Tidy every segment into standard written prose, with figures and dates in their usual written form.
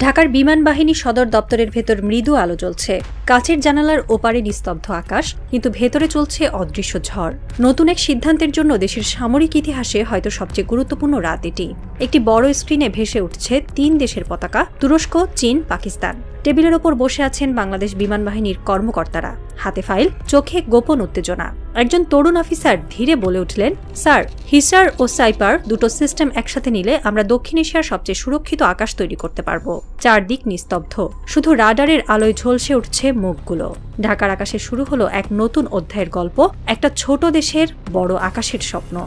ঢাকার বিমান বাহিনী সদর দপ্তরের ভেতর মৃদু আলো জ্বলছে। কাচের জানালার ওপারে নিস্তব্ধ আকাশ, কিন্তু ভেতরে চলছে অদৃশ্য ঝড়। নতুন এক সিদ্ধান্তের জন্য দেশের সামরিক ইতিহাসে হয়তো সবচেয়ে গুরুত্বপূর্ণ রাত এটি। একটি বড় স্ক্রিনে ভেসে উঠছে ৩ দেশের পতাকা, তুরস্ক, চীন, পাকিস্তান। টেবিলের ওপর বসে আছেন বাংলাদেশ বিমান বাহিনীর কর্মকর্তারা, হাতে ফাইল, চোখে গোপন উত্তেজনা। একজন তরুণ অফিসার ধীরে বলে উঠলেন, স্যার, হিসার ও সাইপার দুটো সিস্টেম একসাথে নিলে আমরা দক্ষিণ এশিয়ার সবচেয়ে সুরক্ষিত আকাশ তৈরি করতে পারব। চারদিক নিস্তব্ধ, শুধু রাডারের আলোয় ঝলসে উঠছে মুখগুলো। ঢাকার আকাশে শুরু হলো এক নতুন অধ্যায়ের গল্প, একটা ছোট দেশের বড় আকাশের স্বপ্ন।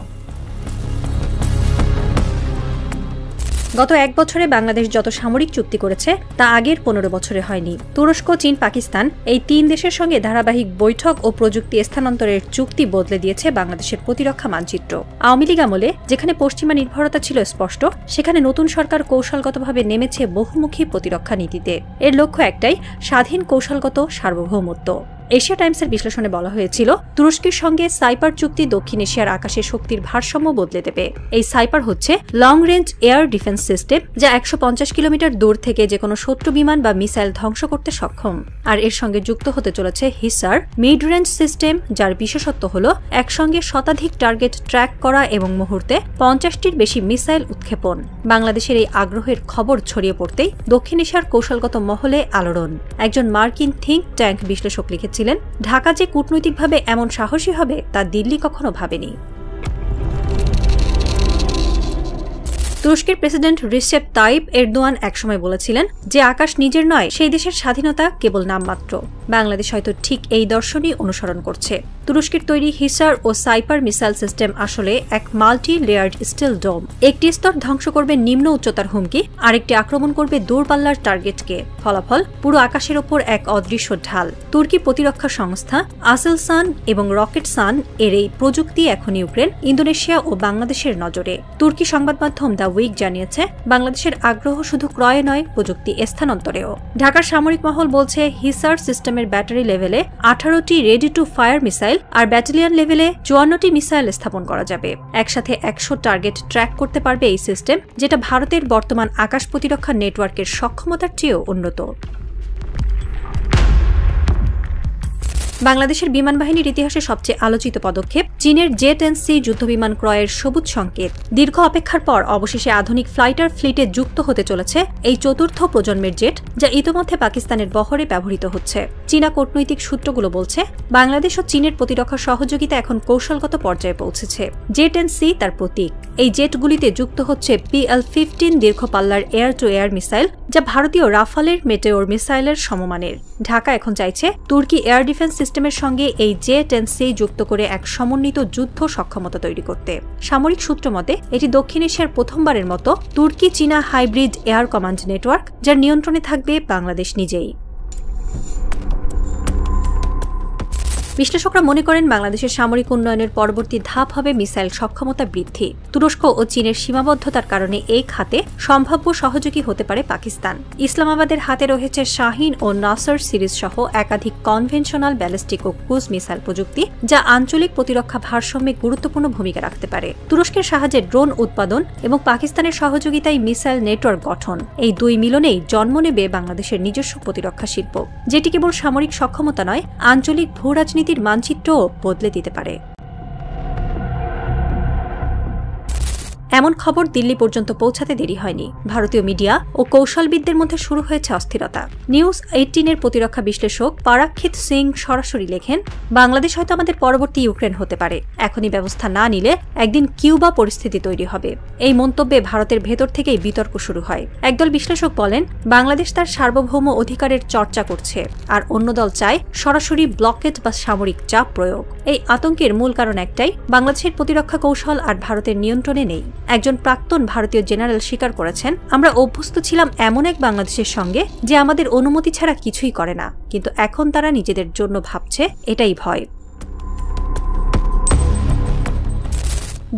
গত ১ বছরে বাংলাদেশ যত সামরিক চুক্তি করেছে তা আগের ১৫ বছরে হয়নি। তুরস্ক, চীন, পাকিস্তান এই ৩ দেশের সঙ্গে ধারাবাহিক বৈঠক ও প্রযুক্তি স্থানান্তরের চুক্তি বদলে দিয়েছে বাংলাদেশের প্রতিরক্ষা মানচিত্র। আওয়ামী লীগ আমলে যেখানে পশ্চিমা নির্ভরতা ছিল স্পষ্ট, সেখানে নতুন সরকার কৌশলগতভাবে নেমেছে বহুমুখী প্রতিরক্ষা নীতিতে। এর লক্ষ্য একটাই, স্বাধীন কৌশলগত সার্বভৌমত্ব। এশিয়া টাইমসের বিশ্লেষণে বলা হয়েছিল, তুরস্কের সঙ্গে সাইপার চুক্তি দক্ষিণ এশিয়ার আকাশে শক্তির ভারসাম্য বদলে দেবে। এই সাইপার হচ্ছে long range air defence system, যা ১৫০ কিলোমিটার দূর থেকে যে কোনো শত্রু বিমান বা মিসাইল ধ্বংস করতে সক্ষম। আর এর সঙ্গে যুক্ত হতে চলেছে হিসার মিড রেঞ্জ সিস্টেম, যার বিশেষত্ব হল একসঙ্গে শতাধিক টার্গেট ট্র্যাক করা এবং মুহূর্তে ৫০টির বেশি মিসাইল উৎক্ষেপণ। বাংলাদেশের এই আগ্রহের খবর ছড়িয়ে পড়তেই দক্ষিণ এশিয়ার কৌশলগত মহলে আলোড়ন। একজন মার্কিন থিঙ্ক ট্যাঙ্ক বিশ্লেষক লিখেছেন, ঢাকা যে কূটনৈতিকভাবে এমন সাহসী হবে তা দিল্লি কখনো ভাবেনি। তুরস্কের প্রেসিডেন্ট রিসেপ তাইপ এরদোয়ান একসময় বলেছিলেন যে আকাশ নিজের নয়, সেই দেশের স্বাধীনতা কেবল নামমাত্র। বাংলাদেশ হয়তো ঠিক এই দর্শনই অনুসরণ করছে। তুরস্কের তৈরি হিসার ও সাইপার মিসাইল সিস্টেম আসলে এক মাল্টি লেয়ার্ড স্টিল ডোম। একটি স্তর ধ্বংস করবে নিম্ন উচ্চতার হুমকি, আরেকটি আক্রমণ করবে দূরপাল্লার টার্গেটকে। ফলাফল পুরো আকাশের ওপর এক অদৃশ্য ঢাল। তুর্কি প্রতিরক্ষা সংস্থা আসেলসান এবং রকেটসান এর এই প্রযুক্তি এখন ইউক্রেন, ইন্দোনেশিয়া ও বাংলাদেশের নজরে। তুর্কি সংবাদ মাধ্যম দ্য উইক জানিয়েছে, বাংলাদেশের আগ্রহ শুধু ক্রয়ে নয়, প্রযুক্তি স্থানান্তরেও। ঢাকার সামরিক মহল বলছে, হিসার সিস্টেমের ব্যাটারি লেভেলে 18টি রেডি টু ফায়ার মিসাইল আর ব্যাটালিয়ন লেভেলে 54টি মিসাইল স্থাপন করা যাবে। একসাথে 100 টার্গেট ট্র্যাক করতে পারবে এই সিস্টেম, যেটা ভারতের বর্তমান আকাশ প্রতিরক্ষা নেটওয়ার্কের সক্ষমতার চেয়েও উন্নত। বাংলাদেশের বিমান বাহিনীর ইতিহাসে সবচেয়ে আলোচিত পদক্ষেপ, চীনের জে-10C যুদ্ধবিমান ক্রয়ের সবুজ সংকেত। দীর্ঘ অপেক্ষার পর অবশেষে আধুনিক ফ্লাইটার ফ্লিটে যুক্ত হতে চলেছে এই চতুর্থ প্রজন্মের জেট, যা ইতোমধ্যে পাকিস্তানের বহরে ব্যবহৃত হচ্ছে। চীনা কূটনৈতিক সূত্রগুলো বলছে, বাংলাদেশ ও চীনের প্রতিরক্ষা সহযোগিতা এখন কৌশলগত পর্যায়ে পৌঁছেছে। জে-10C তার প্রতীক। এই জেটগুলিতে যুক্ত হচ্ছে PL-15 দীর্ঘপাল্লার এয়ার টু এয়ার মিসাইল, যা ভারতীয় রাফালের মেটেওর মিসাইলের সমমানের। ঢাকা এখন চাইছে তুর্কি এয়ার ডিফেন্স সিস্টেমের সঙ্গে এই জে-10C যুক্ত করে এক সমন্বিত যুদ্ধ সক্ষমতা তৈরি করতে। সামরিক সূত্র মতে, এটি দক্ষিণ এশিয়ার প্রথমবারের মতো তুর্কি চীনা হাইব্রিড এয়ার কমান্ড নেটওয়ার্ক, যার নিয়ন্ত্রণে থাকবে বাংলাদেশ নিজেই। বিশ্লেষকরা মনে করেন, বাংলাদেশের সামরিক উন্নয়নের পরবর্তী ধাপ হবে মিসাইল সক্ষমতা বৃদ্ধি। তুরস্ক ও চীনের সীমাবদ্ধতার কারণে এই খাতে সম্ভাব্য সহযোগী হতে পারে পাকিস্তান। ইসলামাবাদের হাতে রয়েছে শাহিন ও নাসার সিরিজ সহ একাধিক কনভেনশনাল ব্যালিস্টিক ও ক্রুজ মিসাইল প্রযুক্তি, যা আঞ্চলিক প্রতিরক্ষা ভারসাম্যে গুরুত্বপূর্ণ ভূমিকা রাখতে পারে। তুরস্কের সাহায্যে ড্রোন উৎপাদন এবং পাকিস্তানের সহযোগিতায় মিসাইল নেটওয়ার্ক গঠন, এই দুই মিলনেই জন্ম নেবে বাংলাদেশের নিজস্ব প্রতিরক্ষা শিল্প, যেটি কেবল সামরিক সক্ষমতা নয়, আঞ্চলিক ভূরাজনীতি মানচিত্রও বদলে দিতে পারে। এমন খবর দিল্লি পর্যন্ত পৌঁছাতে দেরি হয়নি। ভারতীয় মিডিয়া ও কৌশলবিদদের মধ্যে শুরু হয়েছে অস্থিরতা। নিউজ 18-এর প্রতিরক্ষা বিশ্লেষক পারাক্ষিত সিং সরাসরি লেখেন, বাংলাদেশ হয়তো আমাদের পরবর্তী ইউক্রেন হতে পারে। এখনই ব্যবস্থা না নিলে একদিন কিউবা পরিস্থিতি তৈরি হবে। এই মন্তব্যে ভারতের ভেতর থেকেই বিতর্ক শুরু হয়। একদল বিশ্লেষক বলেন, বাংলাদেশ তার সার্বভৌম অধিকারের চর্চা করছে, আর অন্য দল চায় সরাসরি ব্লকেট বা সামরিক চাপ প্রয়োগ। এই আতঙ্কের মূল কারণ একটাই, বাংলাদেশের প্রতিরক্ষা কৌশল আর ভারতের নিয়ন্ত্রণে নেই। একজন প্রাক্তন ভারতীয় জেনারেল স্বীকার করেছেন, আমরা অভ্যস্ত ছিলাম এমন এক বাংলাদেশের সঙ্গে যে আমাদের অনুমতি ছাড়া কিছুই করে না, কিন্তু এখন তারা নিজেদের জন্য ভাবছে, এটাই ভয়।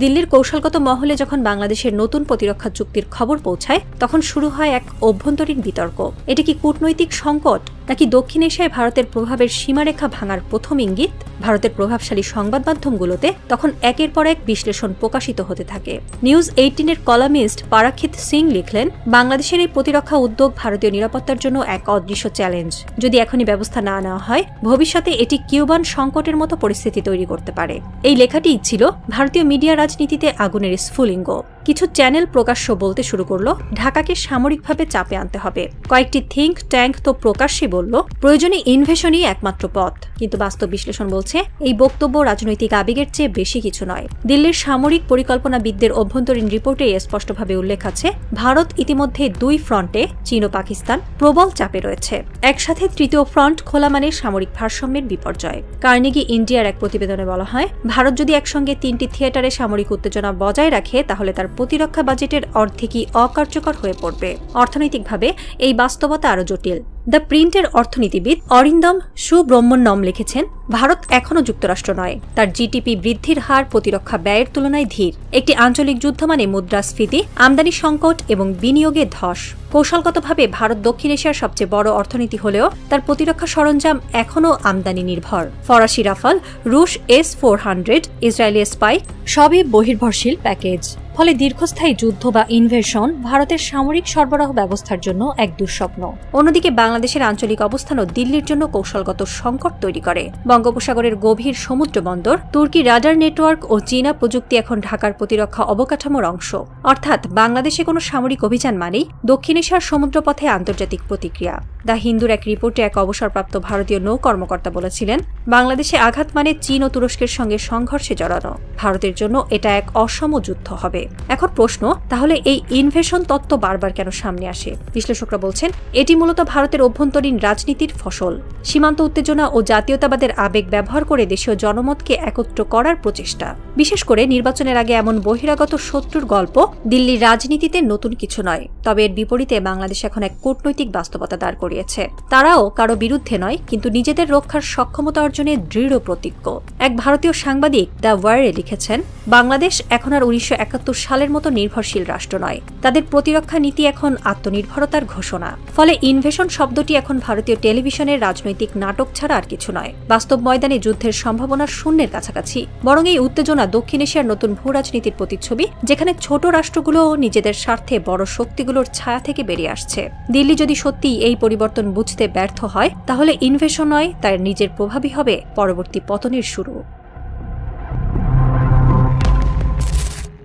দিল্লির কৌশলগত মহলে যখন বাংলাদেশের নতুন প্রতিরক্ষা চুক্তির খবর পৌঁছায়, তখন শুরু হয় এক অভ্যন্তরীণ বিতর্ক। এটা কি কূটনৈতিক সংকট নাকি দক্ষিণ এশিয়ায় ভারতের প্রভাবের সীমারেখা ভাঙার প্রথম ইঙ্গিত? ভারতের প্রভাবশালী সংবাদ মাধ্যমগুলোতে তখন একের পর এক বিশ্লেষণ প্রকাশিত হতে থাকে। নিউজ 18-এর কলামিস্ট পারাক্ষিত সিং লিখলেন, বাংলাদেশের এই প্রতিরক্ষা উদ্যোগ ভারতীয় নিরাপত্তার জন্য এক অদৃশ্য চ্যালেঞ্জ। যদি এখনই ব্যবস্থা না নেওয়া হয়, ভবিষ্যতে এটি কিউবান সংকটের মতো পরিস্থিতি তৈরি করতে পারে। এই লেখাটিই ছিল ভারতীয় মিডিয়া রাজনীতিতে আগুনের স্ফুলিঙ্গ। কিছু চ্যানেল প্রকাশ্য বলতে শুরু করলো, ঢাকাকে সামরিকভাবে চাপে আনতে হবে। কয়েকটি থিঙ্ক ট্যাঙ্ক তো প্রকাশ্যে বলল, প্রয়োজনে ইনভেশনই একমাত্র পথ। কিন্তু বাস্তব বিশ্লেষণ বলছে, এই বক্তব্য রাজনৈতিক আবেগের চেয়ে বেশি কিছু নয়। দিল্লির সামরিক পরিকল্পনাবিদদের অভ্যন্তরীণ রিপোর্টে স্পষ্টভাবে উল্লেখ আছে, ভারত ইতিমধ্যে দুই ফ্রন্টে, চীন ও পাকিস্তান, প্রবল চাপে রয়েছে। একসাথে তৃতীয় ফ্রন্ট খোলা মানে সামরিক ভারসাম্যের বিপর্যয়। কার্নেগি ইন্ডিয়ার এক প্রতিবেদনে বলা হয়, ভারত যদি একসঙ্গে 3টি থিয়েটারে সামরিক উত্তেজনা বজায় রাখে, তাহলে তার প্রতিরক্ষা বাজেটের অর্ধেকই অকার্যকর হয়ে পড়বে। অর্থনৈতিকভাবে এই বাস্তবতা আরও জটিল। দ্য প্রিন্টের অর্থনীতিবিদ অরিন্দম সুব্রহ্মণ্যম লিখেছেন, ভারত এখনও যুক্তরাষ্ট্র নয়। তার জিডিপি বৃদ্ধির হার প্রতিরক্ষা ব্যয়ের তুলনায় ধীর। একটি আঞ্চলিক যুদ্ধ মানে মুদ্রাস্ফীতি, আমদানি সংকট এবং বিনিয়োগে ধস। কৌশলগতভাবে ভারত দক্ষিণ এশিয়ার সবচেয়ে বড় অর্থনীতি হলেও তার প্রতিরক্ষা সরঞ্জাম এখনও আমদানি নির্ভর। ফরাসি রাফাল, রুশ S-400, ইসরায়েলি স্পাইক সবই বহির্ভরশীল প্যাকেজ। ফলে দীর্ঘস্থায়ী যুদ্ধ বা ইনভেশন ভারতের সামরিক সরবরাহ ব্যবস্থার জন্য এক দুঃস্বপ্ন। অন্যদিকে বাংলাদেশের আঞ্চলিক অবস্থানও দিল্লির জন্য কৌশলগত সংকট তৈরি করে। বঙ্গোপসাগরের গভীর সমুদ্র বন্দর, তুর্কি রাডার নেটওয়ার্ক ও চীনা প্রযুক্তি এখন ঢাকার প্রতিরক্ষা অবকাঠামোর অংশ। অর্থাৎ বাংলাদেশে কোনো সামরিক অভিযান মানেই দক্ষিণ এশিয়ার সমুদ্রপথে আন্তর্জাতিক প্রতিক্রিয়া। দ্য হিন্দুর এক রিপোর্টে এক অবসরপ্রাপ্ত ভারতীয় নৌ কর্মকর্তা বলেছিলেন, বাংলাদেশে আঘাত মানে চীন ও তুরস্কের সঙ্গে সংঘর্ষে জড়ানো। ভারতের জন্য এটা এক অসম যুদ্ধ হবে। এখন প্রশ্ন, তাহলে এই ইনভেশন তত্ত্ব বারবার কেন সামনে আসে? বিশ্লেষকরা বলছেন, এটি মূলত ভারতের অভ্যন্তরীণ রাজনীতির ফসল। সীমান্ত উত্তেজনা ও জাতীয়তাবাদের আবেগ ব্যবহার করে দেশীয় জনমতকে একত্র করার প্রচেষ্টা। বিশেষ করে নির্বাচনের আগে এমন বহিরাগত শত্রুর গল্প দিল্লির রাজনীতিতে নতুন কিছু নয়। তবে এর বিপরীতে বাংলাদেশ এখন এক কূটনৈতিক বাস্তবতা দাঁড় করিয়েছে। তারাও কারো বিরুদ্ধে নয়, কিন্তু নিজেদের রক্ষার সক্ষমতা অর্জনে দৃঢ় প্রতিজ্ঞ। এক ভারতীয় সাংবাদিক দ্য ওয়ারে লিখেছেন, বাংলাদেশ এখন আর 1971 সালের মতো নির্ভরশীল রাষ্ট্র নয়। তাদের প্রতিরক্ষা নীতি এখন আত্মনির্ভরতার ঘোষণা। ফলে ইনভেশন শব্দটি এখন ভারতীয় টেলিভিশনের রাজনৈতিক নাটক ছাড়া আর কিছু নয়। বাস্তব ময়দানে যুদ্ধের সম্ভাবনা শূন্যের কাছাকাছি। বরং এই উত্তেজনা দক্ষিণ এশিয়ার নতুন ভূ রাজনীতির প্রতিচ্ছবি, যেখানে ছোট রাষ্ট্রগুলোও নিজেদের স্বার্থে বড় শক্তিগুলোর ছায়া থেকে বেরিয়ে আসছে। দিল্লি যদি সত্যি এই পরিবর্তন বুঝতে ব্যর্থ হয়, তাহলে ইনভেশন নয়, তার নিজের প্রভাবই হবে পরবর্তী পতনের শুরু।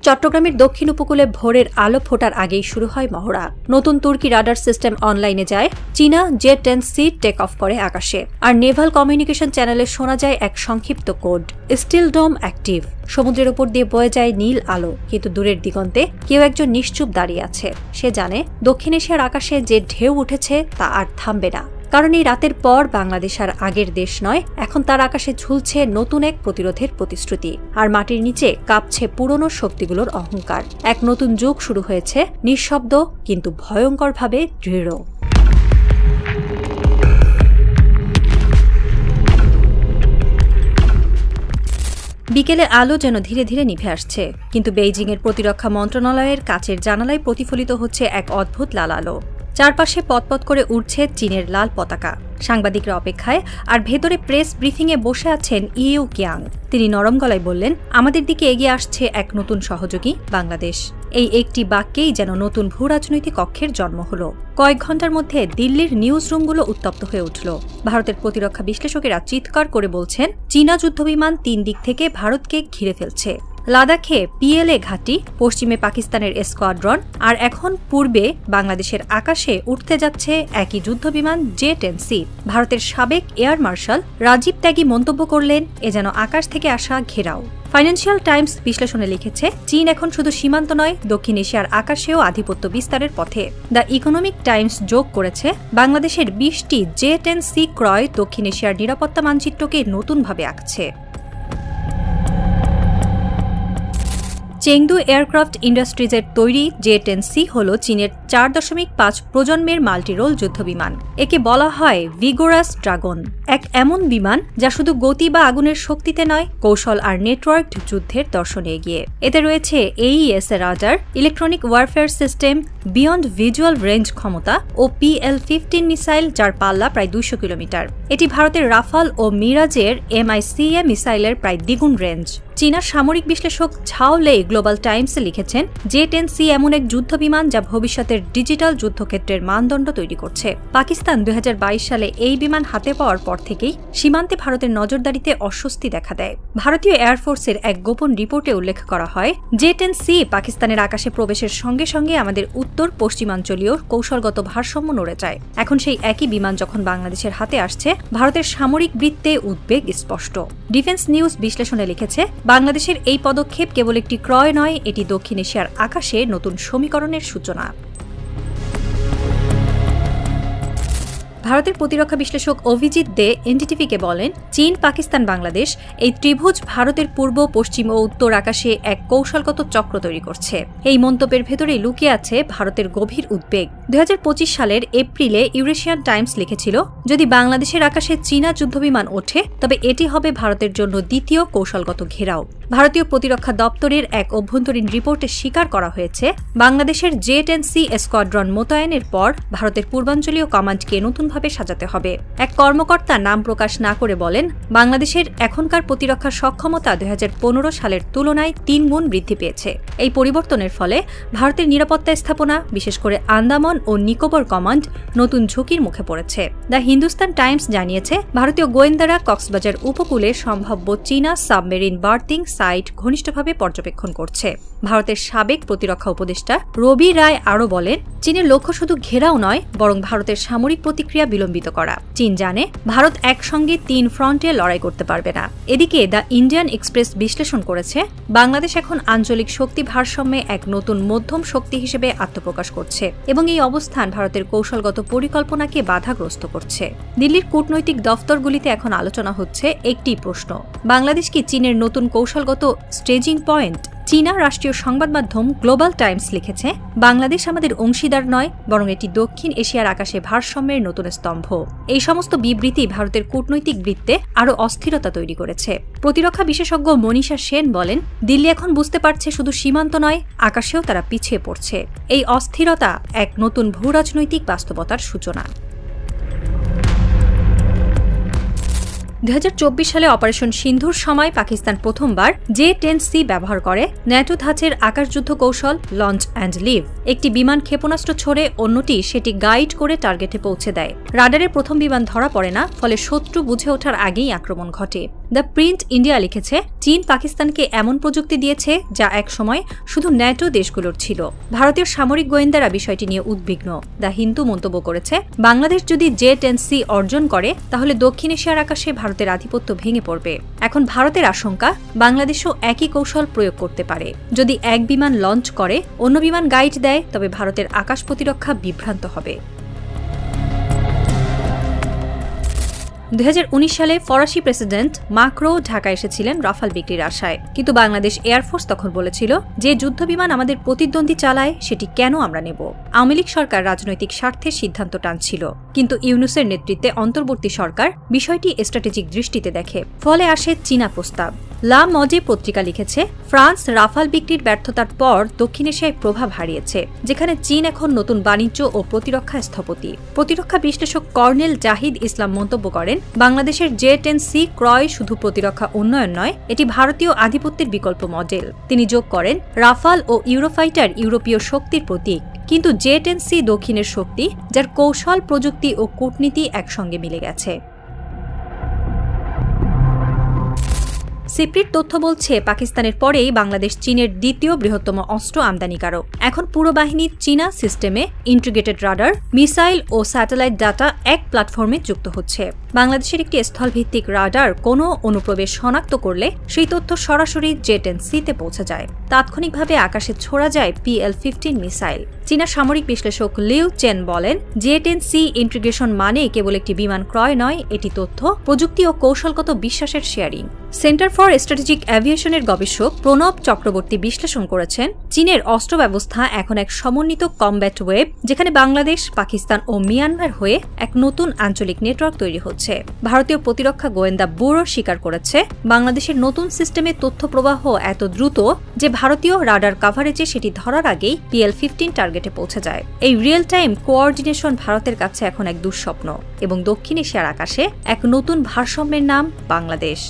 চট্টগ্রামের দক্ষিণ উপকূলে ভোরের আলো ফোটার আগেই শুরু হয় মহড়া। নতুন তুর্কি রাডার সিস্টেম অনলাইনে যায়, চীনা J-10C টেক অফ করে আকাশে। আর নেভাল কমিউনিকেশন চ্যানেলে শোনা যায় এক সংক্ষিপ্ত কোড, স্টিল ডোম অ্যাক্টিভ। সমুদ্রের উপর দিয়ে বয়ে যায় নীল আলো, কিন্তু দূরের দিগন্তে কেউ একজন নিশ্চুপ দাঁড়িয়ে আছে। সে জানে দক্ষিণ এশিয়ার আকাশে যে ঢেউ উঠেছে তা আর থামবে না। কারণ এই রাতের পর বাংলাদেশ আর আগের দেশ নয়, এখন তার আকাশে ঝুলছে নতুন এক প্রতিরোধের প্রতিশ্রুতি। আর মাটির নিচে কাঁপছে পুরনো শক্তিগুলোর অহংকার। এক নতুন যুগ শুরু হয়েছে, নিঃশব্দ কিন্তু ভয়ঙ্করভাবে দৃঢ়। বিকেলে আলো যেন ধীরে ধীরে নিভে আসছে, কিন্তু বেইজিংয়ের প্রতিরক্ষা মন্ত্রণালয়ের কাচের জানালায় প্রতিফলিত হচ্ছে এক অদ্ভুত লাল আলো। চারপাশে পতপত করে উড়ছে চীনের লাল পতাকা। সাংবাদিকরা অপেক্ষায়, আর ভেতরে প্রেস ব্রিফিংয়ে বসে আছেন ইউ কিয়াং। তিনি নরম গলায় বললেন, আমাদের দিকে এগিয়ে আসছে এক নতুন সহযোগী, বাংলাদেশ। এই একটি বাক্যেই যেন নতুন ভূ রাজনৈতিক কক্ষের জন্ম হলো। কয়েক ঘন্টার মধ্যে দিল্লির নিউজ রুমগুলো উত্তপ্ত হয়ে উঠল। ভারতের প্রতিরক্ষা বিশ্লেষকেরা চিৎকার করে বলছেন, চীনা যুদ্ধবিমান 3 দিক থেকে ভারতকে ঘিরে ফেলছে। লাদাখে PLA ঘাঁটি, পশ্চিমে পাকিস্তানের স্কোয়াড্রন, আর এখন পূর্বে বাংলাদেশের আকাশে উঠতে যাচ্ছে একই যুদ্ধবিমান J-10C। ভারতের সাবেক এয়ার মার্শাল রাজীব ত্যাগী মন্তব্য করলেন, এ যেন আকাশ থেকে আসা ঘেরাও। ফাইন্যান্সিয়াল টাইমস বিশ্লেষণে লিখেছে, চীন এখন শুধু সীমান্ত নয়, দক্ষিণ এশিয়ার আকাশেও আধিপত্য বিস্তারের পথে। দ্য ইকোনমিক টাইমস যোগ করেছে, বাংলাদেশের 20টি J-10C ক্রয় দক্ষিণ এশিয়ার নিরাপত্তা মানচিত্রকে নতুনভাবে আঁকছে। চেংদু এয়ারক্রাফট ইন্ডাস্ট্রিজের তৈরি J-10C হল চীনের 4.5 প্রজন্মের মাল্টিরোল যুদ্ধবিমান। একে বলা হয় ভিগোরাস ড্রাগন। এক এমন বিমান যা শুধু গতি বা আগুনের শক্তিতে নয়, কৌশল আর নেটওয়ার্কড যুদ্ধের দর্শনে এগিয়ে। এতে রয়েছে AES radar, electronic warfare system, beyond visual range ক্ষমতা ও PL-15 মিসাইল, যার পাল্লা প্রায় 200 কিলোমিটার। এটি ভারতের রাফাল ও মিরাজের MICA মিসাইলের প্রায় দ্বিগুণ রেঞ্জ। চীনার সামরিক বিশ্লেষক ঝাও লে গ্লোবাল টাইমসে লিখেছেন, J-10C এমন এক যুদ্ধবিমান যা ভবিষ্যতের ডিজিটাল যুদ্ধক্ষেত্রের মানদণ্ড তৈরি করছে। পাকিস্তান 2022 সালে এই বিমান হাতে পাওয়ার পর থেকেই সীমান্তে ভারতের নজরদারিতে অস্বস্তি দেখা দেয়। ভারতীয় এয়ারফোর্সের এক গোপন রিপোর্টে উল্লেখ করা হয়, J-10C পাকিস্তানের আকাশে প্রবেশের সঙ্গে সঙ্গে আমাদের উত্তর পশ্চিমাঞ্চলীয় কৌশলগত ভারসাম্য নড়ে যায়। এখন সেই একই বিমান যখন বাংলাদেশের হাতে আসছে, ভারতের সামরিক বৃত্তে উদ্বেগ স্পষ্ট। ডিফেন্স নিউজ বিশ্লেষণে লিখেছে, বাংলাদেশের এই পদক্ষেপ কেবল একটি ক্রয় নয়, এটি দক্ষিণ এশিয়ার আকাশে নতুন সমীকরণের সূচনা। ভারতের প্রতিরক্ষা বিশ্লেষক অভিজিৎ দে এনডিটিভিকে বলেন, চীন, পাকিস্তান, বাংলাদেশ এই ত্রিভুজ ভারতের পূর্ব, পশ্চিম ও উত্তর আকাশে এক কৌশলগত চক্র তৈরি করছে। এই মন্তব্যের ভেতরেই লুকিয়ে আছে ভারতের গভীর উদ্বেগ। 2025 সালের এপ্রিলে ইউরেশিয়ান টাইমস লিখেছিল, যদি বাংলাদেশের আকাশে চীনা যুদ্ধবিমান ওঠে তবে এটি হবে ভারতের জন্য দ্বিতীয় কৌশলগত ঘেরাও। ভারতীয় প্রতিরক্ষা দপ্তরের এক অভ্যন্তরীণ রিপোর্টে স্বীকার করা হয়েছে, বাংলাদেশের J-10C স্কোয়াড্রন মোতায়েনের পর ভারতের পূর্বাঞ্চলীয় কমান্ডকে নতুনভাবে সাজাতে হবে। এক কর্মকর্তা নাম প্রকাশ না করে বলেন, বাংলাদেশের এখনকার প্রতিরক্ষা সক্ষমতা 2015 সালের তুলনায় 3 গুণ বৃদ্ধি পেয়েছে। এই পরিবর্তনের ফলে ভারতের নিরাপত্তা স্থাপনা, বিশেষ করে আন্দামান ও নিকোবর কমান্ড নতুন ঝুঁকির মুখে পড়েছে। দ্য হিন্দুস্তান টাইমস জানিয়েছে, ভারতীয় গোয়েন্দারা কক্সবাজার উপকূলে সম্ভাব্য চীনা সাবমেরিন বার্থিং সাইট ঘনিষ্ঠভাবে পর্যবেক্ষণ করছে। ভারতের সাবেক প্রতিরক্ষা উপদেষ্টা রবি রায় আরও বলেন, চীনের লক্ষ্য শুধু ঘেরাও নয়, বরং ভারতের সামরিক প্রতিক্রিয়া বিলম্বিত করা। চীন জানে ভারত একসঙ্গে 3 ফ্রন্টে লড়াই করতে পারবে না। এদিকে দ্য ইন্ডিয়ান এক্সপ্রেস বিশ্লেষণ করেছে, বাংলাদেশ এখন আঞ্চলিক শক্তি ভারসাম্যে এক নতুন মধ্যম শক্তি হিসেবে আত্মপ্রকাশ করছে এবং এই অবস্থান ভারতের কৌশলগত পরিকল্পনাকে বাধাগ্রস্ত করছে। দিল্লির কূটনৈতিক দফতরগুলিতে এখন আলোচনা হচ্ছে একটি প্রশ্ন, বাংলাদেশ কি চীনের নতুন কৌশলগত স্টেজিং পয়েন্ট? চীনা রাষ্ট্রীয় সংবাদ মাধ্যম গ্লোবাল টাইমস লিখেছে, বাংলাদেশ আমাদের অংশীদার নয়, বরং এটি দক্ষিণ এশিয়ার আকাশে ভারসাম্যের নতুন স্তম্ভ। এই সমস্ত বিবৃতি ভারতের কূটনৈতিক বৃত্তে আরও অস্থিরতা তৈরি করেছে। প্রতিরক্ষা বিশেষজ্ঞ মনীষা সেন বলেন, দিল্লি এখন বুঝতে পারছে শুধু সীমান্ত নয়, আকাশেও তারা পিছিয়ে পড়ছে। এই অস্থিরতা এক নতুন ভূরাজনৈতিক বাস্তবতার সূচনা। 2024 সালে অপারেশন সিন্ধুর সময় পাকিস্তান প্রথমবার J-10C ব্যবহার করে ন্যাটো ধাঁচের আকাশযুদ্ধ কৌশল লঞ্চ অ্যান্ড লিভ। একটি বিমান ক্ষেপণাস্ত্র ছড়ে, অন্যটি সেটি গাইড করে টার্গেটে পৌঁছে দেয়। রাডারে প্রথম বিমান ধরা পড়ে না, ফলে শত্রু বুঝে ওঠার আগেই আক্রমণ ঘটে। দ্য প্রিন্ট ইন্ডিয়া লিখেছে, চীন পাকিস্তানকে এমন প্রযুক্তি দিয়েছে যা একসময় শুধু ন্যাটো দেশগুলোর ছিল। ভারতীয় সামরিক গোয়েন্দারা বিষয়টি নিয়ে উদ্বিগ্ন। দ্য হিন্দু মন্তব্য করেছে, বাংলাদেশ যদি J-10C অর্জন করে তাহলে দক্ষিণ এশিয়ার আকাশে ভারতের আধিপত্য ভেঙে পড়বে। এখন ভারতের আশঙ্কা, বাংলাদেশও একই কৌশল প্রয়োগ করতে পারে। যদি এক বিমান লঞ্চ করে, অন্য বিমান গাইড দেয়, তবে ভারতের আকাশ প্রতিরক্ষা বিভ্রান্ত হবে। 2019 সালে ফরাসি প্রেসিডেন্ট মাক্রো ঢাকা এসেছিলেন রাফাল বিক্রির আশায়, কিন্তু বাংলাদেশ এয়ারফোর্স তখন বলেছিল, যে যুদ্ধবিমান আমাদের প্রতিদ্বন্দ্বী চালায় সেটি কেন আমরা নেব? আওয়ামী লীগ সরকার রাজনৈতিক স্বার্থের সিদ্ধান্ত টানছিল, কিন্তু ইউনূসের নেতৃত্বে অন্তর্বর্তী সরকার বিষয়টি স্ট্র্যাটেজিক দৃষ্টিতে দেখে। ফলে আসে চীনা প্রস্তাব। লা মডে পত্রিকা লিখেছে, ফ্রান্স রাফাল বিক্রির ব্যর্থতার পর দক্ষিণ এশিয়ায় প্রভাব হারিয়েছে, যেখানে চীন এখন নতুন বাণিজ্য ও প্রতিরক্ষা স্থপতি। প্রতিরক্ষা বিশ্লেষক কর্নেল জাহিদ ইসলাম মন্তব্য করেন, বাংলাদেশের J-10C ক্রয় শুধু প্রতিরক্ষা উন্নয়ন নয়, এটি ভারতীয় আধিপত্যের বিকল্প মডেল। তিনি যোগ করেন, রাফাল ও ইউরোফাইটার ইউরোপীয় শক্তির প্রতীক, কিন্তু J-10C দক্ষিণের শক্তি, যার কৌশল, প্রযুক্তি ও কূটনীতি একসঙ্গে মিলে গেছে। সিপ্রিট তথ্য বলছে, পাকিস্তানের পরেই বাংলাদেশ চীনের দ্বিতীয় বৃহত্তম অস্ত্র আমদানিকারক। এখন পুরো বাহিনীর চীনা সিস্টেমে ইন্টিগ্রেটেড রাডার, মিসাইল ও স্যাটেলাইট ডাটা এক প্ল্যাটফর্মে যুক্ত হচ্ছে। বাংলাদেশের একটি স্থলভিত্তিক রাডার কোনো অনুপ্রবেশ শনাক্ত করলে সেই তথ্য সরাসরি J-10C-তে পৌঁছে যায়। তাৎক্ষণিকভাবে আকাশে ছোড়া যায় PL-15 মিসাইল। চীনা সামরিক বিশ্লেষক লিউ চেন বলেন, J-10C ইন্টিগ্রেশন মানে কেবল একটি বিমান ক্রয় নয়, এটি তথ্য, প্রযুক্তি ও কৌশলগত বিশ্বাসের শেয়ারিং। সেন্টার ফর স্ট্র্যাটেজিক অ্যাভিয়েশনের গবেষক প্রণব চক্রবর্তী বিশ্লেষণ করেছেন, চীনের অস্ত্র ব্যবস্থা এখন এক সমন্বিত কমব্যাট ওয়েব, যেখানে বাংলাদেশ, পাকিস্তান ও মিয়ানমার হয়ে এক নতুন আঞ্চলিক নেটওয়ার্ক তৈরি হচ্ছে। হচ্ছে। ভারতীয় প্রতিরক্ষা গোয়েন্দা ব্যুরো স্বীকার করেছে, বাংলাদেশের নতুন সিস্টেমে তথ্য প্রবাহ এত দ্রুত যে ভারতীয় রাডার কাভারেজে সেটি ধরার আগেই PL-15 টার্গেটে পৌঁছে যায়। এই রিয়েল টাইম কোঅর্ডিনেশন ভারতের কাছে এখন এক দুঃস্বপ্ন এবং দক্ষিণ এশিয়ার আকাশে এক নতুন ভারসাম্যের নাম বাংলাদেশ।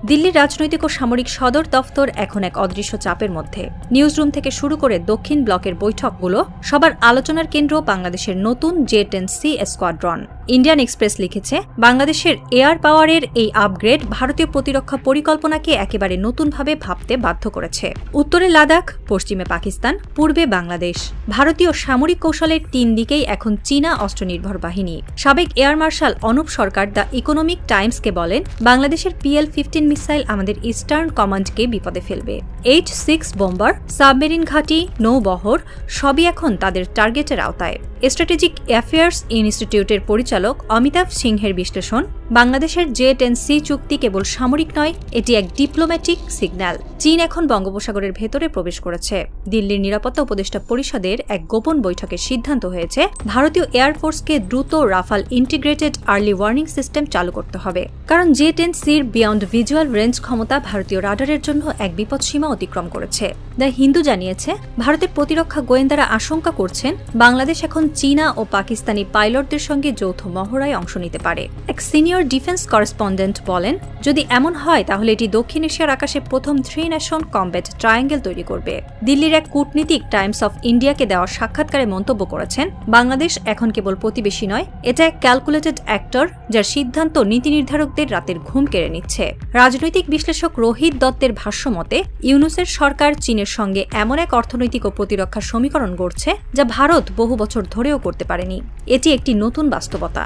দিল্লির রাজনৈতিক ও সামরিক সদর দফতর এখন এক অদৃশ্য চাপের মধ্যে। নিউজরুম থেকে শুরু করে দক্ষিণ ব্লকের বৈঠকগুলো সবার আলোচনার কেন্দ্র বাংলাদেশের নতুন J-10C স্কোয়াড্রন। ইন্ডিয়ান এক্সপ্রেস লিখেছে, বাংলাদেশের এয়ার পাওয়ারের এই আপগ্রেড ভারতীয় প্রতিরক্ষা পরিকল্পনাকে একেবারে নতুনভাবে ভাবতে বাধ্য করেছে। উত্তরে লাদাখ, পশ্চিমে পাকিস্তান, পূর্বে বাংলাদেশ। ভারতীয় সামরিক কৌশলের 3 দিকেই এখন চীনা অস্ত্রনির্ভর বাহিনী। সাবেক air marshal Anup Sarkar the economic টাইমসকে বলেন, বাংলাদেশের PL-15 মিসাইল আমাদের ইস্টার্ন কমান্ডকে বিপদে ফেলবে। H-6 বোম্বার, সাবমেরিন ঘাঁটি, নৌবহর সবই এখন তাদের টার্গেটের আওতায়। স্ট্র্যাটেজিক অ্যাফেয়ার্স ইনস্টিটিউটের পরিচালক অমিতাভ সিংহের বিশ্লেষণ, বাংলাদেশের J-10C চুক্তি কেবল সামরিক নয়, এটি এক ডিপ্লোম্যাটিক সিগন্যাল। চীন এখন বঙ্গোপসাগরের ভেতরে প্রবেশ করেছে। দিল্লির নিরাপত্তা উপদেষ্টা পরিষদের এক গোপন বৈঠকের সিদ্ধান্ত হয়েছে, ভারতীয় এয়ারফোর্সকে দ্রুত Rafale integrated early warning system চালু করতে হবে, কারণ J-10Cর বিয়ন্ড ভিজুয়াল রেঞ্জ ক্ষমতা ভারতীয় রাডারের জন্য এক বিপদসীমা অতিক্রম করেছে। দ্য হিন্দু জানিয়েছে, ভারতের প্রতিরক্ষা গোয়েন্দারা আশঙ্কা করছেন বাংলাদেশ এখন চীনা ও পাকিস্তানি পাইলটদের সঙ্গে যৌথ মহড়ায় অংশ নিতে পারে। এক সিনিয়র ডিফেন্স করেসপন্ডেন্ট বলেন, যদি এমন হয় তাহলে এটি দক্ষিণ এশিয়ার আকাশে প্রথম 3 নেশন কমব্যাট ট্রায়াঙ্গেল তৈরি করবে। দিল্লির এক কূটনীতিক টাইমস অফ ইন্ডিয়াকে দেওয়া সাক্ষাৎকারে মন্তব্য করেছেন, বাংলাদেশ এখন কেবল প্রতিবেশী নয়, এটা এক ক্যালকুলেটেড অ্যাক্টর যার সিদ্ধান্ত নীতি নির্ধারকদের রাতের ঘুম কেড়ে নিচ্ছে। রাজনৈতিক বিশ্লেষক রোহিত দত্তের ভাষ্যমতে, ইউনূসের সরকার চীনের সঙ্গে এমন এক অর্থনৈতিক ও প্রতিরক্ষা সমীকরণ গড়ছে যা ভারত বহু বছর ধরেও করতে পারেনি। এটি একটি নতুন বাস্তবতা।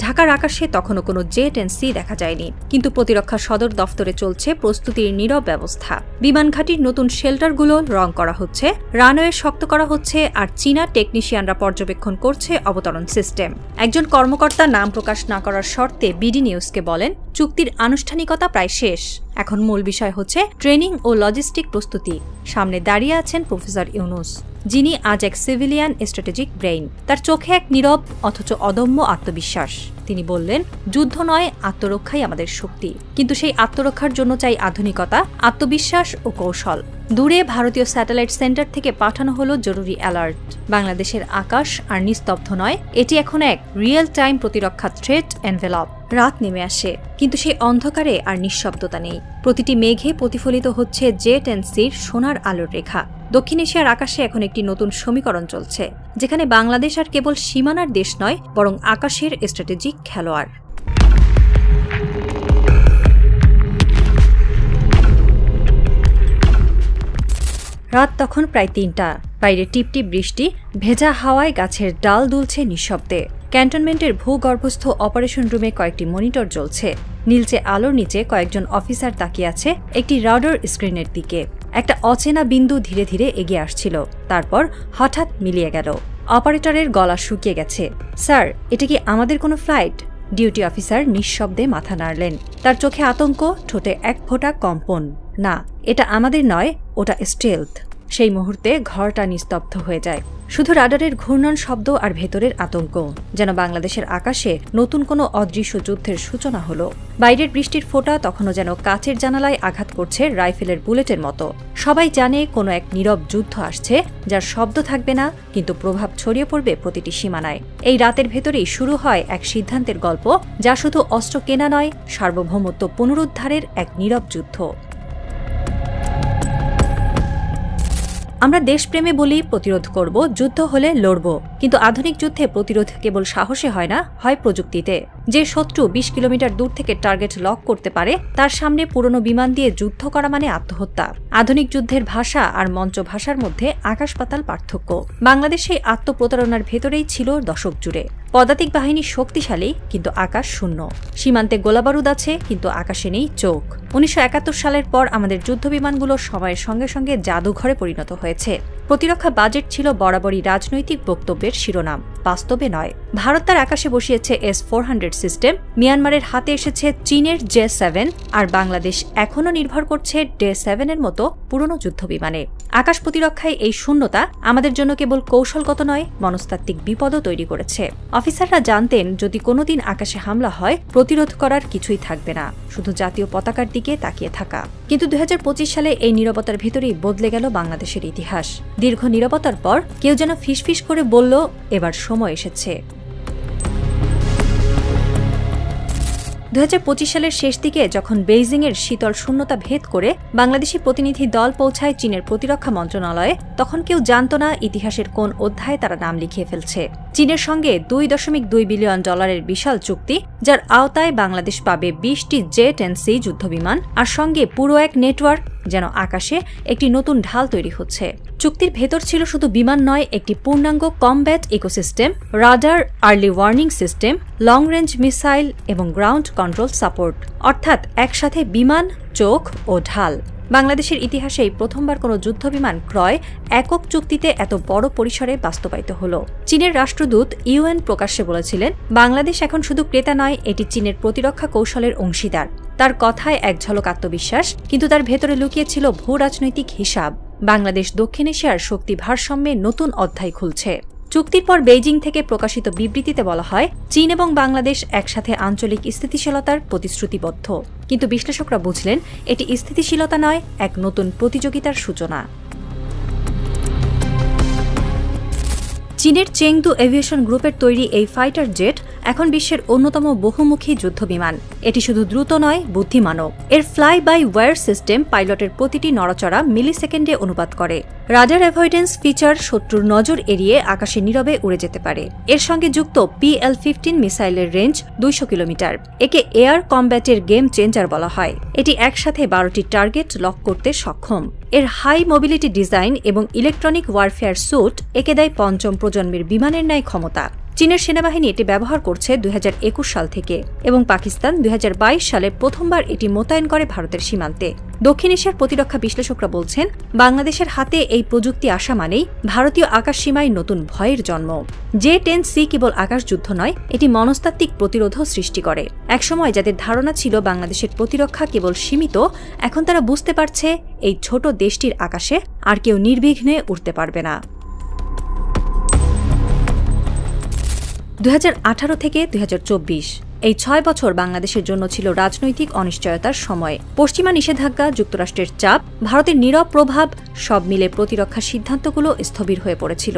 ঢাকার আকাশে তখনও কোনো J-10C দেখা যায়নি, কিন্তু প্রতিরক্ষা সদর দফতরে চলছে প্রস্তুতির নীরব ব্যবস্থা। বিমান ঘাঁটির নতুন শেল্টারগুলো রং করা হচ্ছে, রানওয়ে শক্ত করা হচ্ছে, আর চীনা টেকনিশিয়ানরা পর্যবেক্ষণ করছে অবতরণ সিস্টেম। একজন কর্মকর্তা নাম প্রকাশ না করার শর্তে বিডি নিউজকে বলেন, চুক্তির আনুষ্ঠানিকতা প্রায় শেষ, এখন মূল বিষয় হচ্ছে ট্রেনিং ও লজিস্টিক প্রস্তুতি। সামনে দাঁড়িয়ে আছেন প্রফেসর ইউনূস, যিনি আজ এক সিভিলিয়ান স্ট্র্যাটেজিক ব্রেইন। তার চোখে এক নীরব অথচ অদম্য আত্মবিশ্বাস। তিনি বললেন, যুদ্ধ নয়, আত্মরক্ষাই আমাদের শক্তি, কিন্তু সেই আত্মরক্ষার জন্য চাই আধুনিকতা, আত্মবিশ্বাস ও কৌশল। দূরে ভারতীয় স্যাটেলাইট সেন্টার থেকে পাঠানো হলো জরুরি অ্যালার্ট। বাংলাদেশের আকাশ আর নিস্তব্ধ নয়, এটি এখন এক রিয়েল টাইম প্রতিরক্ষা থ্রেট এনভেলপ। রাত নেমে আসে, কিন্তু সেই অন্ধকারে আর নিঃশব্দতা নেই। প্রতিটি মেঘে প্রতিফলিত হচ্ছে J-10Cর সোনার আলোর রেখা। দক্ষিণ এশিয়ার আকাশে এখন একটি নতুন সমীকরণ চলছে, যেখানে বাংলাদেশ আর কেবল সীমানার দেশ নয়, বরং আকাশের স্ট্র্যাটেজিক খেলোয়াড়। রাত তখন প্রায় 3টা। বাইরে টিপটিপ বৃষ্টি, ভেজা হাওয়ায় গাছের ডাল দুলছে নিঃশব্দে। ক্যান্টনমেন্টের ভূগর্ভস্থ অপারেশন রুমে কয়েকটি মনিটর জ্বলছে। নীলচে আলোর নিচে কয়েকজন অফিসার তাকিয়ে আছে একটি রাডার স্ক্রিনের দিকে। একটা অচেনা বিন্দু ধীরে ধীরে এগিয়ে আসছিল, তারপর হঠাৎ মিলিয়ে গেল। অপারেটরের গলা শুকিয়ে গেছে। স্যার, এটা কি আমাদের কোনো ফ্লাইট? ডিউটি অফিসার নিঃশব্দে মাথা নাড়লেন। তার চোখে আতঙ্ক, ঠোঁটে এক ফোঁটা কম্পন। না, এটা আমাদের নয়, ওটা স্টেলথ। সেই মুহূর্তে ঘরটা নিস্তব্ধ হয়ে যায়। শুধু রাডারের ঘূর্ণন শব্দ আর ভেতরের আতঙ্ক, যেন বাংলাদেশের আকাশে নতুন কোনো অদৃশ্য যুদ্ধের সূচনা হলো। বাইরের বৃষ্টির ফোঁটা তখনও যেন কাচের জানালায় আঘাত করছে রাইফেলের বুলেটের মতো। সবাই জানে কোনো এক নীরব যুদ্ধ আসছে, যার শব্দ থাকবে না, কিন্তু প্রভাব ছড়িয়ে পড়বে প্রতিটি সীমানায়। এই রাতের ভেতরেই শুরু হয় এক সিদ্ধান্তের গল্প, যা শুধু অস্ত্র কেনা নয়, সার্বভৌমত্ব পুনরুদ্ধারের এক নীরব যুদ্ধ। আমরা দেশপ্রেমে বলি প্রতিরোধ করব, যুদ্ধ হলে লড়ব, কিন্তু আধুনিক যুদ্ধে প্রতিরোধ কেবল সাহসে হয় না, হয় প্রযুক্তিতে। যে শত্রু 20 কিলোমিটার দূর থেকে টার্গেট লক করতে পারে, তার সামনে পুরনো বিমান দিয়ে যুদ্ধ করা মানে আত্মহত্যা। আধুনিক যুদ্ধের ভাষা আর মঞ্চ ভাষার মধ্যে আকাশ পাতাল পার্থক্য। বাংলাদেশে আত্মপ্রতারণার ভেতরেই ছিল দশক জুড়ে। পদাতিক বাহিনী শক্তিশালী, কিন্তু আকাশ শূন্য। সীমান্তে গোলাবারুদ আছে, কিন্তু আকাশে নেই চোখ। 1971 সালের পর আমাদের যুদ্ধবিমানগুলো সময়ের সঙ্গে সঙ্গে জাদুঘরে পরিণত হয়েছে। প্রতিরক্ষা বাজেট ছিল বরাবরই রাজনৈতিক বক্তব্যের শিরোনাম, বাস্তবে নয়। ভারত তার আকাশে বসিয়েছে S-400 সিস্টেম, মিয়ানমারের হাতে এসেছে চীনের J-7, আর বাংলাদেশ এখনও নির্ভর করছে J-7 এর মতো পুরনো যুদ্ধবিমানে। আকাশ প্রতিরক্ষায় এই শূন্যতা আমাদের জন্য কেবল কৌশলগত নয়, মনস্তাত্ত্বিক বিপদও তৈরি করেছে। অফিসাররা জানতেন যদি কোনোদিন আকাশে হামলা হয় প্রতিরোধ করার কিছুই থাকবে না, শুধু জাতীয় পতাকার দিকে তাকিয়ে থাকা। কিন্তু 2025 সালে এই নীরবতার ভেতরেই বদলে গেল বাংলাদেশের ইতিহাস। দীর্ঘ নীরবতার পর কেউ যেন ফিসফিস করে বলল, এবার সময় এসেছে। 2025 সালের শেষ দিকে যখন বেইজিংয়ের শীতল শূন্যতা ভেদ করে বাংলাদেশি প্রতিনিধি দল পৌঁছায় চীনের প্রতিরক্ষা মন্ত্রণালয়ে, তখন কেউ জানত না ইতিহাসের কোন অধ্যায়ে তারা নাম লিখিয়ে ফেলছে। চীনের সঙ্গে $2.2 বিলিয়ন বিশাল চুক্তি, যার আওতায় বাংলাদেশ পাবে 20টি J-10C যুদ্ধবিমান, আর সঙ্গে পুরো এক নেটওয়ার্ক, যেন আকাশে একটি নতুন ঢাল তৈরি হচ্ছে। চুক্তির ভেতর ছিল শুধু বিমান নয়, একটি পূর্ণাঙ্গ combat ecosystem, radar, early warning system, long range missile এবং গ্রাউন্ড কন্ট্রোল সাপোর্ট, অর্থাৎ একসাথে বিমান, চোখ ও ঢাল। বাংলাদেশের ইতিহাসে এই প্রথমবার কোনো যুদ্ধবিমান ক্রয় একক চুক্তিতে এত বড় পরিসরে বাস্তবায়িত হল। চীনের রাষ্ট্রদূত ইউএন প্রকাশ্যে বলেছিলেন, বাংলাদেশ এখন শুধু ক্রেতা নয়, এটি চীনের প্রতিরক্ষা কৌশলের অংশীদার। তার কথায় এক ঝলক আত্মবিশ্বাস, কিন্তু তার ভেতরে লুকিয়েছিল ভূ রাজনৈতিক হিসাব। বাংলাদেশ দক্ষিণ এশিয়ার শক্তি ভারসাম্যে নতুন অধ্যায় খুলছে। চুক্তির পর বেইজিং থেকে প্রকাশিত বিবৃতিতে বলা হয়, চীন এবং বাংলাদেশ একসাথে আঞ্চলিক স্থিতিশীলতার প্রতিশ্রুতিবদ্ধ। কিন্তু বিশ্লেষকরা বুঝলেন, এটি স্থিতিশীলতা নয়, এক নতুন প্রতিযোগিতার সূচনা। চীনের চেংদু এভিয়েশন গ্রুপের তৈরি এই ফাইটার জেট এখন বিশ্বের অন্যতম বহুমুখী যুদ্ধবিমান। এটি শুধু দ্রুত নয়, বুদ্ধিমানও। এর ফ্লাই বাই ওয়্যার সিস্টেম পাইলটের প্রতিটি নড়াচড়া মিলিসেকেন্ডে অনুবাদ করে। রাডার অ্যাভয়েডেন্স ফিচার শত্রুর নজর এড়িয়ে আকাশে নীরবে উড়ে যেতে পারে। এর সঙ্গে যুক্ত PL-15 মিসাইলের রেঞ্জ 200 কিলোমিটার। একে এয়ার কমব্যাটের গেম চেঞ্জার বলা হয়। এটি একসাথে 12টি টার্গেট লক করতে সক্ষম। এর হাই মোবিলিটি ডিজাইন এবং ইলেকট্রনিক ওয়ারফেয়ার স্যুট একে দেয় পঞ্চম প্রজন্মের বিমানের ন্যায় ক্ষমতা। চীনের সেনাবাহিনী এটি ব্যবহার করছে 2021 সাল থেকে, এবং পাকিস্তান 2022 সালে প্রথমবার এটি মোতায়েন করে ভারতের সীমান্তে। দক্ষিণ এশিয়ার প্রতিরক্ষা বিশ্লেষকরা বলছেন, বাংলাদেশের হাতে এই প্রযুক্তি আসা মানেই ভারতীয় আকাশসীমায় নতুন ভয়ের জন্ম। J-10C কেবল আকাশযুদ্ধ নয়, এটি মনস্তাত্ত্বিক প্রতিরোধও সৃষ্টি করে। একসময় যাদের ধারণা ছিল বাংলাদেশের প্রতিরক্ষা কেবল সীমিত, এখন তারা বুঝতে পারছে এই ছোট দেশটির আকাশে আর কেউ নির্বিঘ্নে উড়তে পারবে না। 2018 থেকে 2024 এই 6 বছর বাংলাদেশের জন্য ছিল রাজনৈতিক অনিশ্চয়তার সময়। পশ্চিমা নিষেধাজ্ঞা, যুক্তরাষ্ট্রের চাপ, ভারতের নীরব প্রভাব, সব মিলে প্রতিরক্ষা সিদ্ধান্তগুলো স্থবির হয়ে পড়েছিল।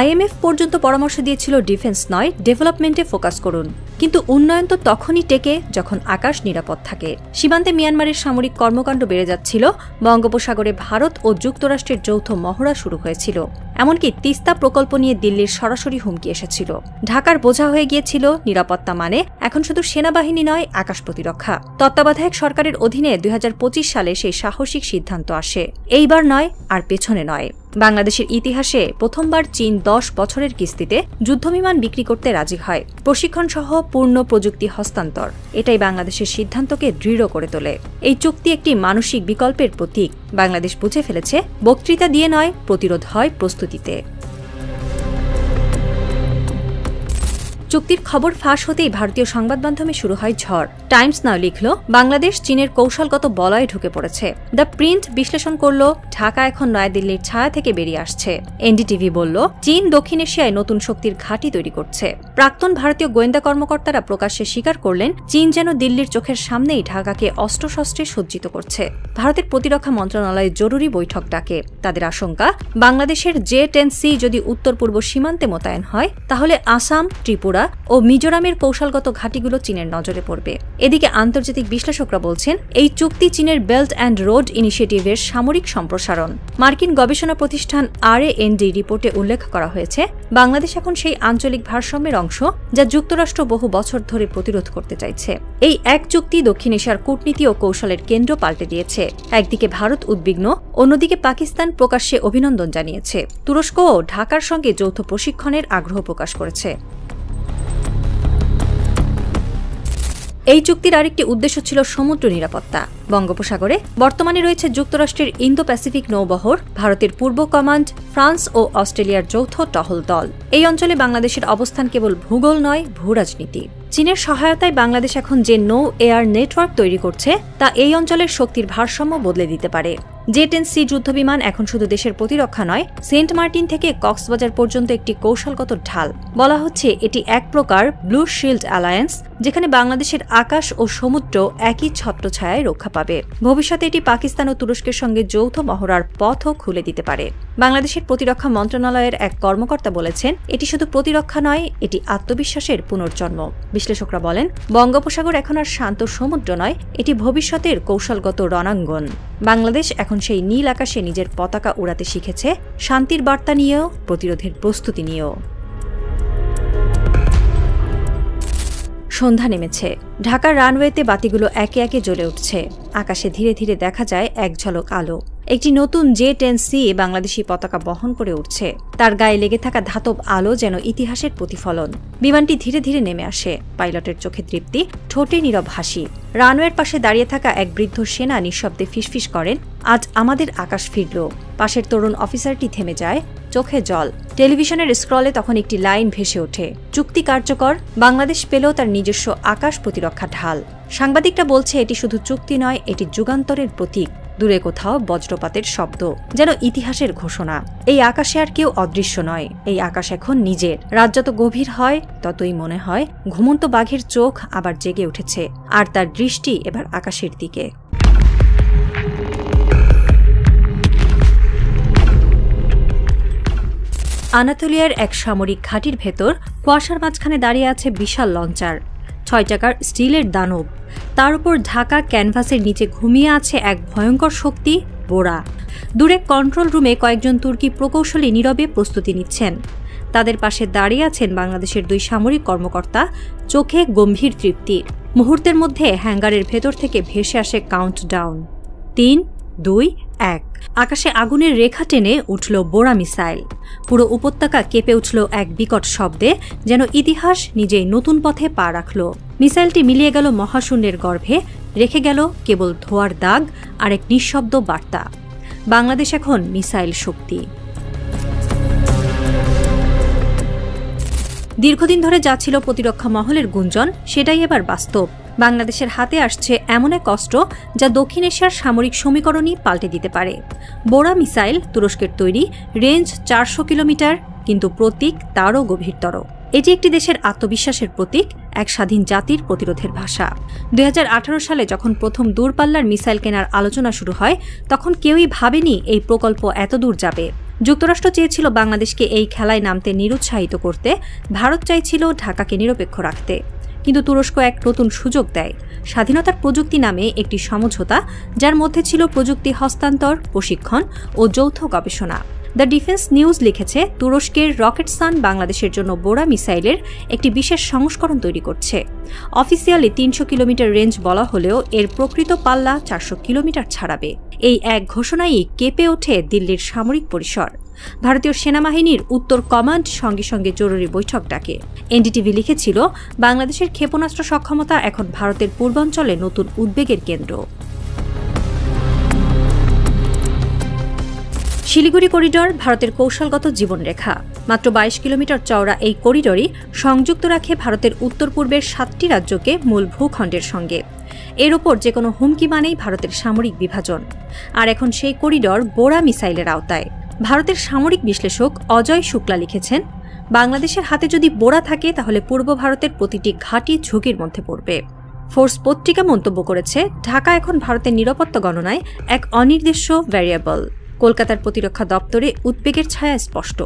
IMF পর্যন্ত পরামর্শ দিয়েছিল ডিফেন্স নয়, ডেভেলপমেন্টে ফোকাস করুন। কিন্তু উন্নয়ন তো তখনই টেকে যখন আকাশ নিরাপদ থাকে। সীমান্তে মিয়ানমারের সামরিক কর্মকাণ্ড বেড়ে যাচ্ছিল, বঙ্গোপসাগরে ভারত ও যুক্তরাষ্ট্রের যৌথ মহড়া শুরু হয়েছিল। এমনকি তিস্তা প্রকল্প নিয়ে দিল্লির সরাসরি হুমকি এসেছিল। ঢাকার বোঝা হয়ে গিয়েছিল নিরাপত্তা মানে এখন শুধু সেনাবাহিনী নয়, আকাশ প্রতিরক্ষা। তত্ত্বাবধায়ক সরকারের অধীনে 2025 সালে সেই সাহসিক সিদ্ধান্ত আসে। এইবার নয়, আর পেছনে নয়। বাংলাদেশের ইতিহাসে প্রথমবার চীন 10 বছরের কিস্তিতে যুদ্ধবিমান বিক্রি করতে রাজি হয়, প্রশিক্ষণ সহ পূর্ণ প্রযুক্তি হস্তান্তর। এটাই বাংলাদেশের সিদ্ধান্তকে দৃঢ় করে তোলে। এই চুক্তি একটি মানসিক বিকল্পের প্রতীক। বাংলাদেশ বুঝে ফেলেছে, বক্তৃতা দিয়ে নয়, প্রতিরোধ হয় প্রস্তুতিতে। চুক্তির খবর ফাঁস হতেই ভারতীয় সংবাদ মাধ্যমে শুরু হয় ঝড়। টাইমস নাও লিখল, বাংলাদেশ চীনের কৌশলগত বলয়ে ঢুকে পড়েছে। দ্য প্রিন্ট বিশ্লেষণ করল, ঢাকা এখন নয়াদিল্লির ছায়া থেকে বেরিয়ে আসছে। এনডিটিভি বলল, চীন দক্ষিণ এশিয়ায় নতুন শক্তির ঘাঁটি তৈরি করছে। প্রাক্তন ভারতীয় গোয়েন্দা কর্মকর্তারা প্রকাশ্যে স্বীকার করলেন, চীন যেন দিল্লির চোখের সামনেই ঢাকাকে অস্ত্রশস্ত্রে সজ্জিত করছে। ভারতের প্রতিরক্ষা মন্ত্রণালয় জরুরি বৈঠক ডাকে। তাদের আশঙ্কা, বাংলাদেশের J-10C যদি উত্তর পূর্ব সীমান্তে মোতায়েন হয়, তাহলে আসাম, ত্রিপুরা ও মিজোরামের কৌশলগত ঘাঁটিগুলো চীনের নজরে পড়বে। এদিকে আন্তর্জাতিক বিশ্লেষকরা বলছেন, এই চুক্তি চীনের বেল্ট অ্যান্ড রোড ইনিশিয়েটিভের সামরিক সম্প্রসারণ। মার্কিন গবেষণা প্রতিষ্ঠান RAND রিপোর্টে উল্লেখ করা হয়েছে, বাংলাদেশ এখন সেই আঞ্চলিক ভারসাম্যের অংশ যা যুক্তরাষ্ট্র বহু বছর ধরে প্রতিরোধ করতে চাইছে। এই এক চুক্তি দক্ষিণ এশিয়ার কূটনীতি ও কৌশলের কেন্দ্র পাল্টে দিয়েছে। একদিকে ভারত উদ্বিগ্ন, অন্যদিকে পাকিস্তান প্রকাশ্যে অভিনন্দন জানিয়েছে। তুরস্কও ঢাকার সঙ্গে যৌথ প্রশিক্ষণের আগ্রহ প্রকাশ করেছে। এই চুক্তির আরেকটি উদ্দেশ্য ছিল সমুদ্র নিরাপত্তা। বঙ্গোপসাগরে বর্তমানে রয়েছে যুক্তরাষ্ট্রের ইন্দো প্যাসিফিক নৌবহর, ভারতের পূর্ব কমান্ড, ফ্রান্স ও অস্ট্রেলিয়ার যৌথ টহল দল। এই অঞ্চলে বাংলাদেশের অবস্থান কেবল ভূগোল নয়, ভূরাজনীতি। চীনের সহায়তায় বাংলাদেশ এখন যে নৌ এয়ার নেটওয়ার্ক তৈরি করছে তা এই অঞ্চলের শক্তির ভারসাম্য বদলে দিতে পারে। জে-10C যুদ্ধবিমান এখন শুধু দেশের প্রতিরক্ষা নয়, সেন্ট মার্টিন থেকে কক্সবাজার পর্যন্ত একটি কৌশলগত ঢাল। বলা হচ্ছে এটি এক প্রকার ব্লু শিল্ড অ্যালায়েন্স, যেখানে বাংলাদেশের আকাশ ও সমুদ্র একই ছত্রছায়ায় রক্ষা পাবে। ভবিষ্যতে এটি পাকিস্তান ও তুরস্কের সঙ্গে যৌথ মহড়ার পথও খুলে দিতে পারে। বাংলাদেশের প্রতিরক্ষা মন্ত্রণালয়ের এক কর্মকর্তা বলেছেন, এটি শুধু প্রতিরক্ষা নয়, এটি আত্মবিশ্বাসের পুনর্জন্ম। বিশ্লেষকরা বলেন, বঙ্গোপসাগর এখন আর শান্ত সমুদ্র নয়, এটি ভবিষ্যতের কৌশলগত রণাঙ্গন। বাংলাদেশ এখন সেই নীল আকাশে নিজের পতাকা উড়াতে শিখেছে, শান্তির বার্তা নিয়েও, প্রতিরোধের প্রস্তুতি নিয়েও। সন্ধ্যা নেমেছে। ঢাকার রানওয়েতে বাতিগুলো একে একে জ্বলে উঠছে। আকাশে ধীরে ধীরে দেখা যায় এক ঝলক আলো। একটি নতুন জে-10C বাংলাদেশি পতাকা বহন করে উঠছে। তার গায়ে লেগে থাকা ধাতব আলো যেন ইতিহাসের প্রতিফলন। বিমানটি ধীরে ধীরে নেমে আসে। পাইলটের চোখে তৃপ্তি, ঠোঁটে নীরব হাসি। রানওয়ের পাশে দাঁড়িয়ে থাকা এক বৃদ্ধ সেনা নিঃশব্দে ফিসফিস করেন, আজ আমাদের আকাশ ফিরল। পাশের তরুণ অফিসারটি থেমে যায়, চোখে জল। টেলিভিশনের স্ক্রলে তখন একটি লাইন ভেসে ওঠে, চুক্তি কার্যকর, বাংলাদেশ পেল তার নিজস্ব আকাশ প্রতিরক্ষা ঢাল। সাংবাদিকরা বলছে এটি শুধু চুক্তি নয়, এটি যুগান্তরের প্রতীক। দূরে কোথাও বজ্রপাতের শব্দ, যেন ইতিহাসের ঘোষণা। এই আকাশে আর কেউ অদৃশ্য নয়, এই আকাশ এখন নিজের। রাত যত গভীর হয় ততই মনে হয় ঘুমন্ত বাঘের চোখ আবার জেগে উঠেছে, আর তার দৃষ্টি এবার আকাশের দিকে। আনাতোলিয়ার এক সামরিক ঘাঁটির ভেতর কুয়াশার মাঝখানে দাঁড়িয়ে আছে বিশাল লঞ্চার, 6 চাকার স্টিলের দানব। তার উপর ঢাকা ক্যানভাসের নিচে ঘুমিয়ে আছে এক ভয়ঙ্কর শক্তি, বোরা। দূরে কন্ট্রোল রুমে কয়েকজন তুর্কি প্রকৌশলী নীরবে প্রস্তুতি নিচ্ছেন। তাদের পাশে দাঁড়িয়ে আছেন বাংলাদেশের 2 সামরিক কর্মকর্তা, চোখে গম্ভীর তৃপ্তি। মুহূর্তের মধ্যে হ্যাঙ্গারের ভেতর থেকে ভেসে আসে কাউন্টডাউন, 3, 2, 1। আকাশে আগুনের রেখা টেনে উঠল বোরা মিসাইল। পুরো উপত্যকা কেঁপে উঠল এক বিকট শব্দে, যেন ইতিহাস নিজেই নতুন পথে পা রাখল। মিসাইলটি মিলিয়ে গেল মহাশূন্যের গর্ভে, রেখে গেল কেবল ধোঁয়ার দাগ আর এক নিঃশব্দ বার্তা, বাংলাদেশ এখন মিসাইল শক্তি। দীর্ঘদিন ধরে যা ছিল প্রতিরক্ষা মহলের গুঞ্জন, সেটাই এবার বাস্তব। বাংলাদেশের হাতে আসছে এমন এক অস্ত্র যা দক্ষিণ এশিয়ার সামরিক সমীকরণই পাল্টে দিতে পারে। বোরা মিসাইল তুরস্কের তৈরি, রেঞ্জ 400 কিলোমিটার, কিন্তু প্রতীক তারও গভীরতর। এটি একটি দেশের আত্মবিশ্বাসের প্রতীক, এক স্বাধীন জাতির প্রতিরোধের ভাষা। 2018 সালে যখন প্রথম দূরপাল্লার মিসাইল কেনার আলোচনা শুরু হয়, তখন কেউই ভাবেনি এই প্রকল্প এত দূর যাবে। যুক্তরাষ্ট্র চেয়েছিল বাংলাদেশকে এই খেলায় নামতে নিরুৎসাহিত করতে, ভারত চাইছিল ঢাকাকে নিরপেক্ষ রাখতে। কিন্তু তুরস্ক এক নতুন সুযোগ দেয়, স্বাধীনতার প্রযুক্তি নামে একটি সমঝোতা, যার মধ্যে ছিল প্রযুক্তি হস্তান্তর, প্রশিক্ষণ ও যৌথ গবেষণা। দ্য ডিফেন্স নিউজ লিখেছে, তুরস্কের রকেটসান বাংলাদেশের জন্য বোরা মিসাইলের একটি বিশেষ সংস্করণ তৈরি করছে। অফিসিয়ালি 300 কিলোমিটার রেঞ্জ বলা হলেও এর প্রকৃত পাল্লা 400 কিলোমিটার ছাড়াবে। এই এক ঘোষণাই কেঁপে ওঠে দিল্লির সামরিক পরিসর। ভারতীয় সেনাবাহিনীর উত্তর কমান্ড সঙ্গে সঙ্গে জরুরি বৈঠক ডাকে। এনডিটিভি লিখেছিল, বাংলাদেশের ক্ষেপণাস্ত্র সক্ষমতা এখন ভারতের পূর্বাঞ্চলে নতুন উদ্বেগের কেন্দ্র। শিলিগুড়ি করিডর ভারতের কৌশলগত জীবনরেখা। মাত্র 22 কিলোমিটার চওড়া এই করিডরই সংযুক্ত রাখে ভারতের উত্তর পূর্বের 7টি রাজ্যকে মূল ভূখণ্ডের সঙ্গে। এর ওপর যে কোনো হুমকি মানেই ভারতের সামরিক বিভাজন। আর এখন সেই করিডর বোরা মিসাইলের আওতায়। ভারতের সামরিক বিশ্লেষক অজয় শুক্লা লিখেছেন, বাংলাদেশের হাতে যদি বোরা থাকে তাহলে পূর্ব ভারতের প্রতিটি ঘাঁটি ঝুঁকির মধ্যে পড়বে। ফোর্স পত্রিকা মন্তব্য করেছে, ঢাকা এখন ভারতের নিরাপত্তা গণনায় এক অনির্দিষ্ট ভ্যারিয়েবল। কলকাতার প্রতিরক্ষা দপ্তরে উদ্বেগের ছায়া স্পষ্ট।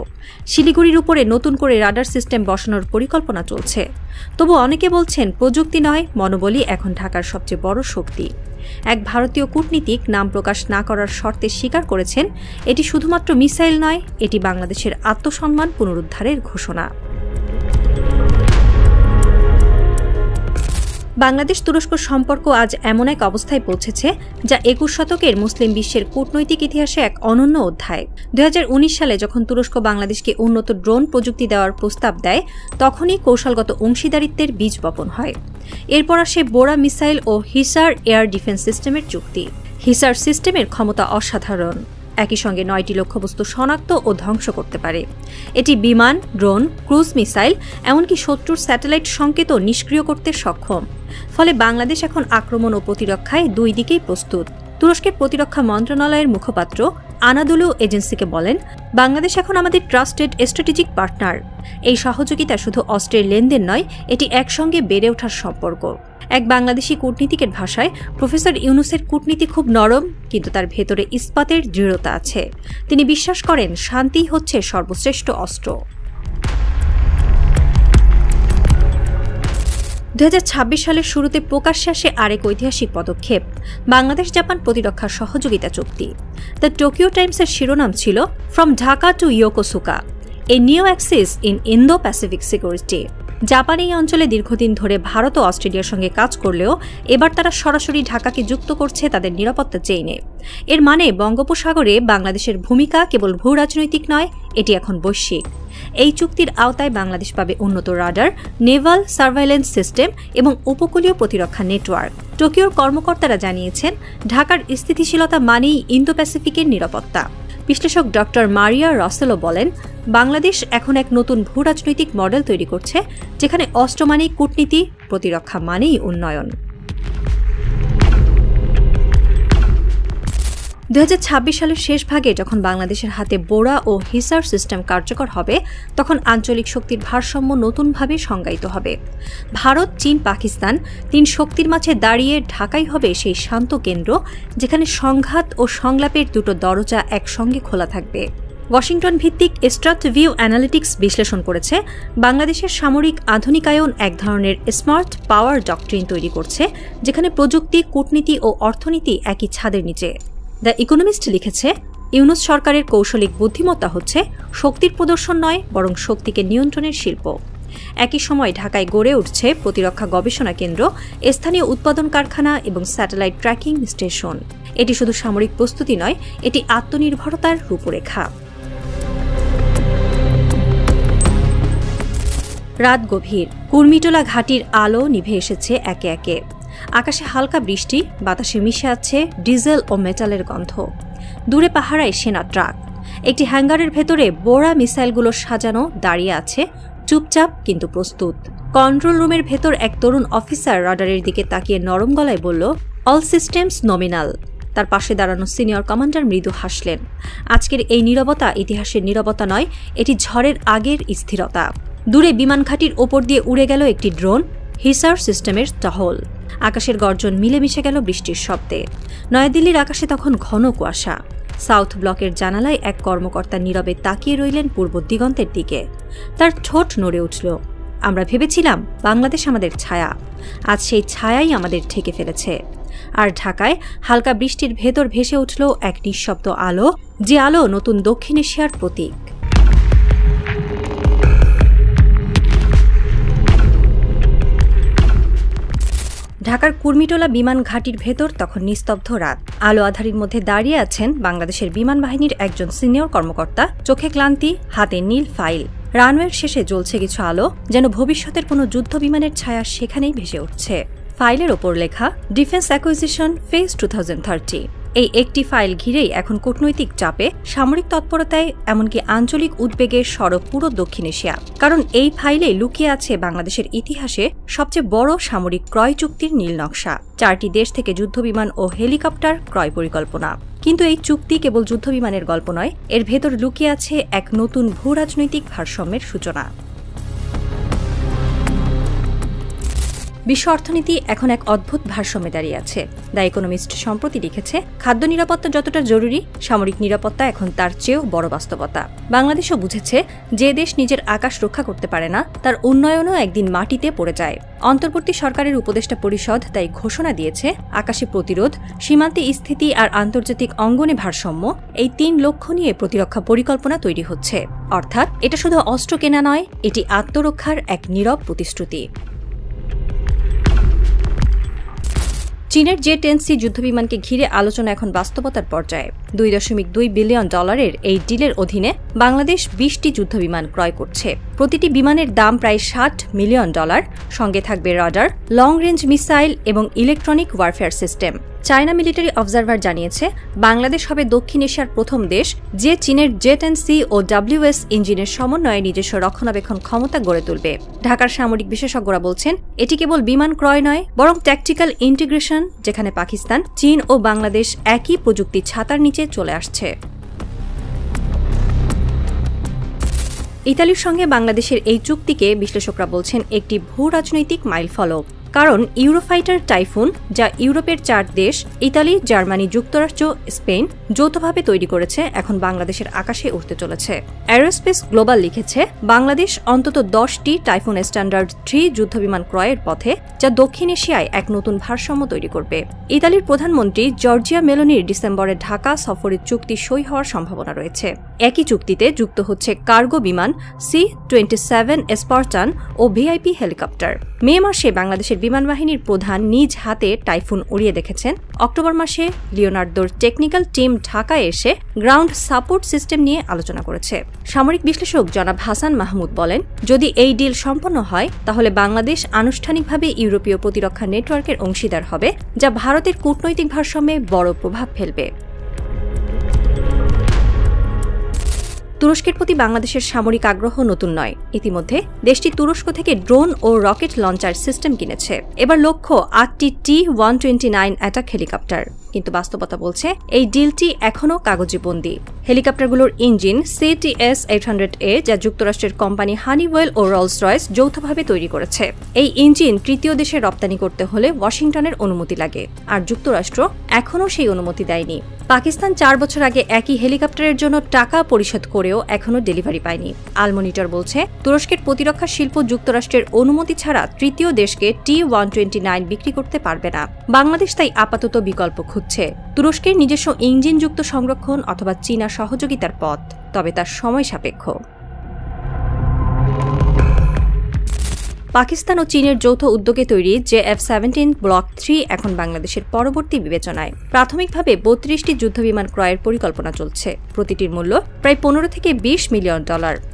শিলিগুড়ির উপরে নতুন করে রাডার সিস্টেম বসানোর পরিকল্পনা চলছে। তবু অনেকে বলছেন, প্রযুক্তি নয়, মনোবলই এখন ঢাকার সবচেয়ে বড় শক্তি। এক ভারতীয় কূটনীতিক নাম প্রকাশ না করার শর্তে স্বীকার করেছেন, এটি শুধুমাত্র মিসাইল নয়, এটি বাংলাদেশের আত্মসম্মান পুনরুদ্ধারের ঘোষণা। বাংলাদেশ তুরস্ক সম্পর্ক আজ এমন এক অবস্থায় পৌঁছেছে যা ২১ শতকের মুসলিম বিশ্বের কূটনৈতিক ইতিহাসে এক অনন্য অধ্যায়। ২০১৯ সালে যখন তুরস্ক বাংলাদেশকে উন্নত ড্রোন প্রযুক্তি দেওয়ার প্রস্তাব দেয়, তখনই কৌশলগত অংশীদারিত্বের বীজ বপন হয়। এরপর আসে বোরা মিসাইল ও হিসার এয়ার ডিফেন্স সিস্টেমের চুক্তি। হিসার সিস্টেমের ক্ষমতা অসাধারণ, একই সঙ্গে ৯টি লক্ষ্যবস্তু শনাক্ত ও ধ্বংস করতে পারে। এটি বিমান, ড্রোন, ক্রুজ মিসাইল, এমনকি শত্রুর স্যাটেলাইট সংকেতও নিষ্ক্রিয় করতে সক্ষম। ফলে বাংলাদেশ এখন আক্রমণ ও প্রতিরক্ষায় দুই দিকেই প্রস্তুত। তুরস্কের প্রতিরক্ষা মন্ত্রণালয়ের মুখপাত্র আনাদুলু এজেন্সিকে বলেন, বাংলাদেশ এখন আমাদের ট্রাস্টেড স্ট্র্যাটেজিক পার্টনার। এই সহযোগিতা শুধু অস্ত্রের লেনদেন নয়, এটি একসঙ্গে বেড়ে ওঠার সম্পর্ক। এক বাংলাদেশি কূটনীতিকের ভাষায়, প্রফেসর ইউনুসের কূটনীতি খুব নরম, কিন্তু তার ভেতরে ইস্পাতের দৃঢ়তা আছে। তিনি বিশ্বাস করেন শান্তিই হচ্ছে সর্বশ্রেষ্ঠ অস্ত্র। ২০২৬ সালের শুরুতে প্রকাশ্যে আসে আরেক ঐতিহাসিক পদক্ষেপ, বাংলাদেশ জাপান প্রতিরক্ষা সহযোগিতা চুক্তি। দ্য টোকিও টাইমসের শিরোনাম ছিল from Dhaka to Yokosuka, a new axis in Indo Pacific security. Japan এই অঞ্চলে দীর্ঘদিন ধরে ভারত ও অস্ট্রেলিয়ার সঙ্গে কাজ করলেও এবার তারা সরাসরি ঢাকাকে যুক্ত করছে তাদের নিরাপত্তা চেইনে। এর মানে বঙ্গোপসাগরে বাংলাদেশের ভূমিকা কেবল ভূ রাজনৈতিক নয়, এটি এখন বৈশ্বিক। এই চুক্তির আওতায় বাংলাদেশ পাবে উন্নত রাডার, নেভাল সার্ভাইলেন্স সিস্টেম এবং উপকূলীয় প্রতিরক্ষা নেটওয়ার্ক। টোকিওর কর্মকর্তারা জানিয়েছেন, ঢাকার স্থিতিশীলতা মানেই ইন্দো প্যাসিফিকের নিরাপত্তা। বিশ্লেষক ডক্টর মারিয়া রসেলও বলেন, বাংলাদেশ এখন এক নতুন ভূরাজনৈতিক মডেল তৈরি করছে, যেখানে অস্ত্র মানেই কূটনীতি, প্রতিরক্ষা মানেই উন্নয়ন। ২০২৬ সালের শেষ ভাগে যখন বাংলাদেশের হাতে বোরা ও হিসার সিস্টেম কার্যকর হবে, তখন আঞ্চলিক শক্তির ভারসাম্য নতুনভাবে সংজ্ঞায়িত হবে। ভারত, চীন, পাকিস্তান তিন শক্তির মাঝে দাঁড়িয়ে ঢাকাই হবে সেই শান্ত কেন্দ্র, যেখানে সংঘাত ও সংলাপের দুটো দরজা একসঙ্গে খোলা থাকবে। ওয়াশিংটন ভিত্তিক স্ট্রাটভিউ অ্যানালিটিক্স বিশ্লেষণ করেছে, বাংলাদেশের সামরিক আধুনিকায়ন এক ধরনের স্মার্ট পাওয়ার ডক্ট্রিন তৈরি করছে, যেখানে প্রযুক্তি, কূটনীতি ও অর্থনীতি একই ছাদের নিচে। দ্য ইকোনমিস্ট লিখেছে, ইউনুস সরকারের কৌশলিক বুদ্ধিমত্তা হচ্ছে শক্তির প্রদর্শন নয়, বরং শক্তিকে নিয়ন্ত্রণের শিল্প। একই সময় ঢাকায় গড়ে উঠছে প্রতিরক্ষা গবেষণা কেন্দ্র, স্থানীয় উৎপাদন কারখানা এবং স্যাটেলাইট ট্র্যাকিং স্টেশন। এটি শুধু সামরিক প্রস্তুতি নয়, এটি আত্মনির্ভরতার রূপরেখা। রাত গভীর, কুর্মিটোলা ঘাটির আলো নিভে এসেছে একে একে। আকাশে হালকা বৃষ্টি, বাতাসে মিশে আছে ডিজেল ও মেটালের গন্ধ। দূরে পাহারায় সেনা ট্রাক। একটি হ্যাঙ্গারের ভেতরে বোরা মিসাইলগুলো সাজানো দাঁড়িয়ে আছে, চুপচাপ কিন্তু প্রস্তুত। কন্ট্রোল রুমের ভেতর এক তরুণ অফিসার রাডারের দিকে তাকিয়ে নরম গলায় বলল, অল সিস্টেমস নমিনাল। তার পাশে দাঁড়ানো সিনিয়র কমান্ডার মৃদু হাসলেন। আজকের এই নীরবতা ইতিহাসের নীরবতা নয়, এটি ঝড়ের আগের স্থিরতা। দূরে বিমান ঘাঁটির ওপর দিয়ে উড়ে গেল একটি ড্রোন, হিসার সিস্টেমের টহল। আকাশের গর্জন মিলেমিশে গেল বৃষ্টির শব্দে। নয়াদিল্লির আকাশে তখন ঘন কুয়াশা। সাউথ ব্লকের জানালায় এক কর্মকর্তা নীরবে তাকিয়ে রইলেন পূর্ব দিগন্তের দিকে। তার ঠোঁট নড়ে উঠল। আমরা ভেবেছিলাম বাংলাদেশ আমাদের ছায়া, আজ সেই ছায়াই আমাদের ঢেকে ফেলেছে। আর ঢাকায় হালকা বৃষ্টির ভেতর ভেসে উঠল এক নিঃশব্দ আলো, যে আলো নতুন দক্ষিণ এশিয়ার প্রতীক। ঢাকার কুর্মিটোলা বিমান ঘাঁটির ভেতর তখন নিস্তব্ধ রাত। আলো আধারির মধ্যে দাঁড়িয়ে আছেন বাংলাদেশের বিমান বাহিনীর একজন সিনিয়র কর্মকর্তা, চোখে ক্লান্তি, হাতে নীল ফাইল। রানওয়ের শেষে জ্বলছে কিছু আলো, যেন ভবিষ্যতের কোনো যুদ্ধ বিমানের ছায়া সেখানেই ভেসে উঠছে। ফাইলের ওপর লেখা, ডিফেন্স অ্যাকুইজিশন ফেজ 2030। এই একটি ফাইল ঘিরেই এখন কূটনৈতিক চাপে, সামরিক তৎপরতায়, এমনকি আঞ্চলিক উদ্বেগের সরব পুরো দক্ষিণ এশিয়া। কারণ এই ফাইলে লুকিয়ে আছে বাংলাদেশের ইতিহাসে সবচেয়ে বড় সামরিক ক্রয় চুক্তির নীল নকশা, 4টি দেশ থেকে যুদ্ধবিমান ও হেলিকপ্টার ক্রয় পরিকল্পনা। কিন্তু এই চুক্তি কেবল যুদ্ধবিমানের গল্প নয়, এর ভেতর লুকিয়ে আছে এক নতুন ভূরাজনৈতিক ভারসাম্যের সূচনা। বিশ্ব অর্থনীতি এখন এক অদ্ভুত ভারসাম্যে দাঁড়িয়ে আছে। দ্য ইকোনমিস্ট সম্প্রতি লিখেছে, খাদ্য নিরাপত্তা যতটা জরুরি, সামরিক নিরাপত্তা এখন তার চেয়েও বড় বাস্তবতা। বাংলাদেশও বুঝেছে, যে দেশ নিজের আকাশ রক্ষা করতে পারে না, তার উন্নয়নও একদিন মাটিতে পড়ে যায়। অন্তর্বর্তী সরকারের উপদেষ্টা পরিষদ তাই ঘোষণা দিয়েছে, আকাশে প্রতিরোধ, সীমান্তে স্থিতি আর আন্তর্জাতিক অঙ্গনে ভারসাম্য, এই 3 লক্ষ্য নিয়ে প্রতিরক্ষা পরিকল্পনা তৈরি হচ্ছে। অর্থাৎ এটা শুধু অস্ত্র কেনা নয়, এটি আত্মরক্ষার এক নীরব প্রতিশ্রুতি। চীনের J-10C যুদ্ধবিমানকে ঘিরে আলোচনা এখন বাস্তবতার পর্যায়ে। $2.2 বিলিয়ন এই ডিলের অধীনে বাংলাদেশ 20টি যুদ্ধবিমান ক্রয় করছে। প্রতিটি বিমানের দাম প্রায় $60 মিলিয়ন। সঙ্গে থাকবে রাডার, লং রেঞ্জ মিসাইল এবং electronic warfare system. China military observer জানিয়েছে, বাংলাদেশ হবে দক্ষিণ এশিয়ার প্রথম দেশ যে চীনের J-10C ও WS ইঞ্জিনের সমন্বয়ে নিজস্ব রক্ষণাবেক্ষণ ক্ষমতা গড়ে তুলবে। ঢাকার সামরিক বিশেষজ্ঞরা বলছেন, এটি কেবল বিমান ক্রয় নয়, বরং ট্যাকটিক্যাল ইন্টিগ্রেশন, যেখানে পাকিস্তান, চীন ও বাংলাদেশ একই প্রযুক্তি ছাতার নিচে চলে আসছে। ইতালির সঙ্গে বাংলাদেশের এই চুক্তিকে বিশ্লেষকরা বলছেন একটি ভূ রাজনৈতিক মাইলফলক। কারণ ইউরোফাইটার টাইফুন, যা ইউরোপের 4 দেশ ইতালি, জার্মানি, যুক্তরাষ্ট্র, স্পেন যৌথভাবে তৈরি করেছে, এখন বাংলাদেশের আকাশে উঠতে চলেছে। অ্যারোস্পেস গ্লোবাল লিখেছে, বাংলাদেশ অন্তত 10টি টাইফুন স্ট্যান্ডার্ড 3 যুদ্ধবিমান ক্রয়ের পথে, যা দক্ষিণ এশিয়ায় এক নতুন ভারসাম্য তৈরি করবে। ইতালির প্রধানমন্ত্রী জর্জিয়া মেলোনির ডিসেম্বরে ঢাকা সফরের চুক্তি সই হওয়ার সম্ভাবনা রয়েছে। একই চুক্তিতে যুক্ত হচ্ছে কার্গো বিমান C-27 স্পার্টান ও ভিআইপি হেলিকপ্টার। মে মাসে বাংলাদেশের বিমান বাহিনীর প্রধান নিজ হাতে টাইফুন উড়িয়ে দেখেছেন। অক্টোবর মাসে লিওনার্দোর টেকনিক্যাল টিম ঢাকায় এসে গ্রাউন্ড সাপোর্ট সিস্টেম নিয়ে আলোচনা করেছে। সামরিক বিশ্লেষক জনাব হাসান মাহমুদ বলেন, যদি এই ডিল সম্পন্ন হয় তাহলে বাংলাদেশ আনুষ্ঠানিকভাবে ইউরোপীয় প্রতিরক্ষা নেটওয়ার্কের অংশীদার হবে, যা ভারতের কূটনৈতিক ভারসাম্যে বড় প্রভাব ফেলবে। তুরস্কের প্রতি বাংলাদেশের সামরিক আগ্রহ নতুন নয়। ইতিমধ্যে দেশটি তুরস্ক থেকে ড্রোন ও রকেট লঞ্চার সিস্টেম কিনেছে। এবার লক্ষ্য 8টি T-129 অ্যাটাক হেলিকপ্টার। কিন্তু বাস্তবতা বলছে, এই ডিলটি এখনও কাগজে বন্দী। হেলিকপ্টারগুলোর ইঞ্জিন CTS-800A, যা যুক্তরাষ্ট্রের কোম্পানি হানিওয়েল ও রোলস রয়েস যৌথভাবে তৈরি করেছে। এই ইঞ্জিন তৃতীয় দেশে রপ্তানি করতে হলে ওয়াশিংটনের অনুমতি লাগে, আর যুক্তরাষ্ট্র এখনও সেই অনুমতি দেয়নি। পাকিস্তান 4 বছর আগে একই হেলিকপ্টারের জন্য টাকা পরিশোধ করেও এখনও ডেলিভারি পায়নি। আলমনিটর বলছে, তুরস্কের প্রতিরক্ষা শিল্প যুক্তরাষ্ট্রের অনুমতি ছাড়া তৃতীয় দেশকে T-129 বিক্রি করতে পারবে না। বাংলাদেশ তাই আপাতত বিকল্প খুঁজছে, তুরস্কের নিজস্ব ইঞ্জিনযুক্ত সংরক্ষণ অথবা চীনা সহযোগিতার পথ, তবে তার সময় সাপেক্ষ। পাকিস্তান ও চীনের যৌথ উদ্যোগে তৈরি JF-17 ব্লক 3 এখন বাংলাদেশের পরবর্তী বিবেচনায়। প্রাথমিকভাবে 32টি যুদ্ধবিমান ক্রয়ের পরিকল্পনা চলছে। প্রতিটির মূল্য প্রায় $15 থেকে $20 মিলিয়ন।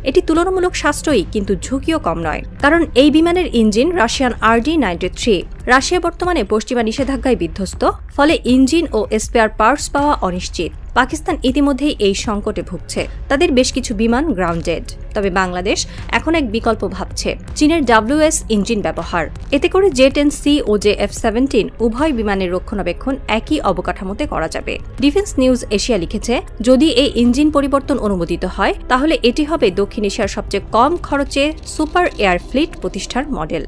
এটি তুলনামূলক সাশ্রয়ী, কিন্তু ঝুঁকিও কম নয়, কারণ এই বিমানের ইঞ্জিন রাশিয়ান RD-93। রাশিয়া বর্তমানে পশ্চিমা নিষেধাজ্ঞায় বিধ্বস্ত, ফলে ইঞ্জিন ও স্পেয়ার পার্টস পাওয়া অনিশ্চিত। পাকিস্তান ইতিমধ্যেই এই সংকটে ভুগছে, তাদের বেশ কিছু বিমান গ্রাউন্ডেড। তবে বাংলাদেশ এখন এক বিকল্প ভাবছে, চীনের WS ইঞ্জিন ব্যবহার। এতে করে J-10C ও JF-17 উভয় বিমানের রক্ষণাবেক্ষণ একই অবকাঠামোতে করা যাবে। ডিফেন্স নিউজ এশিয়া লিখেছে, যদি এই ইঞ্জিন পরিবর্তন অনুমোদিত হয় তাহলে এটি হবে দক্ষিণ এশিয়ার সবচেয়ে কম খরচে সুপার এয়ার ফ্লিট প্রতিষ্ঠার মডেল।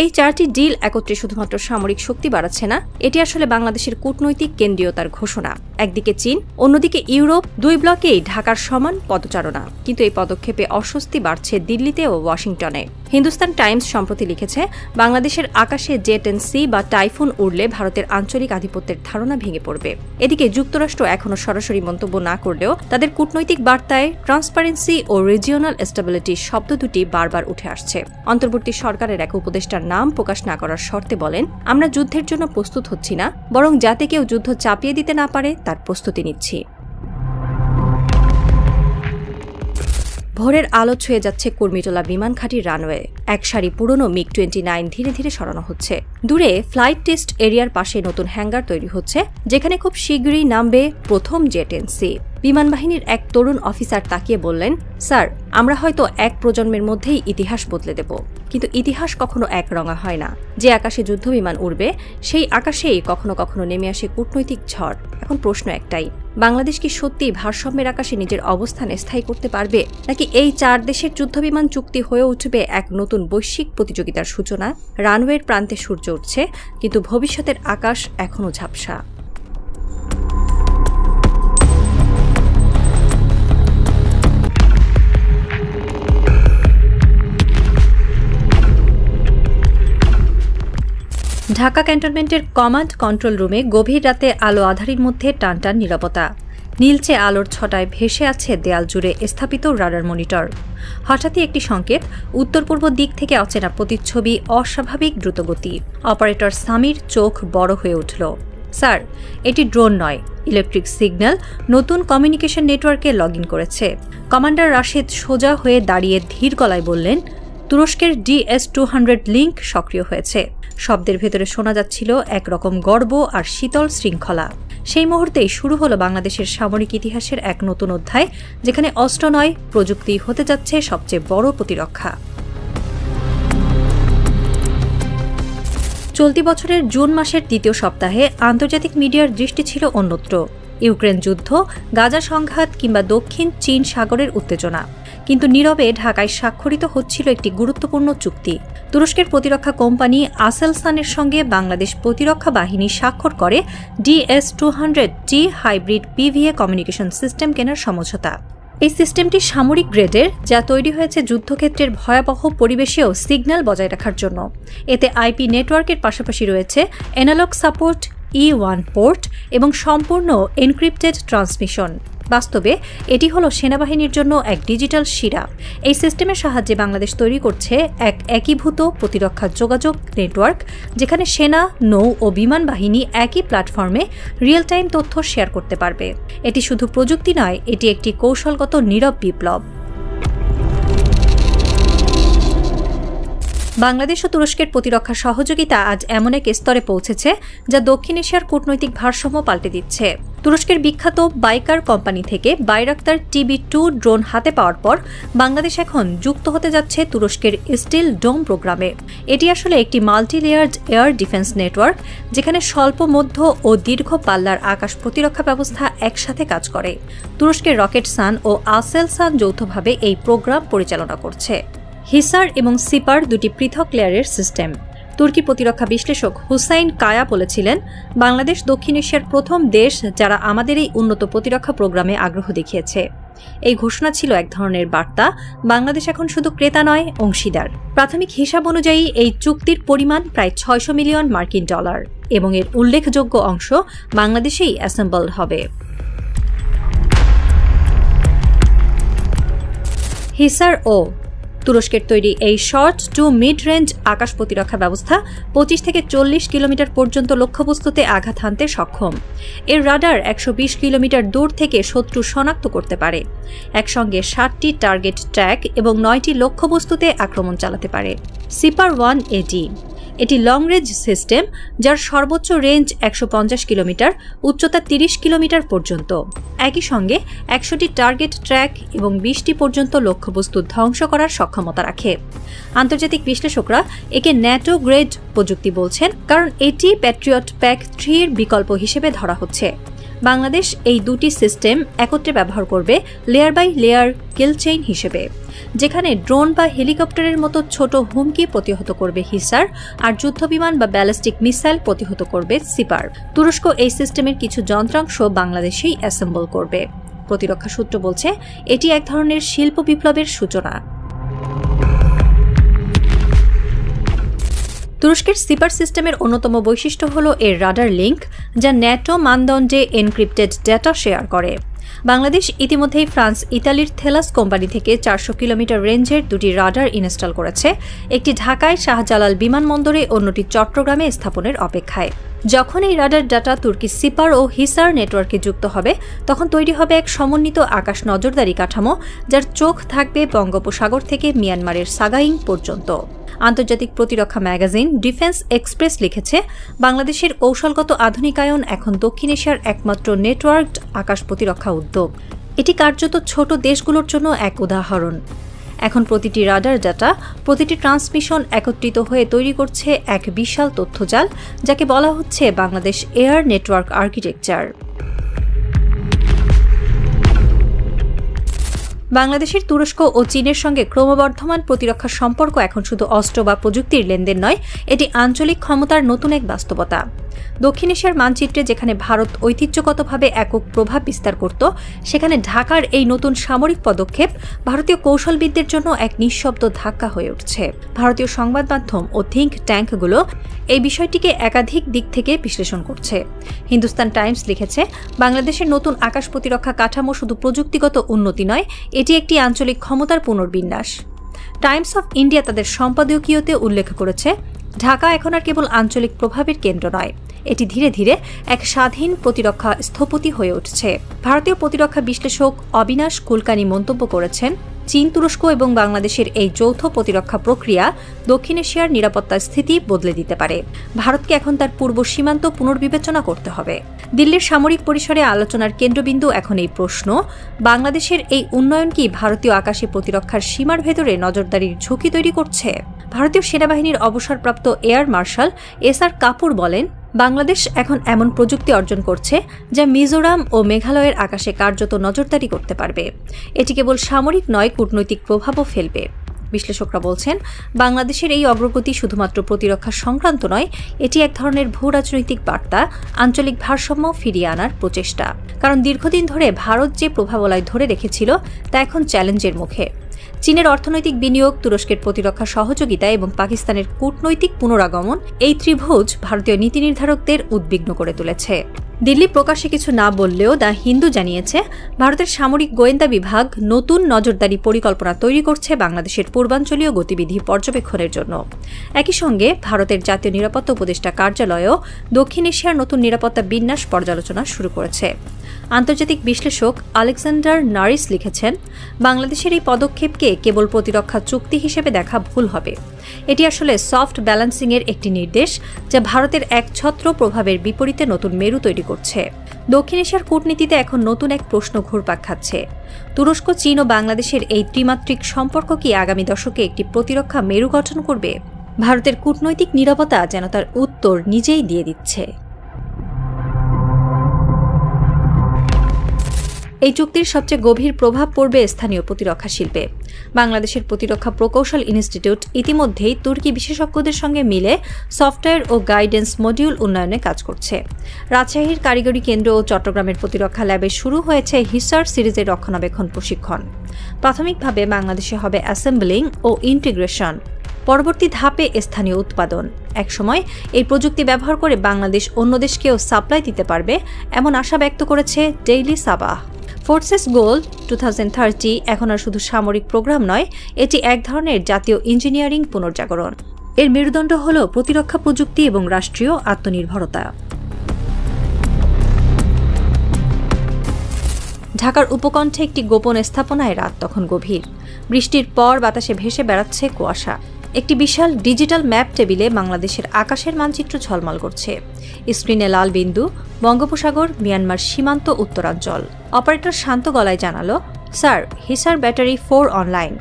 এই 4টি ডিল একত্রে শুধুমাত্র সামরিক শক্তি বাড়াচ্ছে না, এটি আসলে বাংলাদেশের কূটনৈতিক কেন্দ্রীয়তার ঘোষণা। একদিকে চীন, অন্যদিকে ইউরোপ, 2 ব্লকেই ঢাকার সমান পদচারণা। কিন্তু এই পদক্ষেপে অস্বস্তি বাড়ছে দিল্লিতে ও ওয়াশিংটনে। হিন্দুস্তান টাইমস সম্প্রতি লিখেছে, বাংলাদেশের আকাশে J-10C বা টাইফুন উড়লে ভারতের আঞ্চলিক আধিপত্যের ধারণা ভেঙে পড়বে। এদিকে যুক্তরাষ্ট্র এখনও সরাসরি মন্তব্য না করলেও তাদের কূটনৈতিক বার্তায় ট্রান্সপারেন্সি ও রিজিওনাল স্টেবিলিটি শব্দ দুটি বারবার উঠে আসছে। অন্তর্বর্তী সরকারের এক উপদেষ্টার নাম প্রকাশ না করার শর্তে বলেন, আমরা যুদ্ধের জন্য প্রস্তুত হচ্ছি না, বরং যাতে কেউ যুদ্ধ চাপিয়ে দিতে না পারে তার প্রস্তুতি নিচ্ছি। ভোরের আলো ছুঁয়ে যাচ্ছে কুর্মিটোলা বিমান ঘাঁটির রানওয়ে। এক সারি পুরনো MiG-29 ধীরে ধীরে সরানো হচ্ছে। দূরে ফ্লাইট টেস্ট এরিয়ার পাশে নতুন হ্যাঙ্গার তৈরি হচ্ছে, যেখানে খুব শীঘ্রই নামবে প্রথম J-10C। বিমান বাহিনীর এক তরুণ অফিসার তাকিয়ে বললেন, স্যার, আমরা হয়তো এক প্রজন্মের মধ্যেই ইতিহাস বদলে দেব, কিন্তু ইতিহাস কখনো একরঙা হয় না। যে আকাশে যুদ্ধবিমান উড়বে, সেই আকাশেই কখনো কখনো নেমে আসে কূটনৈতিক ঝড়। এখন প্রশ্ন একটাই, বাংলাদেশ কি সত্যি ভারসাম্যের আকাশে নিজের অবস্থান স্থায়ী করতে পারবে, নাকি এই 4 দেশের যুদ্ধবিমান চুক্তি হয়ে উঠবে এক নতুন বৈশ্বিক প্রতিযোগিতার সূচনা? রানওয়ের প্রান্তে সূর্য উঠছে, কিন্তু ভবিষ্যতের আকাশ এখনও ঝাপসা। ঢাকা ক্যান্টনমেন্টের কমান্ড কন্ট্রোল রুমে গভীর রাতে আলো আঁধারির মধ্যে টানটান নীরবতা। নীলচে আলোর ছটায় ভেসে আছে দেয়াল জুড়ে স্থাপিত রাডার মনিটর। হঠাৎই একটি সংকেত, উত্তর পূর্ব দিক থেকে অচেনা প্রতিচ্ছবি, অস্বাভাবিক দ্রুতগতি। অপারেটর সামির চোখ বড় হয়ে উঠল। স্যার, এটি ড্রোন নয়, ইলেকট্রিক সিগন্যাল নতুন কমিউনিকেশন নেটওয়ার্কে লগ ইন করেছে। কমান্ডার রাশেদ সোজা হয়ে দাঁড়িয়ে ধীর গলায় বললেন, তুরস্কের DS-200 লিঙ্ক সক্রিয় হয়েছে। শব্দের ভেতরে শোনা যাচ্ছিল একরকম গর্ব আর শীতল শৃঙ্খলা। সেই মুহূর্তেই শুরু হলো বাংলাদেশের সামরিক ইতিহাসের এক নতুন অধ্যায়, যেখানে অস্ত্র নয়, প্রযুক্তি হতে যাচ্ছে সবচেয়ে বড় প্রতিরক্ষা। চলতি বছরের জুন মাসের তৃতীয় সপ্তাহে আন্তর্জাতিক মিডিয়ার দৃষ্টি ছিল অন্যত্র। ইউক্রেন যুদ্ধ, গাজা সংঘাত কিংবা দক্ষিণ চীন সাগরের উত্তেজনা। কিন্তু নীরবে ঢাকায় স্বাক্ষরিত হচ্ছিল একটি গুরুত্বপূর্ণ চুক্তি। তুরস্কের প্রতিরক্ষা কোম্পানি আসেলসানের সঙ্গে বাংলাদেশ প্রতিরক্ষা বাহিনী স্বাক্ষর করে DS-200T hybrid PVA communication system কেনার সমঝোতা। এই সিস্টেমটি সামরিক গ্রেডের, যা তৈরি হয়েছে যুদ্ধক্ষেত্রের ভয়াবহ পরিবেশেও সিগন্যাল বজায় রাখার জন্য। এতে IP নেটওয়ার্কের পাশাপাশি রয়েছে অ্যানালগ সাপোর্ট, E1 পোর্ট এবং সম্পূর্ণ এনক্রিপ্টেড ট্রান্সমিশন। বাস্তবে এটি হলো সেনাবাহিনীর জন্য এক ডিজিটাল শিরা। এই সিস্টেমের সাহায্যে বাংলাদেশ তৈরি করছে এক একীভূত প্রতিরক্ষা যোগাযোগ নেটওয়ার্ক, যেখানে সেনা, নৌ ও বিমান বাহিনী একই প্ল্যাটফর্মে রিয়েল টাইম তথ্য শেয়ার করতে পারবে। এটি শুধু প্রযুক্তি নয়, এটি একটি কৌশলগত নীরব বিপ্লব। বাংলাদেশ ও তুরস্কের প্রতিরক্ষা সহযোগিতা আজ এমন এক স্তরে পৌঁছেছে যা দক্ষিণ এশিয়ার কূটনৈতিক ভারসাম্য পাল্টে দিচ্ছে। তুরস্কের বিখ্যাত বাইকার কোম্পানি থেকে বাইরাক্তার TB2 ড্রোন হাতে পাওয়ার পর বাংলাদেশ এখন যুক্ত হতে যাচ্ছে তুরস্কের স্টিল ডোম প্রোগ্রামে। এটি আসলে একটি multi layered air defence network, যেখানে স্বল্প, মধ্য ও দীর্ঘ পাল্লার আকাশ প্রতিরক্ষা ব্যবস্থা একসাথে কাজ করে। তুরস্কের রকেটসান ও আসেলসান যৌথভাবে এই প্রোগ্রাম পরিচালনা করছে। হিসার এবং সিপার দুটি পৃথক লেয়ারের সিস্টেম। তুর্কি প্রতিরক্ষা বিশ্লেষক হুসাইন কায়া বলেছিলেন, বাংলাদেশ দক্ষিণ এশিয়ার প্রথম দেশ যারা আমাদের এই উন্নত প্রতিরক্ষা প্রোগ্রামে আগ্রহ দেখিয়েছে। এই ঘোষণা ছিল এক ধরনের বার্তা, বাংলাদেশ এখন শুধু ক্রেতা নয়, অংশীদার। প্রাথমিক হিসাব অনুযায়ী এই চুক্তির পরিমাণ প্রায় $600 মিলিয়ন এবং এর উল্লেখযোগ্য অংশ বাংলাদেশেই অ্যাসেম্বলড হবে। হিসার ও তুরস্কের তৈরি এই শর্ট টু মিড রেঞ্জ আকাশ প্রতিরক্ষা ব্যবস্থা 25 থেকে 40 কিলোমিটার পর্যন্ত লক্ষ্যবস্তুতে আঘাত হানতে সক্ষম। এর রাডার 120 কিলোমিটার দূর থেকে শত্রু শনাক্ত করতে পারে। একসঙ্গে 60টি টার্গেট ট্র্যাক এবং 9টি লক্ষ্যবস্তুতে আক্রমণ চালাতে পারে। সিপার 1AD এটি লং রেঞ্জ সিস্টেম, যার সর্বোচ্চ রেঞ্জ 150 কিলোমিটার, উচ্চতা 30 কিলোমিটার পর্যন্ত। একই সঙ্গে 100টি টার্গেট ট্র্যাক এবং 20টি পর্যন্ত লক্ষ্যবস্তু ধ্বংস করার সক্ষমতা রাখে। আন্তর্জাতিক বিশ্লেষকরা একে ন্যাটো গ্রেড প্রযুক্তি বলছেন, কারণ এটি প্যাট্রিয়ট প্যাক 3 এর বিকল্প হিসেবে ধরা হচ্ছে। বাংলাদেশ এই দুটি সিস্টেম একত্রে ব্যবহার করবে layer by layer kill chain হিসেবে, যেখানে ড্রোন বা হেলিকপ্টারের মতো ছোট হুমকি প্রতিহত করবে হিসার, আর যুদ্ধবিমান বা ব্যালিস্টিক মিসাইল প্রতিহত করবে সিপার। তুরস্ক এই সিস্টেমের কিছু যন্ত্রাংশ বাংলাদেশেই অ্যাসেম্বল করবে। প্রতিরক্ষা সূত্র বলছে, এটি এক ধরনের শিল্প বিপ্লবের সূচনা। তুরস্কের সিপার সিস্টেমের অন্যতম বৈশিষ্ট্য হল এর রাডার লিঙ্ক, যা ন্যাটো মানদণ্ডে এনক্রিপ্টেড ডেটা শেয়ার করে। বাংলাদেশ ইতিমধ্যেই ফ্রান্স, ইতালির থেলাস কোম্পানি থেকে 400 কিলোমিটার রেঞ্জের দুটি রাডার ইনস্টল করেছে, একটি ঢাকায় শাহজালাল বিমানবন্দরে, অন্যটি চট্টগ্রামে স্থাপনের অপেক্ষায়। যখন এই রাডার ডাটা তুর্কি সিপার ও হিসার নেটওয়ার্কে যুক্ত হবে, তখন তৈরি হবে এক সমন্বিত আকাশ নজরদারি কাঠামো, যার চোখ থাকবে বঙ্গোপসাগর থেকে মিয়ানমারের সাগাইং পর্যন্ত। আন্তর্জাতিক প্রতিরক্ষা ম্যাগাজিন ডিফেন্স এক্সপ্রেস লিখেছে, বাংলাদেশের কৌশলগত আধুনিকায়ন এখন দক্ষিণ এশিয়ার একমাত্র নেটওয়ার্কড আকাশ প্রতিরক্ষা উদ্যোগ। এটি কার্যত ছোট দেশগুলোর জন্য এক উদাহরণ। এখন প্রতিটি রাডার ডাটা, প্রতিটি ট্রান্সমিশন একত্রিত হয়ে তৈরি করছে এক বিশাল তথ্যজাল, যাকে বলা হচ্ছে বাংলাদেশ এয়ার নেটওয়ার্ক আর্কিটেকচার। বাংলাদেশের তুরস্ক ও চীনের সঙ্গে ক্রমবর্ধমান প্রতিরক্ষা সম্পর্ক এখন শুধু অস্ত্র বা প্রযুক্তির লেনদেন নয়, এটি আঞ্চলিক ক্ষমতার নতুন এক বাস্তবতা। দক্ষিণ এশিয়ার মানচিত্রে যেখানে ভারত ঐতিহ্যগতভাবে একক প্রভাব বিস্তার করত, সেখানে ঢাকার এই নতুন সামরিক পদক্ষেপ ভারতীয় কৌশলবিদদের জন্য এক নিঃশব্দ ধাক্কা হয়ে উঠছে। ভারতীয় সংবাদ মাধ্যম ও থিঙ্ক ট্যাঙ্কগুলো এই বিষয়টিকে একাধিক দিক থেকে বিশ্লেষণ করছে। হিন্দুস্তান টাইমস লিখেছে, বাংলাদেশের নতুন আকাশ প্রতিরক্ষা কাঠামো শুধু প্রযুক্তিগত উন্নতি নয়, এটি একটি আঞ্চলিক ক্ষমতার পুনর্বিন্যাস। টাইমস অফ ইন্ডিয়া তাদের সম্পাদকীয়তে উল্লেখ করেছে, ঢাকা এখন আর কেবল আঞ্চলিক প্রভাবের কেন্দ্র নয়, এটি ধীরে ধীরে এক স্বাধীন প্রতিরক্ষা স্থপতি হয়ে উঠছে। ভারতীয় প্রতিরক্ষা বিশ্লেষক অবিনাশ কুলকানি মন্তব্য করেছেন, চীন, তুরস্ক এবং বাংলাদেশের এই যৌথ প্রতিরক্ষা প্রক্রিয়া দক্ষিণ এশিয়ার নিরাপত্তা স্থিতি বদলে দিতে পারে। ভারতকে এখন তার পূর্ব সীমান্ত পুনর্বিবেচনা করতে হবে। দিল্লির সামরিক পরিসরে আলোচনার কেন্দ্রবিন্দু এখন এই প্রশ্ন, বাংলাদেশের এই উন্নয়ন কি ভারতীয় আকাশে প্রতিরক্ষার সীমার ভেতরে নজরদারির ঝুঁকি তৈরি করছে? ভারতীয় সেনাবাহিনীর অবসরপ্রাপ্ত এয়ার মার্শাল এস.আর. কাপুর বলেন, বাংলাদেশ এখন এমন প্রযুক্তি অর্জন করছে যা মিজোরাম ও মেঘালয়ের আকাশে কার্যত নজরদারি করতে পারবে। এটি কেবল সামরিক নয়, কূটনৈতিক প্রভাবও ফেলবে। বিশ্লেষকরা বলছেন, বাংলাদেশের এই অগ্রগতি শুধুমাত্র প্রতিরক্ষা সংক্রান্ত নয়, এটি এক ধরনের ভূ রাজনৈতিক বার্তা, আঞ্চলিক ভারসাম্য ফিরিয়ে আনার প্রচেষ্টা। কারণ দীর্ঘদিন ধরে ভারত যে প্রভাবলয় ধরে রেখেছিল তা এখন চ্যালেঞ্জের মুখে। চীনের অর্থনৈতিক বিনিয়োগ, তুরস্কের প্রতিরক্ষা সহযোগিতা এবং পাকিস্তানের কূটনৈতিক পুনরাগমন, এই ত্রিভুজ ভারতীয় নীতি নির্ধারকদের উদ্বিগ্ন করে তুলেছে। দিল্লি প্রকাশ্যে কিছু না বললেও দ্য হিন্দু জানিয়েছে, ভারতের সামরিক গোয়েন্দা বিভাগ নতুন নজরদারি পরিকল্পনা তৈরি করছে বাংলাদেশের পূর্বাঞ্চলীয় গতিবিধি পর্যবেক্ষণের জন্য। একই সঙ্গে ভারতের জাতীয় নিরাপত্তা উপদেষ্টা কার্যালয়ও দক্ষিণ এশিয়ার নতুন নিরাপত্তা বিন্যাস পর্যালোচনা শুরু করেছে। আন্তর্জাতিক বিশ্লেষক আলেকজান্ডার নারিস লিখেছেন, বাংলাদেশের এই পদক্ষেপকে কেবল প্রতিরক্ষা চুক্তি হিসেবে দেখা ভুল হবে। এটি আসলে সফট ব্যালেন্সিংয়ের একটি নির্দেশ, যা ভারতের একছত্র প্রভাবের বিপরীতে নতুন মেরু তৈরি করছে। দক্ষিণ এশিয়ার কূটনীতিতে এখন নতুন এক প্রশ্ন ঘুরপাক খাচ্ছে, তুরস্ক, চীন ও বাংলাদেশের এই ত্রিমাত্রিক সম্পর্ক কি আগামী দশকে একটি প্রতিরক্ষা মেরু গঠন করবে? ভারতের কূটনৈতিক নীরবতা যেন তার উত্তর নিজেই দিয়ে দিচ্ছে। এই চুক্তির সবচেয়ে গভীর প্রভাব পড়বে স্থানীয় প্রতিরক্ষা শিল্পে। বাংলাদেশের প্রতিরক্ষা প্রকৌশল ইনস্টিটিউট ইতিমধ্যেই তুর্কি বিশেষজ্ঞদের সঙ্গে মিলে সফটওয়্যার ও গাইডেন্স মডিউল উন্নয়নে কাজ করছে। রাজশাহীর কারিগরি কেন্দ্র ও চট্টগ্রামের প্রতিরক্ষা ল্যাবে শুরু হয়েছে হিসার সিরিজের রক্ষণাবেক্ষণ প্রশিক্ষণ। প্রাথমিকভাবে বাংলাদেশে হবে অ্যাসেম্বলিং ও ইন্টিগ্রেশন, পরবর্তী ধাপে স্থানীয় উৎপাদন। একসময় এই প্রযুক্তি ব্যবহার করে বাংলাদেশ অন্য দেশকেও সাপ্লাই দিতে পারবে, এমন আশা ব্যক্ত করেছে ডেইলি সাবাহ। ফোর্সেস গোল 2030 এখন আর শুধু সামরিক প্রোগ্রাম নয়, এটি এক ধরনের জাতীয় ইঞ্জিনিয়ারিং পুনর্জাগরণ। এর মেরুদণ্ড হল প্রতিরক্ষা প্রযুক্তি এবং রাষ্ট্রীয় আত্মনির্ভরতা। ঢাকার উপকণ্ঠে একটি গোপন স্থাপনায় রাত তখন গভীর। বৃষ্টির পর বাতাসে ভেসে বেড়াচ্ছে কুয়াশা। একটি বিশাল ডিজিটাল ম্যাপ টেবিলে বাংলাদেশের আকাশের মানচিত্র ঝলমল করছে। স্ক্রিনে লাল বিন্দু, বঙ্গোপসাগর, মিয়ানমার সীমান্ত, উত্তরাঞ্চল। অপারেটর শান্ত গলায় জানালো, sir, Hisar battery 4 online,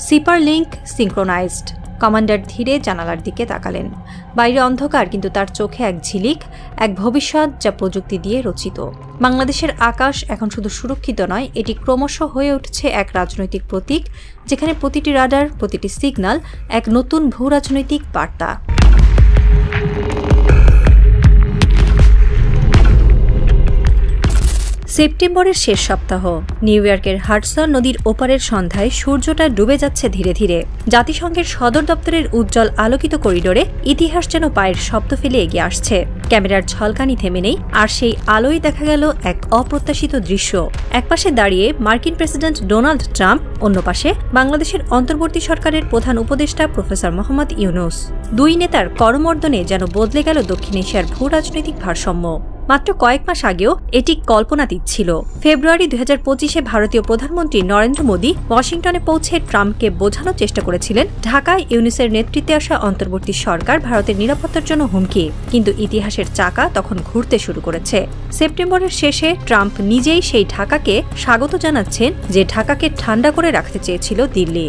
sipper link synchronised. Commander ধীরে জানালার দিকে তাকালেন। বাইরে অন্ধকার, কিন্তু তার চোখে এক ঝিলিক, এক ভবিষ্যৎ যা প্রযুক্তি দিয়ে রচিত। বাংলাদেশের আকাশ এখন শুধু সুরক্ষিত নয়, এটি ক্রমশ হয়ে উঠছে এক রাজনৈতিক প্রতীক, যেখানে প্রতিটি রাডার, প্রতিটি সিগন্যাল এক নতুন ভূ রাজনৈতিক বার্তা। সেপ্টেম্বরের শেষ সপ্তাহ, নিউ ইয়র্কের হাডসন নদীর ওপারের সন্ধ্যায় সূর্যটা ডুবে যাচ্ছে ধীরে ধীরে। জাতিসংঘের সদর দপ্তরের উজ্জ্বল আলোকিত করিডোরে ইতিহাস যেন পায়ের শব্দ ফেলে এগিয়ে আসছে। ক্যামেরার ঝলকানি থেমে নেই, আর সেই আলোয় দেখা গেল এক অপ্রত্যাশিত দৃশ্য। একপাশে দাঁড়িয়ে মার্কিন প্রেসিডেন্ট ডোনাল্ড ট্রাম্প, অন্য পাশে বাংলাদেশের অন্তর্বর্তী সরকারের প্রধান উপদেষ্টা প্রফেসর মোহাম্মদ ইউনূস। দুই নেতার করমর্দনে যেন বদলে গেল দক্ষিণ এশিয়ার ভূ রাজনৈতিক ভারসাম্য। মাত্র কয়েক মাস আগেও এটি কল্পনাতীত ছিল। ফেব্রুয়ারি 2025-এ ভারতীয় প্রধানমন্ত্রী নরেন্দ্র মোদী ওয়াশিংটনে পৌঁছে ট্রাম্পকে বোঝানোর চেষ্টা করেছিলেন ঢাকায় ইউনূসের নেতৃত্বে আসা অন্তর্বর্তী সরকার ভারতের নিরাপত্তার জন্য হুমকি। কিন্তু ইতিহাসের চাকা তখন ঘুরতে শুরু করেছে। সেপ্টেম্বরের শেষে ট্রাম্প নিজেই সেই ঢাকাকে স্বাগত জানাচ্ছেন, যে ঢাকাকে ঠান্ডা করে রাখতে চেয়েছিল দিল্লি।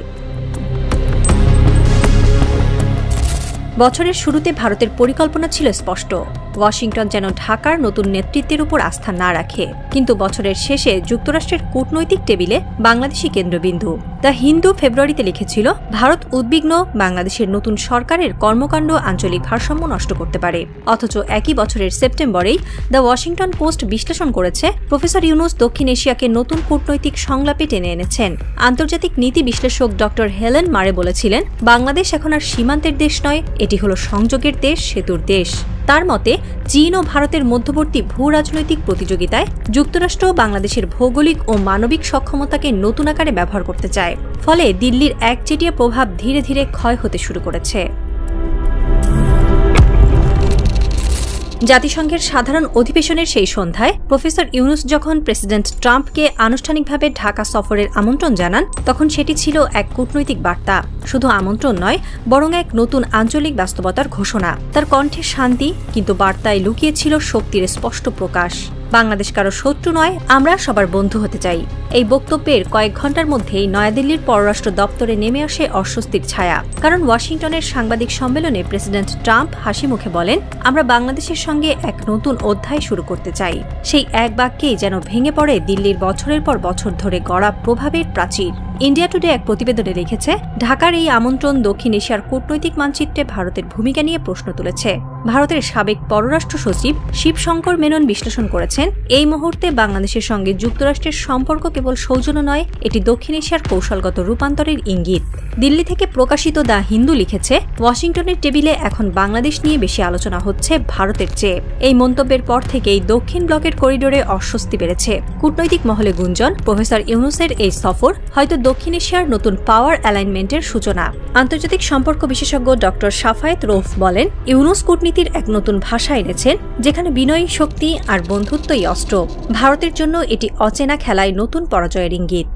বছরের শুরুতে ভারতের পরিকল্পনা ছিল স্পষ্ট, ওয়াশিংটন যেন ঢাকার নতুন নেতৃত্বের উপর আস্থা না রাখে। কিন্তু বছরের শেষে যুক্তরাষ্ট্রের কূটনৈতিক টেবিলে বাংলাদেশই কেন্দ্রবিন্দু। দ্য হিন্দু ফেব্রুয়ারিতে লিখেছিল, ভারত উদ্বিগ্ন বাংলাদেশের নতুন সরকারের কর্মকাণ্ড আঞ্চলিক ভারসাম্য নষ্ট করতে পারে। অথচ একই বছরের সেপ্টেম্বরেই দ্য ওয়াশিংটন পোস্ট বিশ্লেষণ করেছে, প্রফেসর ইউনুস দক্ষিণ এশিয়াকে নতুন কূটনৈতিক সংলাপে টেনে এনেছেন। আন্তর্জাতিক নীতি বিশ্লেষক ডক্টর হেলেন মারে বলেছিলেন, বাংলাদেশ এখন আর সীমান্তের দেশ নয়, এটি হলো সংযোগের দেশ, সেতুর দেশ। তার মতে, চীন ও ভারতের মধ্যবর্তী ভূ রাজনৈতিক প্রতিযোগিতায় যুক্তরাষ্ট্র বাংলাদেশের ভৌগোলিক ও মানবিক সক্ষমতাকে নতুন আকারে ব্যবহার করতে চায়। ফলে দিল্লির একচেটিয়া প্রভাব ধীরে ধীরে ক্ষয় হতে শুরু করেছে। জাতিসংঘের সাধারণ অধিবেশনের সেই সন্ধ্যায় প্রফেসর ইউনুস যখন প্রেসিডেন্ট ট্রাম্পকে আনুষ্ঠানিকভাবে ঢাকা সফরের আমন্ত্রণ জানান, তখন সেটি ছিল এক কূটনৈতিক বার্তা। শুধু আমন্ত্রণ নয়, বরং এক নতুন আঞ্চলিক বাস্তবতার ঘোষণা। তার কণ্ঠে শান্তি, কিন্তু বার্তায় লুকিয়ে ছিল শক্তির স্পষ্ট প্রকাশ। বাংলাদেশ কারো শত্রু নয়, আমরা সবার বন্ধু হতে চাই। এই বক্তব্যের কয়েক ঘণ্টার মধ্যেই নয়াদিল্লির পররাষ্ট্র দপ্তরে নেমে আসে অস্বস্তির ছায়া। কারণ ওয়াশিংটনের সাংবাদিক সম্মেলনে প্রেসিডেন্ট ট্রাম্প হাসি মুখে বলেন, আমরা বাংলাদেশের সঙ্গে এক নতুন অধ্যায় শুরু করতে চাই। সেই এক বাক্যেই যেন ভেঙে পড়ে দিল্লির বছরের পর বছর ধরে গড়া প্রভাবের প্রাচীর। ইন্ডিয়া টুডে এক প্রতিবেদনে লিখেছে, ঢাকার এই আমন্ত্রণ দক্ষিণ এশিয়ার কূটনৈতিক মানচিত্রে ভারতের ভূমিকা নিয়ে প্রশ্ন তুলেছে। ভারতের সাবেক পররাষ্ট্র সচিব শিবশঙ্কর মেনন বিশ্লেষণ করেছেন, এই মুহূর্তে বাংলাদেশের সঙ্গে যুক্তরাষ্ট্রের সম্পর্ক কেবল সৌজন্য নয়, এটি দক্ষিণ এশিয়ার কৌশলগত রূপান্তরের ইঙ্গিত। দিল্লি থেকে প্রকাশিত দ্য হিন্দু লিখেছে, ওয়াশিংটনের টেবিলে এখন বাংলাদেশ নিয়ে বেশি আলোচনা হচ্ছে ভারতের চেয়ে। এই মন্তব্যের পর থেকেই দক্ষিণ ব্লকের করিডোরে অস্বস্তি বেড়েছে। কূটনৈতিক মহলে গুঞ্জন, প্রফেসর ইউনুসের এই সফর হয়তো দক্ষিণ এশিয়ার নতুন পাওয়ার অ্যালাইনমেন্টের সূচনা। আন্তর্জাতিক সম্পর্ক বিশেষজ্ঞ ডক্টর শাফায়েত রৌফ বলেন, ইউনুস কূটনীতির এক নতুন ভাষা এনেছেন, যেখানে বিনয়ী শক্তি আর বন্ধুত্বই অস্ত্র। ভারতের জন্য এটি অচেনা খেলায় নতুন পরাজয়ের ইঙ্গিত।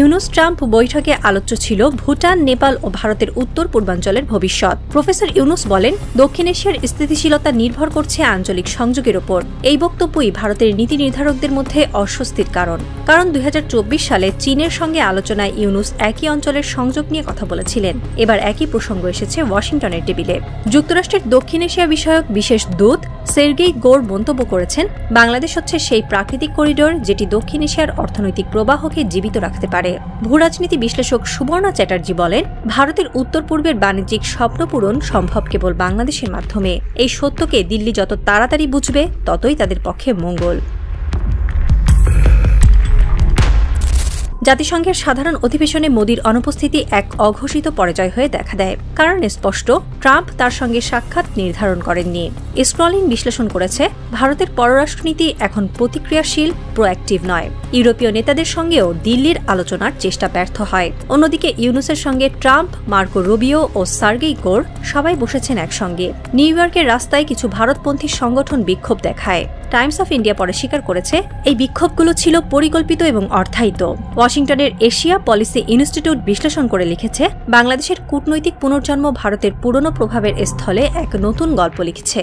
ইউনুস ট্রাম্প বৈঠকে আলোচ্য ছিল ভুটান, নেপাল ও ভারতের উত্তর পূর্বাঞ্চলের ভবিষ্যৎ। প্রফেসর ইউনুস বলেন, দক্ষিণ এশিয়ার স্থিতিশীলতা নির্ভর করছে আঞ্চলিক সংযোগের ওপর। এই বক্তব্যই ভারতের নীতি নির্ধারকদের মধ্যে অস্বস্তির কারণ। 2024 সালে চীনের সঙ্গে আলোচনায় ইউনুস একই অঞ্চলের সংযোগ নিয়ে কথা বলেছিলেন। এবার একই প্রসঙ্গ এসেছে ওয়াশিংটনের টেবিলে। যুক্তরাষ্ট্রের দক্ষিণ এশিয়া বিষয়ক বিশেষ দূত সের্গেই গোর মন্তব্য করেছেন, বাংলাদেশ হচ্ছে সেই প্রাকৃতিক করিডোর যেটি দক্ষিণ এশিয়ার অর্থনৈতিক প্রবাহকে জীবিত রাখতে পারে। ভূরাজনীতি বিশ্লেষক সুবর্ণা চ্যাটার্জি বলেন, ভারতের উত্তর পূর্বের বাণিজ্যিক স্বপ্ন পূরণ সম্ভব কেবল বাংলাদেশের মাধ্যমে। এই সত্যকে দিল্লি যত তাড়াতাড়ি বুঝবে, ততই তাদের পক্ষে মঙ্গল। জাতিসংঘের সাধারণ অধিবেশনে মোদির অনুপস্থিতি এক অঘোষিত পরাজয় হয়ে দেখা দেয়। কারণ স্পষ্ট, ট্রাম্প তার সঙ্গে সাক্ষাৎ নির্ধারণ করেননি। স্ক্রলিং বিশ্লেষণ করেছে, ভারতের পররাষ্ট্রনীতি এখন প্রতিক্রিয়াশীল, প্রোঅ্যাক্টিভ নয়। ইউরোপীয় নেতাদের সঙ্গেও দিল্লির আলোচনার চেষ্টা ব্যর্থ হয়। অন্যদিকে ইউনুসের সঙ্গে ট্রাম্প, মার্কো রুবিও ও সার্গেই গোর সবাই বসেছেন একসঙ্গে। নিউ ইয়র্কের রাস্তায় কিছু ভারতপন্থী সংগঠন বিক্ষোভ দেখায়। টাইমস অফ ইন্ডিয়া পরে স্বীকার করেছে, এই বিক্ষোভগুলো ছিল পরিকল্পিত এবং অর্থায়িত। ওয়াশিংটনের এশিয়া পলিসি ইনস্টিটিউট বিশ্লেষণ করে লিখেছে, বাংলাদেশের কূটনৈতিক পুনর্জন্ম ভারতের পুরনো প্রভাবের স্থলে এক নতুন গল্প লিখছে।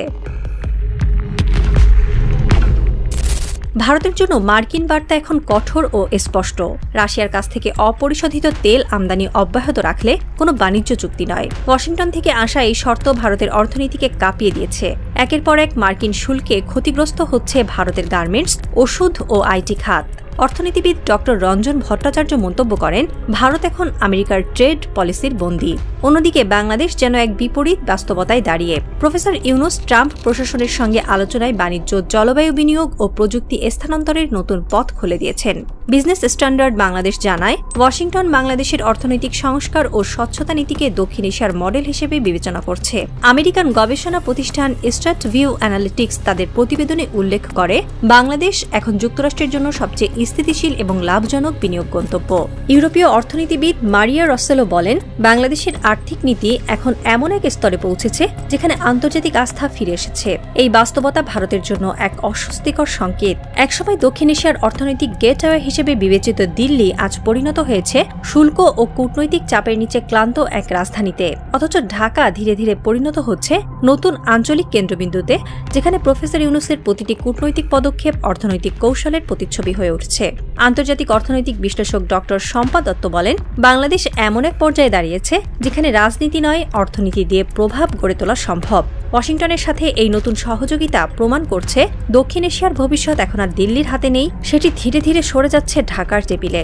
ভারতের জন্য মার্কিন বার্তা এখন কঠোর ও স্পষ্ট। রাশিয়ার কাছ থেকে অপরিশোধিত তেল আমদানি অব্যাহত রাখলে কোনো বাণিজ্য চুক্তি নয়। ওয়াশিংটন থেকে আসা এই শর্ত ভারতের অর্থনীতিকে কাঁপিয়ে দিয়েছে। একের পর এক মার্কিন শুল্কে ক্ষতিগ্রস্ত হচ্ছে ভারতের গার্মেন্টস, ওষুধ ও আইটি খাত। অর্থনীতিবিদ ডক্টর রঞ্জন ভট্টাচার্য মন্তব্য করেন, ভারত এখন আমেরিকার ট্রেড পলিসির বন্দী। অন্যদিকে বাংলাদেশ যেন এক বিপরীত বাস্তবতায় দাঁড়িয়ে। প্রফেসর ইউনুস ট্রাম্প প্রশাসনের সঙ্গে আলোচনায় বাণিজ্য, জলবায়ু বিনিয়োগ ও প্রযুক্তি স্থানান্তরের নতুন পথ খুলে দিয়েছেন। বিজনেস স্ট্যান্ডার্ড বাংলাদেশ জানায়, ওয়াশিংটন বাংলাদেশের অর্থনৈতিক সংস্কার ও স্বচ্ছতা নীতিকে দক্ষিণ এশিয়ার মডেল হিসেবে বিবেচনা করছে। আমেরিকান গবেষণা প্রতিষ্ঠান স্ট্র্যাটভিউ অ্যানালিটিক্স তাদের প্রতিবেদনে উল্লেখ করে, বাংলাদেশ এখন যুক্তরাষ্ট্রের জন্য সবচেয়ে স্থিতিশীল এবং লাভজনক বিনিয়োগ গন্তব্য। ইউরোপীয় অর্থনীতিবিদ মারিয়া রসেলো বলেন, বাংলাদেশের আর্থিক নীতি এখন এমন এক স্তরে পৌঁছেছে যেখানে আন্তর্জাতিক আস্থা ফিরে এসেছে। এই বাস্তবতা ভারতের জন্য এক অস্বস্তিকর সংকেত। একসময় দক্ষিণ এশিয়ার অর্থনৈতিক গেটওয়ে হিসেবে বিবেচিত দিল্লি আজ পরিণত হয়েছে শুল্ক ও কূটনৈতিক চাপের নিচে ক্লান্ত এক রাজধানীতে। অথচ ঢাকা ধীরে ধীরে পরিণত হচ্ছে নতুন আঞ্চলিক কেন্দ্রবিন্দুতে, যেখানে প্রফেসর ইউনুসের প্রতিটি কূটনৈতিক পদক্ষেপ অর্থনৈতিক কৌশলের প্রতিচ্ছবি হয়ে উঠছে। আসছে। আন্তর্জাতিক অর্থনৈতিক বিশ্লেষক ডক্টর শম্পা দত্ত বলেন, বাংলাদেশ এমন এক পর্যায়ে দাঁড়িয়েছে যেখানে রাজনীতি নয়, অর্থনীতি দিয়ে প্রভাব গড়ে তোলা সম্ভব। ওয়াশিংটনের সাথে এই নতুন সহযোগিতা প্রমাণ করছে দক্ষিণ এশিয়ার ভবিষ্যৎ এখন আর দিল্লির হাতে নেই, সেটি ধীরে ধীরে সরে যাচ্ছে ঢাকার টেবিলে।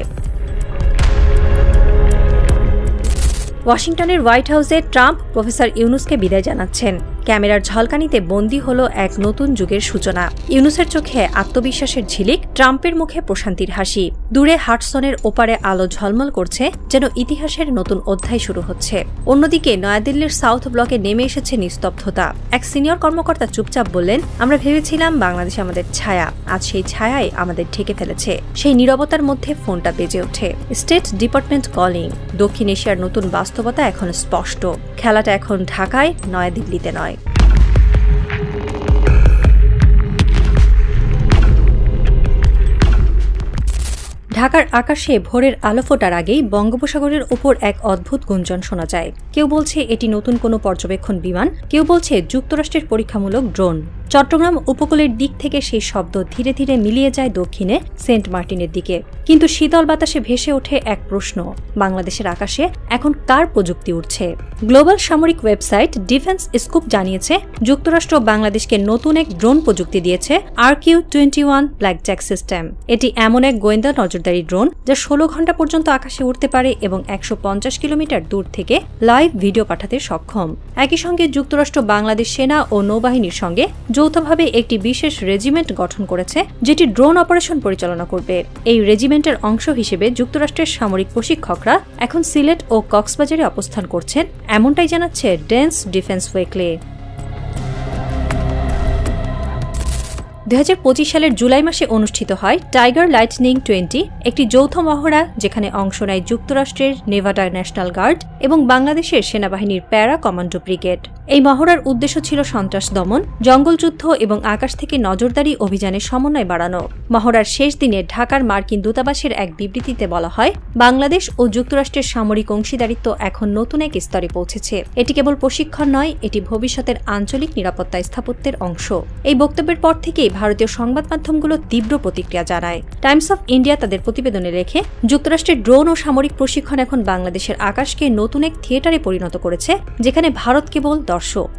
ওয়াশিংটনের হোয়াইট হাউসে ট্রাম্প প্রফেসর ইউনুসকে বিদায় জানাচ্ছেন। ক্যামেরার ঝলকানিতে বন্দী হল এক নতুন যুগের সূচনা। ইউনুসের চোখে আত্মবিশ্বাসের ঝিলিক, ট্রাম্পের মুখে প্রশান্তির হাসি। দূরে হাডসনের ওপারে আলো ঝলমল করছে, যেন ইতিহাসের নতুন অধ্যায় শুরু হচ্ছে। অন্যদিকে নয়াদিল্লির সাউথ ব্লকে নেমে এসেছে নিস্তব্ধতা। এক সিনিয়র কর্মকর্তা চুপচাপ বললেন, আমরা ভেবেছিলাম বাংলাদেশ আমাদের ছায়া, আজ সেই ছায়াই আমাদের ঢেকে ফেলেছে। সেই নীরবতার মধ্যে ফোনটা বেজে ওঠে। State department calling. দক্ষিণ এশিয়ার নতুন বাস্তবতা এখন স্পষ্ট। খেলাটা এখন ঢাকায়, নয়াদিল্লিতে নয়। ঢাকার আকাশে ভোরের আলো ফোটার আগেই বঙ্গোপসাগরের উপর এক অদ্ভুত গুঞ্জন শোনা যায়। কেউ বলছে এটি নতুন কোনো পর্যবেক্ষণ বিমান, কেউ বলছে যুক্তরাষ্ট্রের পরীক্ষামূলক ড্রোন। চট্টগ্রাম উপকূলের দিক থেকে সেই শব্দ ধীরে ধীরে মিলিয়ে যায় দক্ষিণে সেন্ট মার্টিনের দিকে। কিন্তু শীতল বাতাসে ভেসে ওঠে এক প্রশ্ন, বাংলাদেশের আকাশে এখন কার প্রযুক্তি উঠছে? গ্লোবাল সামরিক ওয়েবসাইট ডিফেন্স স্কুপ জানিয়েছে, যুক্তরাষ্ট্র বাংলাদেশকে নতুন এক ড্রোন প্রযুক্তি দিয়েছে, RQ-21 ব্ল্যাকজ্যাক সিস্টেম। এটি এমন এক গোয়েন্দা নজরদারি ড্রোন যা 16 ঘণ্টা পর্যন্ত আকাশে উঠতে পারে এবং 150 কিলোমিটার দূর থেকে লাইভ ভিডিও পাঠাতে সক্ষম। একই সঙ্গে যুক্তরাষ্ট্র বাংলাদেশ সেনা ও নৌবাহিনীর সঙ্গে যৌথভাবে একটি বিশেষ রেজিমেন্ট গঠন করেছে, যেটি ড্রোন অপারেশন পরিচালনা করবে। এই রেজিমেন্টের অংশ হিসেবে যুক্তরাষ্ট্রের সামরিক প্রশিক্ষকরা এখন সিলেট ও কক্সবাজারে অবস্থান করছেন, এমনটাই জানাচ্ছে ডেন্স ডিফেন্স উইকলি। 2025 সালের জুলাই মাসে অনুষ্ঠিত হয় টাইগার লাইটনিং 20, একটি যৌথ মহড়া যেখানে অংশ নেয় যুক্তরাষ্ট্রের নেভাডা ন্যাশনাল গার্ড এবং বাংলাদেশের সেনাবাহিনীর প্যারা কমান্ডো ব্রিগেড। এই মহড়ার উদ্দেশ্য ছিল সন্ত্রাস দমন, জঙ্গলযুদ্ধ এবং আকাশ থেকে নজরদারি অভিযানের সমন্বয় বাড়ানো। মহড়ার শেষ দিনে ঢাকার মার্কিন দূতাবাসের এক বিবৃতিতে বলা হয়, বাংলাদেশ ও যুক্তরাষ্ট্রের সামরিক অংশীদারিত্ব এখন নতুন এক স্তরে পৌঁছেছে। এটি কেবল প্রশিক্ষণ নয়, এটি ভবিষ্যতের আঞ্চলিক নিরাপত্তা স্থাপত্যের অংশ। এই বক্তব্যের পর থেকেই ভারতীয় সংবাদ মাধ্যমগুলো তীব্র প্রতিক্রিয়া জানায়। টাইমস অফ ইন্ডিয়া তাদের প্রতিবেদনে লেখে, যুক্তরাষ্ট্রের ড্রোন ও সামরিক প্রশিক্ষণ এখন বাংলাদেশের আকাশকে নতুন এক থিয়েটারে পরিণত করেছে, যেখানে ভারত কেবল দর্শক।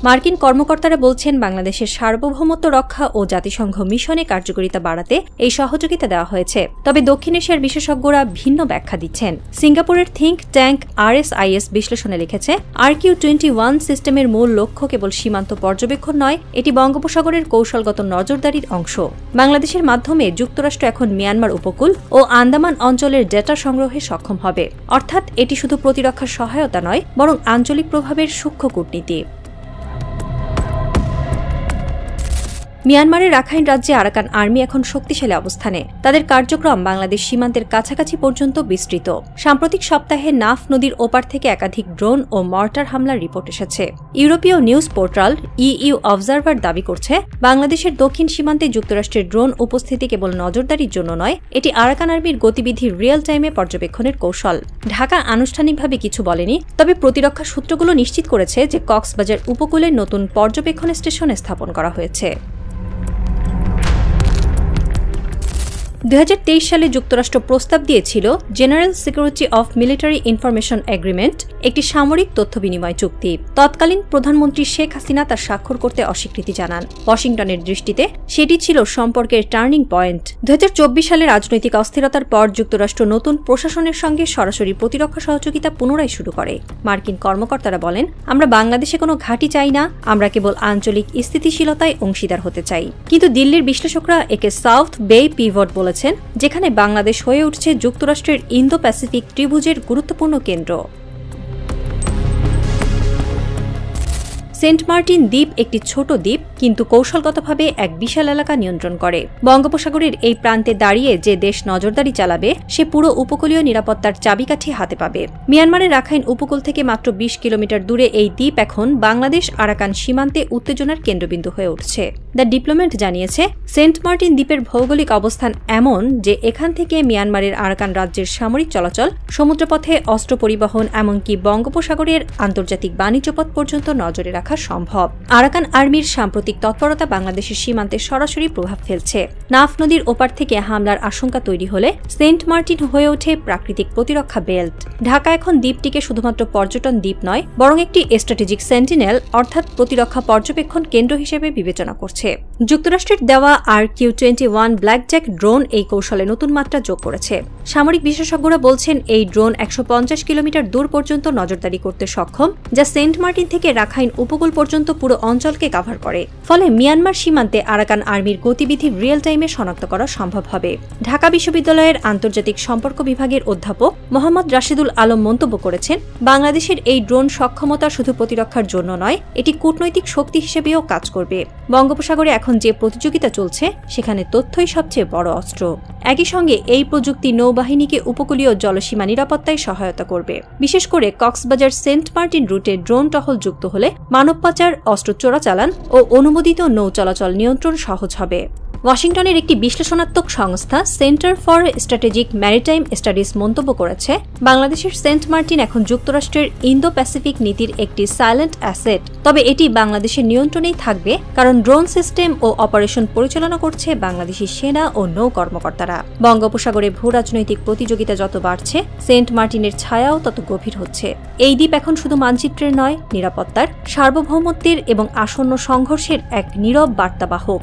মার্কিন কর্মকর্তারা বলছেন, বাংলাদেশের সার্বভৌমত্ব রক্ষা ও জাতিসংঘ মিশনে কার্যকারিতা বাড়াতে এই সহযোগিতা দেওয়া হয়েছে। তবে দক্ষিণ এশিয়ার বিশেষজ্ঞরা ভিন্ন ব্যাখ্যা দিচ্ছেন। সিঙ্গাপুরের থিঙ্ক ট্যাঙ্ক RSIS বিশ্লেষণে লিখেছে, RQ-21 সিস্টেমের মূল লক্ষ্য কেবল সীমান্ত পর্যবেক্ষণ নয়, এটি বঙ্গোপসাগরের কৌশলগত নজরদারির অংশ। বাংলাদেশের মাধ্যমে যুক্তরাষ্ট্র এখন মিয়ানমার উপকূল ও আন্দামান অঞ্চলের ডেটা সংগ্রহে সক্ষম হবে। অর্থাৎ এটি শুধু প্রতিরক্ষার সহায়তা নয়, বরং আঞ্চলিক প্রভাবের সূক্ষ্ম কূটনীতি। মিয়ানমারের রাখাইন রাজ্যে আরাকান আর্মি এখন শক্তিশালী অবস্থানে। তাদের কার্যক্রম বাংলাদেশ সীমান্তের কাছাকাছি পর্যন্ত বিস্তৃত। সাম্প্রতিক সপ্তাহে নাফ নদীর ওপার থেকে একাধিক ড্রোন ও মর্টার হামলার রিপোর্ট এসেছে। ইউরোপীয় নিউজ পোর্টাল EU অবজারভার দাবি করছে, বাংলাদেশের দক্ষিণ সীমান্তে যুক্তরাষ্ট্রের ড্রোন উপস্থিতি কেবল নজরদারির জন্য নয়, এটি আরাকান আর্মির গতিবিধির রিয়েল টাইমে পর্যবেক্ষণের কৌশল। ঢাকা আনুষ্ঠানিকভাবে কিছু বলেনি, তবে প্রতিরক্ষা সূত্রগুলো নিশ্চিত করেছে যে কক্সবাজার উপকূলে নতুন পর্যবেক্ষণ স্টেশন স্থাপন করা হয়েছে। 2023 সালে যুক্তরাষ্ট্র প্রস্তাব দিয়েছিল general security of military information agreement, একটি সামরিক তথ্য বিনিময় চুক্তি। তৎকালীন প্রধানমন্ত্রী শেখ হাসিনা তা স্বাক্ষর করতে অস্বীকৃতি জানান। ওয়াশিংটনের দৃষ্টিতে সেটি ছিল সম্পর্কের টার্নিং পয়েন্ট। 2024 সালে রাজনৈতিক অস্থিরতার পর যুক্তরাষ্ট্র নতুন প্রশাসনের সঙ্গে সরাসরি প্রতিরক্ষা সহযোগিতা পুনরায় শুরু করে। মার্কিন কর্মকর্তারা বলেন, আমরা বাংলাদেশে কোনো ঘাঁটি চাই না, আমরা কেবল আঞ্চলিক স্থিতিশীলতায় অংশীদার হতে চাই। কিন্তু দিল্লির বিশ্লেষকরা একে সাউথ বে পিভট বলেছেন, যেখানে বাংলাদেশ হয়ে উঠছে যুক্তরাষ্ট্রের ইন্দো প্যাসিফিক ত্রিভুজের গুরুত্বপূর্ণ কেন্দ্র। সেন্ট মার্টিন দ্বীপ একটি ছোট দ্বীপ, কিন্তু কৌশলগতভাবে এক বিশাল এলাকা নিয়ন্ত্রণ করে। বঙ্গোপসাগরের এই প্রান্তে দাঁড়িয়ে যে দেশ নজরদারি চালাবে, সে পুরো উপকূলীয় নিরাপত্তার চাবিকাঠি হাতে পাবে। মিয়ানমারের রাখাইন উপকূল থেকে মাত্র 20 কিলোমিটার দূরে এই দ্বীপ এখন বাংলাদেশ আরাকান সীমান্তে উত্তেজনার কেন্দ্রবিন্দু হয়ে উঠছে। দ্য ডিপ্লোম্যাট জানিয়েছে, সেন্ট মার্টিন দ্বীপের ভৌগোলিক অবস্থান এমন যে এখান থেকে মিয়ানমারের আরাকান রাজ্যের সামরিক চলাচল, সমুদ্রপথে অস্ত্র পরিবহন, এমনকি বঙ্গোপসাগরের আন্তর্জাতিক বাণিজ্য পথ পর্যন্ত নজরে রাখা রাখা সম্ভব। আরাকান আর্মির সাম্প্রতিক তৎপরতা বাংলাদেশের সীমান্তে সরাসরি প্রভাব ফেলছে। নাফ নদীর ওপার থেকে হামলার আশঙ্কা তৈরি হলে সেন্ট মার্টিন হয়ে ওঠে প্রাকৃতিক প্রতিরক্ষা বেল্ট। ঢাকা এখন দ্বীপটিকে শুধুমাত্র পর্যটন দ্বীপ নয়, বরং একটি স্ট্র্যাটেজিক সেন্টিনেল অর্থাৎ প্রতিরক্ষা পর্যবেক্ষণ কেন্দ্র হিসেবে বিবেচনা করছে। যুক্তরাষ্ট্রের দেওয়া RQ-21 ব্ল্যাকজ্যাক ড্রোন এই কৌশলে নতুন মাত্রা যোগ করেছে। সামরিক বিশেষজ্ঞরা বলছেন এই ড্রোন 150 কিলোমিটার দূর পর্যন্ত নজরদারি করতে সক্ষম, যা সেন্ট মার্টিন থেকে রাখাইন উপকূল পর্যন্ত পুরো অঞ্চলকে কভার করে। ফলে মিয়ানমার সীমান্তে আরাকান আর্মির গতিবিধি রিয়েল টাইমে শনাক্ত করা সম্ভব হবে। ঢাকা বিশ্ববিদ্যালয়ের আন্তর্জাতিক সম্পর্ক বিভাগের অধ্যাপক মোহাম্মদ রাশিদুল আলম মন্তব্য করেছেন, বাংলাদেশের এই ড্রোন সক্ষমতা শুধু প্রতিরক্ষার জন্য নয়, এটি কূটনৈতিক শক্তি হিসেবেও কাজ করবে। বঙ্গোপসাগরে এখন যে প্রতিযোগিতা চলছে, সেখানে তথ্যই সবচেয়ে বড় অস্ত্র। একই সঙ্গে এই প্রযুক্তি নৌবাহিনীকে উপকূলীয় জলসীমা নিরাপত্তায় সহায়তা করবে। বিশেষ করে কক্সবাজার সেন্ট মার্টিন রুটে ড্রোন টহল যুক্ত হলে মানব পাচার, অস্ত্র চোরাচালান ও অনুমোদিত নৌ চলাচল নিয়ন্ত্রণ সহজ হবে। ওয়াশিংটনের একটি বিশ্লেষণাত্মক সংস্থা centre for strategic maritime studies মন্তব্য করেছে, বাংলাদেশের সেন্ট মার্টিন এখন যুক্তরাষ্ট্রের ইন্দো প্যাসিফিক নীতির একটি সাইলেন্ট অ্যাসেট। তবে এটি বাংলাদেশের নিয়ন্ত্রণেই থাকবে, কারণ ড্রোন সিস্টেম ও অপারেশন পরিচালনা করছে বাংলাদেশি সেনা ও নৌ কর্মকর্তারা। বঙ্গোপসাগরে ভূ রাজনৈতিক প্রতিযোগিতা যত বাড়ছে, সেন্ট মার্টিনের ছায়াও তত গভীর হচ্ছে। এই দ্বীপ এখন শুধু মানচিত্রের নয়, নিরাপত্তার, সার্বভৌমত্বের এবং আসন্ন সংঘর্ষের এক নীরব বার্তাবাহক।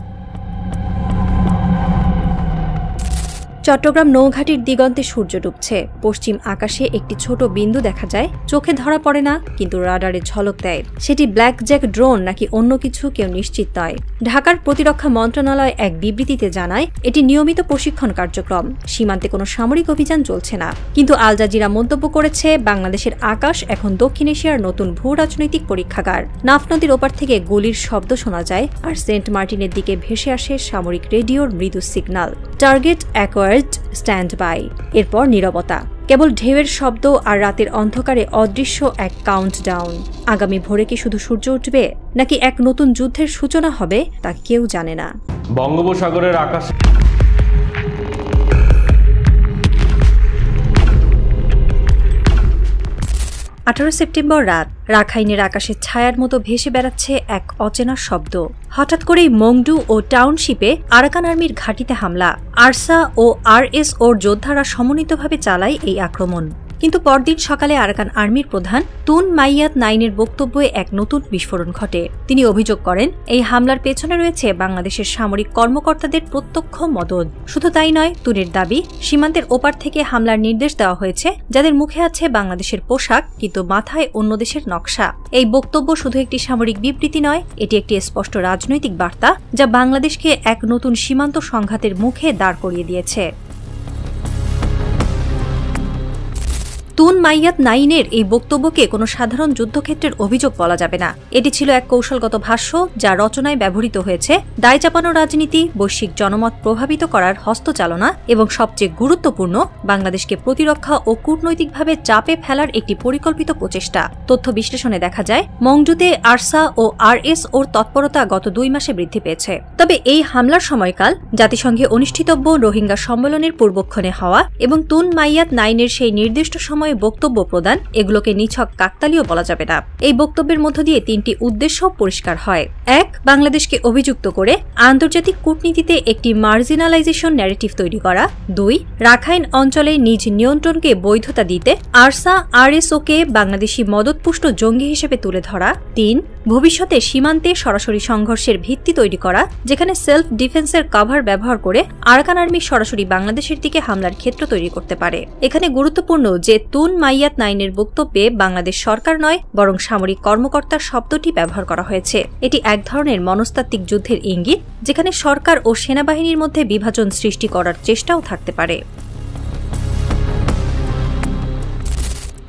চট্টগ্রাম নৌঘাটির দিগন্তে সূর্য ডুবছে। পশ্চিম আকাশে একটি ছোট বিন্দু দেখা যায়, চোখে ধরা পড়ে না, কিন্তু রাডারে ঝলক দেয়। সেটি ব্ল্যাকজ্যাক ড্রোন নাকি অন্য কিছু কেউ নিশ্চিত নয়। ঢাকার প্রতিরক্ষা মন্ত্রণালয় এক বিবৃতিতে জানায়, এটি নিয়মিত প্রশিক্ষণ কার্যক্রম, সীমান্তে কোনো সামরিক অভিযান চলছে না। কিন্তু আল জাজিরা মন্তব্য করেছে, বাংলাদেশের আকাশ এখন দক্ষিণ এশিয়ার নতুন ভূ রাজনৈতিক পরীক্ষাগার। নাফ নদীর ওপার থেকে গুলির শব্দ শোনা যায়, আর সেন্ট মার্টিনের দিকে ভেসে আসে সামরিক রেডিওর মৃদু signal, target acquired, stand by. এরপর নীরবতা, কেবল ঢেউয়ের শব্দ আর রাতের অন্ধকারে অদৃশ্য এক কাউন্টডাউন। আগামী ভোরে কি শুধু সূর্য উঠবে, নাকি এক নতুন যুদ্ধের সূচনা হবে, তা কেউ জানে না। বঙ্গোপসাগরের আকাশ 18 সেপ্টেম্বর রাত রাখাইনের আকাশে ছায়ার মতো ভেসে বেড়াচ্ছে এক অচেনা শব্দ। হঠাৎ করেই মংডু ও টাউনশিপে আরাকান আর্মির ঘাঁটিতে হামলা। আরসা ও RSOর যোদ্ধারা সমন্বিতভাবে চালায় এই আক্রমণ। কিন্তু পরদিন সকালে আরাকান আর্মির প্রধান তুন মাইয়াত নাইনের বক্তব্যে এক নতুন বিস্ফোরণ ঘটে। তিনি অভিযোগ করেন, এই হামলার পেছনে রয়েছে বাংলাদেশের সামরিক কর্মকর্তাদের প্রত্যক্ষ মদদ। শুধু তাই নয়, তুনের দাবি, সীমান্তের ওপার থেকে হামলার নির্দেশ দেওয়া হয়েছে যাদের মুখে আছে বাংলাদেশের পোশাক, কিন্তু মাথায় অন্য দেশের নকশা। এই বক্তব্য শুধু একটি সামরিক বিবৃতি নয়, এটি একটি স্পষ্ট রাজনৈতিক বার্তা, যা বাংলাদেশকে এক নতুন সীমান্ত সংঘাতের মুখে দাঁড় করিয়ে দিয়েছে। তুন মাইয়াত নাইনের এই বক্তব্যকে কোনো সাধারণ যুদ্ধক্ষেত্রের অভিযোগ বলা যাবে না। এটি ছিল এক কৌশলগত ভাষ্য, যা রচনায় ব্যবহৃত হয়েছে দায় চাপানো রাজনীতি, বৈশ্বিক জনমত প্রভাবিত করার হস্তচালনা এবং সবচেয়ে গুরুত্বপূর্ণ, বাংলাদেশকে প্রতিরক্ষা ও কূটনৈতিকভাবে চাপে ফেলার একটি পরিকল্পিত প্রচেষ্টা। তথ্য বিশ্লেষণে দেখা যায়, মংডুতে আরসা ও RSOর তৎপরতা গত 2 মাসে বৃদ্ধি পেয়েছে। তবে এই হামলার সময়কাল, জাতিসংঘে অনুষ্ঠিতব্য রোহিঙ্গা সম্মেলনের পূর্বক্ষণে হওয়া এবং তুন মাইয়াত নাইনের সেই নির্দিষ্ট সময় বক্তব্য প্রদান, এগুলোকে নিছক কাকতালীয় বলা যাবে না। এই বক্তব্যের মধ্য দিয়ে 3টি উদ্দেশ্য পরিষ্কার হয়। 1. বাংলাদেশকে অভিযুক্ত করে আন্তর্জাতিক কূটনীতিতে একটি মার্জিনালাইজেশন ন্যারেটিভ তৈরি করা। 2. রাখাইন অঞ্চলে নিজ নিয়ন্ত্রণকে বৈধতা দিতে আরসা RSOকে বাংলাদেশি মদতপুষ্ট জঙ্গি হিসেবে তুলে ধরা। 3. ভবিষ্যতে সীমান্তে সরাসরি সংঘর্ষের ভিত্তি তৈরি করা, যেখানে সেলফ ডিফেন্সের কভার ব্যবহার করে আরাকান আর্মি সরাসরি বাংলাদেশের দিকে হামলার ক্ষেত্র তৈরি করতে পারে। এখানে গুরুত্বপূর্ণ যে তুন মাইয়াত নাইনের বক্তব্যে বাংলাদেশ সরকার নয়, বরং সামরিক কর্মকর্তার শব্দটি ব্যবহার করা হয়েছে। এটি এক ধরনের মনস্তাত্ত্বিক যুদ্ধের ইঙ্গিত, যেখানে সরকার ও সেনাবাহিনীর মধ্যে বিভাজন সৃষ্টি করার চেষ্টাও থাকতে পারে।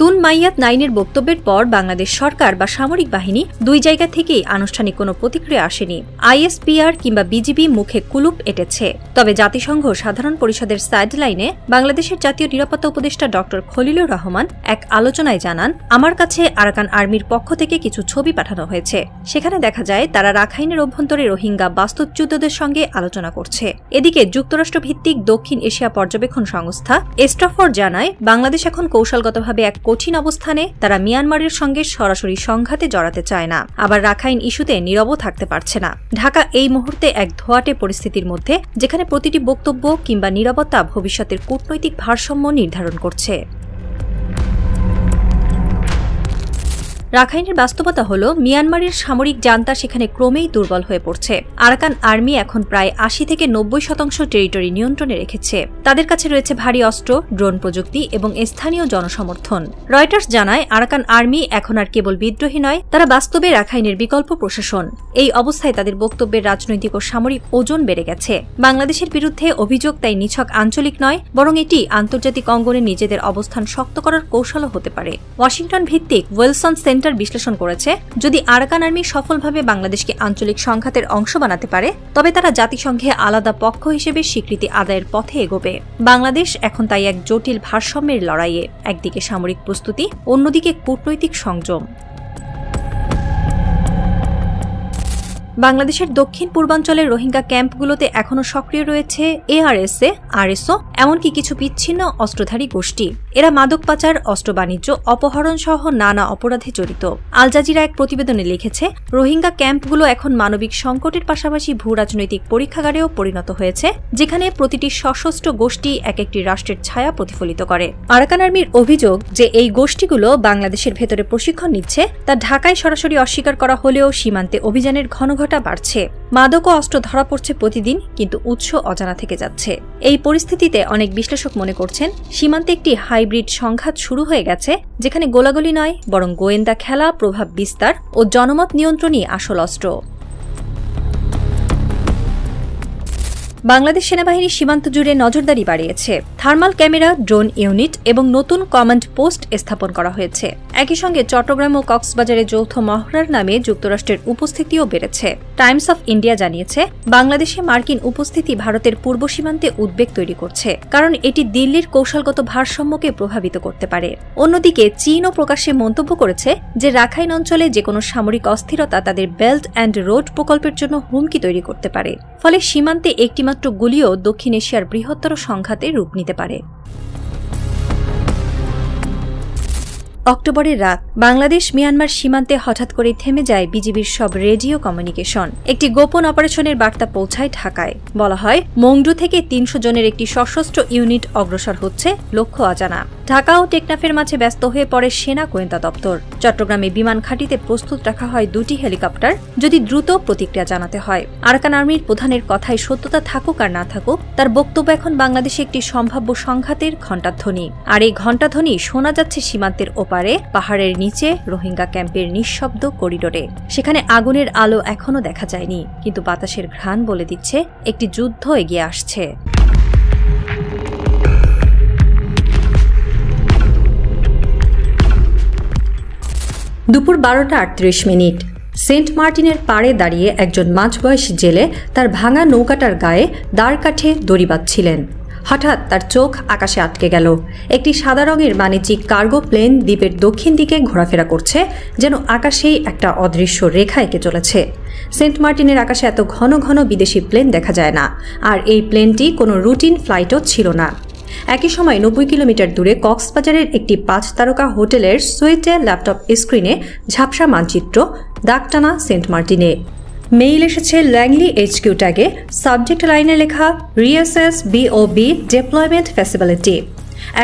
তুন মাইয়াত নাইনের বক্তব্যের পর বাংলাদেশ সরকার বা সামরিক বাহিনী 2 জায়গা থেকেই আনুষ্ঠানিক কোনো প্রতিক্রিয়া আসেনি। ISPR কিংবা BGB মুখে কুলুপ এঁটেছে। তবে জাতিসংঘ সাধারণ পরিষদের সাইডলাইনে বাংলাদেশের জাতীয় নিরাপত্তা উপদেষ্টা ডক্টর খলিলুর রহমান এক আলোচনায় জানান, আমার কাছে আরাকান আর্মির পক্ষ থেকে কিছু ছবি পাঠানো হয়েছে। সেখানে দেখা যায় তারা রাখাইনের অভ্যন্তরে রোহিঙ্গা বাস্তুচ্যুতদের সঙ্গে আলোচনা করছে। এদিকে যুক্তরাষ্ট্র ভিত্তিক দক্ষিণ এশিয়া পর্যবেক্ষণ সংস্থা এস্ট্রাফর জানায়, বাংলাদেশ এখন কৌশলগতভাবে এক কঠিন অবস্থানে তারা মিয়ানমারের সঙ্গে সরাসরি সংঘাতে জড়াতে চায় না, আবার রাখাইন ইস্যুতে নীরবও থাকতে পারছে না। ঢাকা এই মুহূর্তে এক ধোঁয়াটে পরিস্থিতির মধ্যে, যেখানে প্রতিটি বক্তব্য কিংবা নীরবতা ভবিষ্যতের কূটনৈতিক ভারসাম্য নির্ধারণ করছে। রাখাইনের বাস্তবতা হল মিয়ানমারের সামরিক জান্তা সেখানে ক্রমেই দুর্বল হয়ে পড়ছে। আরাকান আর্মি এখন প্রায় ৮০ থেকে ৯০% টেরিটরি নিয়ন্ত্রণে রেখেছে। তাদের কাছে রয়েছে ভারী অস্ত্র, ড্রোন প্রযুক্তি এবং স্থানীয় জনসমর্থন। রয়টার্স জানায়, আরাকান আর্মি এখন আর কেবল বিদ্রোহী নয়, তারা বাস্তবে রাখাইনের বিকল্প প্রশাসন। এই অবস্থায় তাদের বক্তব্যের রাজনৈতিক ও সামরিক ওজন বেড়ে গেছে। বাংলাদেশের বিরুদ্ধে অভিযোগ তাই নিছক আঞ্চলিক নয়, বরং এটি আন্তর্জাতিক অঙ্গনে নিজেদের অবস্থান শক্ত করার কৌশলও হতে পারে। ওয়াশিংটন ভিত্তিক ওয়েলসন সেন্টার বিশ্লেষণ করেছে, যদি আরাকান আর্মি সফলভাবে বাংলাদেশকে আঞ্চলিক সংঘাতের অংশ বানাতে পারে, তবে তারা জাতিসংঘে আলাদা পক্ষ হিসেবে স্বীকৃতি আদায়ের পথে এগোবে। বাংলাদেশ এখন তাই এক জটিল ভারসাম্যের লড়াইয়ে, একদিকে সামরিক প্রস্তুতি, অন্যদিকে কূটনৈতিক সংযম। বাংলাদেশের দক্ষিণ পূর্বাঞ্চলের রোহিঙ্গা ক্যাম্পগুলোতে এখনও সক্রিয় রয়েছে এআরএসএ, আরএসও, এমনকি কিছু বিচ্ছিন্ন অস্ত্রধারী গোষ্ঠী। এরা মাদক পাচার, অস্ত্র বাণিজ্য, অপহরণ সহ নানা অপরাধে জড়িত। আল জাজিরা এক প্রতিবেদনে লিখেছে, রোহিঙ্গা ক্যাম্পগুলো এখন মানবিক সংকটের পাশাপাশি ভূরাজনৈতিক পরীক্ষাগারেও পরিণত হয়েছে, যেখানে প্রতিটি সশস্ত্র গোষ্ঠী এক একটি রাষ্ট্রের ছায়া প্রতিফলিত করে। আরাকান আর্মির অভিযোগ যে এই গোষ্ঠীগুলো বাংলাদেশের ভেতরে প্রশিক্ষণ নিচ্ছে, তা ঢাকায় সরাসরি অস্বীকার করা হলেও সীমান্তে অভিযানের ঘনঘটা বাড়ছে। মাদক ও অস্ত্র ধরা পড়ছে প্রতিদিন, কিন্তু উৎস অজানা থেকে যাচ্ছে। এই পরিস্থিতিতে অনেক বিশ্লেষক মনে করছেন, সীমান্তে একটি হাইব্রিড সংঘাত শুরু হয়ে গেছে, যেখানে গোলাগুলি নয়, বরং গোয়েন্দা খেলা, প্রভাব বিস্তার ও জনমত নিয়ন্ত্রণই আসল অস্ত্র। বাংলাদেশ সেনাবাহিনী সীমান্ত জুড়ে নজরদারি বাড়িয়েছে। থার্মাল ক্যামেরা, ড্রোন ইউনিট এবং নতুন কমান্ড পোস্ট স্থাপন করা হয়েছে। একই সঙ্গে চট্টগ্রাম ও কক্সবাজারে যৌথ মহড়ার নামে যুক্তরাষ্ট্রের উপস্থিতিও বেড়েছে। টাইমস অফ ইন্ডিয়া জানিয়েছে, বাংলাদেশে মার্কিন উপস্থিতি ভারতের পূর্ব সীমান্তে উদ্বেগ তৈরি করছে, কারণ এটি দিল্লির কৌশলগত ভারসাম্যকে প্রভাবিত করতে পারে। অন্যদিকে চীনও প্রকাশ্যে মন্তব্য করেছে যে রাখাইন অঞ্চলে যেকোনো সামরিক অস্থিরতা তাদের বেল্ট অ্যান্ড রোড প্রকল্পের জন্য হুমকি তৈরি করতে পারে। ফলে সীমান্তে একটিমাত্র গুলিও দক্ষিণ এশিয়ার বৃহত্তর সংঘাতে রূপ নিতে পারে। অক্টোবরের রাত, বাংলাদেশ মিয়ানমার সীমান্তে হঠাৎ করে থেমে যায় বিজিবির সব রেডিও কমিউনিকেশন। একটি গোপন অপারেশনের বার্তা পৌঁছায় ঢাকায়। বলা হয়, মংডু থেকে ৩০০ জনের একটি সশস্ত্র ইউনিট অগ্রসর হচ্ছে, লক্ষ্য অজানা। ঢাকা ও টেকনাফের মাঝে ব্যস্ত হয়ে পড়ে সেনা গোয়েন্দা দপ্তর। চট্টগ্রামে বিমান ঘাঁটিতে প্রস্তুত রাখা হয় ২টি হেলিকপ্টার, যদি দ্রুত প্রতিক্রিয়া জানাতে হয়। আরাকান আর্মির প্রধানের কথায় সত্যতা থাকুক আর না থাকুক, তার বক্তব্য এখন বাংলাদেশে একটি সম্ভাব্য সংঘাতের ঘণ্টাধ্বনি। আর এই ঘণ্টাধ্বনি শোনা যাচ্ছে সীমান্তের ওপারে, পাহাড়ের নিচে, রোহিঙ্গা ক্যাম্পের নিঃশব্দ করিডোরে। সেখানে আগুনের আলো এখনো দেখা যায়নি, কিন্তু বাতাসের ঘ্রাণ বলে দিচ্ছে একটি যুদ্ধ এগিয়ে আসছে। দুপুর ১২টা ৩৮ মিনিট। সেন্ট মার্টিনের পাড়ে দাঁড়িয়ে একজন মাঝবয়সী জেলে তার ভাঙা নৌকাটার গায়ে দাঁড় কাঠে দড়ি বাঁধছিলেন। হঠাৎ তার চোখ আকাশে আটকে গেল। একটি সাদা রঙের বাণিজ্যিক কার্গো প্লেন দ্বীপের দক্ষিণ দিকে ঘোরাফেরা করছে, যেন আকাশেই একটা অদৃশ্য রেখা এঁকে চলেছে। সেন্ট মার্টিনের আকাশে এত ঘন ঘন বিদেশি প্লেন দেখা যায় না, আর এই প্লেনটি কোনো রুটিন ফ্লাইটও ছিল না। একই সময় ৯০ কিলোমিটার দূরে কক্সবাজারের একটি ৫ তারকা হোটেলের সুইটে ল্যাপটপ স্ক্রিনে ঝাপসা মানচিত্র, দাগটানা সেন্ট মার্টিনে। মেইল এসেছে ল্যাংলি এইচকিউ ট্যাগে, সাবজেক্ট লাইনে লেখা রিএসএস বিওবি ডিপ্লয়মেন্ট ফ্যাসিলিটি।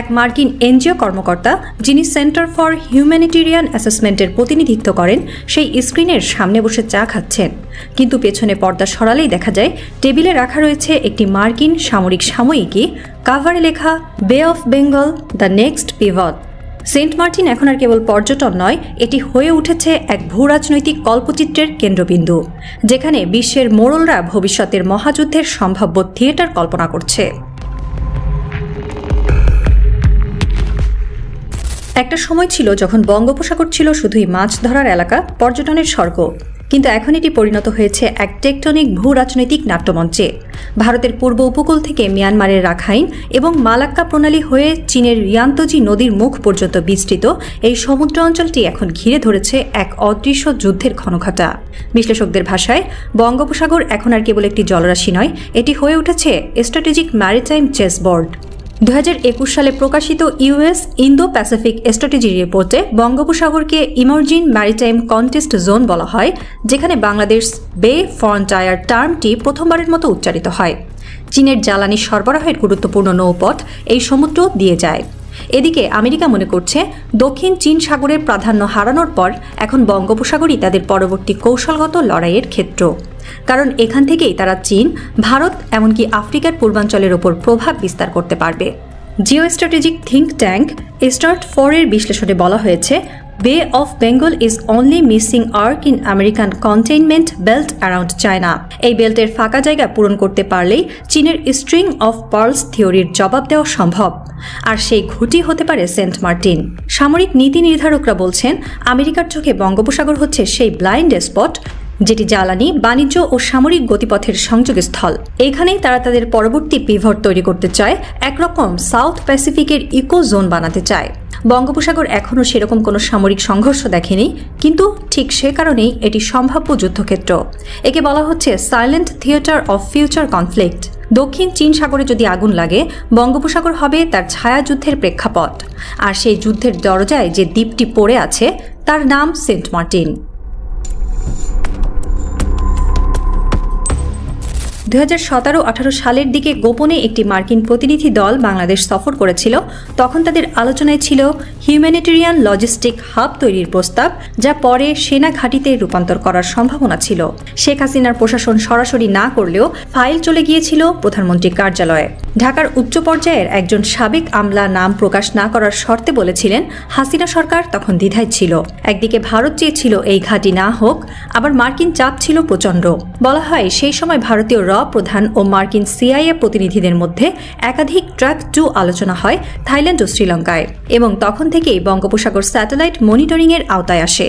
এক মার্কিন এনজিও কর্মকর্তা, যিনি সেন্টার ফর হিউম্যানিটেরিয়ান অ্যাসেসমেন্টের প্রতিনিধিত্ব করেন, সেই স্ক্রিনের সামনে বসে চা খাচ্ছেন। কিন্তু পেছনে পর্দা সরালেই দেখা যায় টেবিলে রাখা রয়েছে একটি মার্কিন সামরিক সাময়িকী, কাভারে লেখা Bay of Bengal, the next pivot. Saint Martin এখন আর কেবল পর্যটন নয়, এটি হয়ে উঠেছে এক ভূরাজনৈতিক কল্পচিত্রের কেন্দ্রবিন্দু, যেখানে বিশ্বের মোড়লরা ভবিষ্যতের মহাযুদ্ধের সম্ভাব্য থিয়েটার কল্পনা করছে। একটা সময় ছিল যখন বঙ্গোপসাগর ছিল শুধুই মাছ ধরার এলাকা, পর্যটনের স্বর্গ। কিন্তু এখন এটি পরিণত হয়েছে এক টেকটনিক ভূরাজনৈতিক নাট্যমঞ্চে। ভারতের পূর্ব উপকূল থেকে মিয়ানমারের রাখাইন এবং মালাক্কা প্রণালী হয়ে চীনের রিয়ান্তজি নদীর মুখ পর্যন্ত বিস্তৃত এই সমুদ্র অঞ্চলটি এখন ঘিরে ধরেছে এক অদৃশ্য যুদ্ধের ঘনঘটা। বিশ্লেষকদের ভাষায়, বঙ্গোপসাগর এখন আর কেবল একটি জলরাশি নয়, এটি হয়ে উঠেছে স্ট্র্যাটেজিক ম্যারিটাইম চেসবোর্ড। 2021 সালে প্রকাশিত ইউএস ইন্দো প্যাসিফিক স্ট্র্যাটেজি রিপোর্টে বঙ্গোপসাগরকে ইমার্জিং ম্যারিটাইম কন্টেস্ট জোন বলা হয়, যেখানে বাংলাদেশ বে ফ্রন্টায়ার টার্মটি প্রথমবারের মতো উচ্চারিত হয়। চীনের জ্বালানি সরবরাহের গুরুত্বপূর্ণ নৌপথ এই সমুদ্র দিয়ে যায়। এদিকে আমেরিকা মনে করছে দক্ষিণ চীন সাগরের প্রাধান্য হারানোর পর এখন বঙ্গোপসাগরই তাদের পরবর্তী কৌশলগত লড়াইয়ের ক্ষেত্র, কারণ এখান থেকেই তারা চীন, ভারত এমনকি আফ্রিকার পূর্বাঞ্চলের ওপর প্রভাব বিস্তার করতে পারবে। Jio strategic think tank START4 এর বিশ্লেষণে বলা হয়েছে, Bay of Bengal is only missing arc in American containment belt around China. এই বেল্টের ফাঁকা জায়গা পূরণ করতে পারলেই চীনের স্ট্রিং অফ পার্লস থিওরির জবাব দেওয়া সম্ভব, আর সেই ঘুঁটি হতে পারে সেন্ট মার্টিন। সামরিক নীতি নির্ধারকরা বলছেন, আমেরিকার চোখে বঙ্গোপসাগর হচ্ছে সেই ব্লাইন্ড স্পট যেটি জ্বালানি, বাণিজ্য ও সামরিক গতিপথের সংযোগস্থল। এখানেই তারা তাদের পরবর্তী পিভট তৈরি করতে চায়, একরকম সাউথ প্যাসিফিকের ইকো জোন বানাতে চায়। বঙ্গোপসাগর এখনও সেরকম কোনো সামরিক সংঘর্ষ দেখেনি, কিন্তু ঠিক সে কারণেই এটি সম্ভাব্য যুদ্ধক্ষেত্র। একে বলা হচ্ছে silent theatre of future conflict. দক্ষিণ চীন সাগরে যদি আগুন লাগে, বঙ্গোপসাগর হবে তার ছায়াযুদ্ধের প্রেক্ষাপট, আর সেই যুদ্ধের দরজায় যে দ্বীপটি পড়ে আছে তার নাম সেন্ট মার্টিন। 2017-18 সালের দিকে গোপনে একটি মার্কিন প্রতিনিধি দল বাংলাদেশ সফর করেছিল। তখন তাদের আলোচনায় ছিল হিউম্যানিটেরিয়ান লজিস্টিক হাব তৈরির প্রস্তাব, যা পরে সেনা ঘাঁটিতে রূপান্তর করার সম্ভাবনা ছিল। শেখ হাসিনার প্রশাসন সরাসরি না করলেও ফাইল চলে গিয়েছিল প্রধানমন্ত্রীর কার্যালয়ে। ঢাকার উচ্চ পর্যায়ের একজন সাবেক আমলা নাম প্রকাশ না করার শর্তে বলেছিলেন, হাসিনা সরকার তখন দ্বিধায় ছিল। একদিকে ভারত চেয়েছিল এই ঘাঁটি না হোক, আবার মার্কিন চাপ ছিল প্রচণ্ড। বলা হয় সেই সময় ভারতীয় প্রধান ও মার্কিন CIA প্রতিনিধিদের মধ্যে একাধিক ট্র্যাক 2 আলোচনা হয় থাইল্যান্ড ও শ্রীলঙ্কায়, এবং তখন থেকেই বঙ্গোপসাগর স্যাটেলাইট মনিটরিংয়ের আওতায় আসে।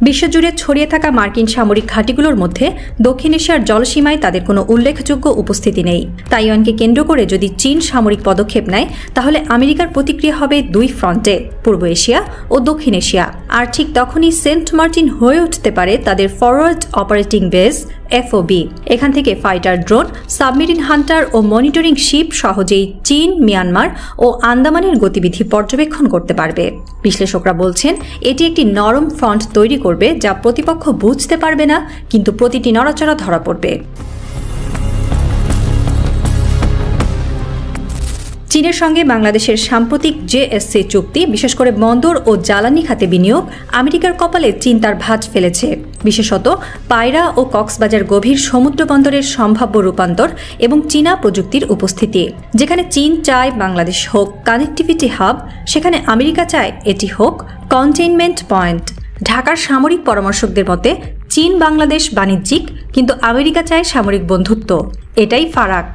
বিশ্বজুড়ে ছড়িয়ে থাকা মার্কিন সামরিক ঘাঁটিগুলোর মধ্যে দক্ষিণ এশিয়ার জলসীমায় তাদের কোনো উল্লেখযোগ্য উপস্থিতি নেই। তাইওয়ানকে কেন্দ্র করে যদি চীন সামরিক পদক্ষেপ নেয়, তাহলে আমেরিকার প্রতিক্রিয়া হবে 2 ফ্রন্টে, পূর্ব এশিয়া ও দক্ষিণ এশিয়া। আর ঠিক তখনই সেন্ট মার্টিন হয়ে উঠতে পারে তাদের ফরওয়ার্ড অপারেটিং বেস FOB। এখান থেকে ফাইটার ড্রোন, সাবমেরিন হান্টার ও মনিটরিং শিপ সহজেই চীন, মিয়ানমার ও আন্দামানের গতিবিধি পর্যবেক্ষণ করতে পারবে। বিশ্লেষকরা বলছেন, এটি একটি নরম ফ্রন্ট তৈরি করবে যা প্রতিপক্ষ বুঝতে পারবে না, কিন্তু প্রতিটি নড়াচড়া ধরা পড়বে। চীনের সঙ্গে বাংলাদেশের সাম্প্রতিক JSC চুক্তি, বিশেষ করে বন্দর ও জ্বালানি খাতে বিনিয়োগ, আমেরিকার কপালে চিন্তার ভাঁজ ফেলেছে। বিশেষত পায়রা ও কক্সবাজার গভীর সমুদ্র বন্দরের সম্ভাব্য রূপান্তর এবং চীনা প্রযুক্তির উপস্থিতি। যেখানে চীন চায় বাংলাদেশ হোক কানেক্টিভিটি হাব, সেখানে আমেরিকা চায় এটি হোক কন্টেইনমেন্ট পয়েন্ট। ঢাকার সামরিক পরামর্শকদের মতে চীন বাংলাদেশ বাণিজ্যিক, কিন্তু আমেরিকা চায় সামরিক বন্ধুত্ব। এটাই ফারাক।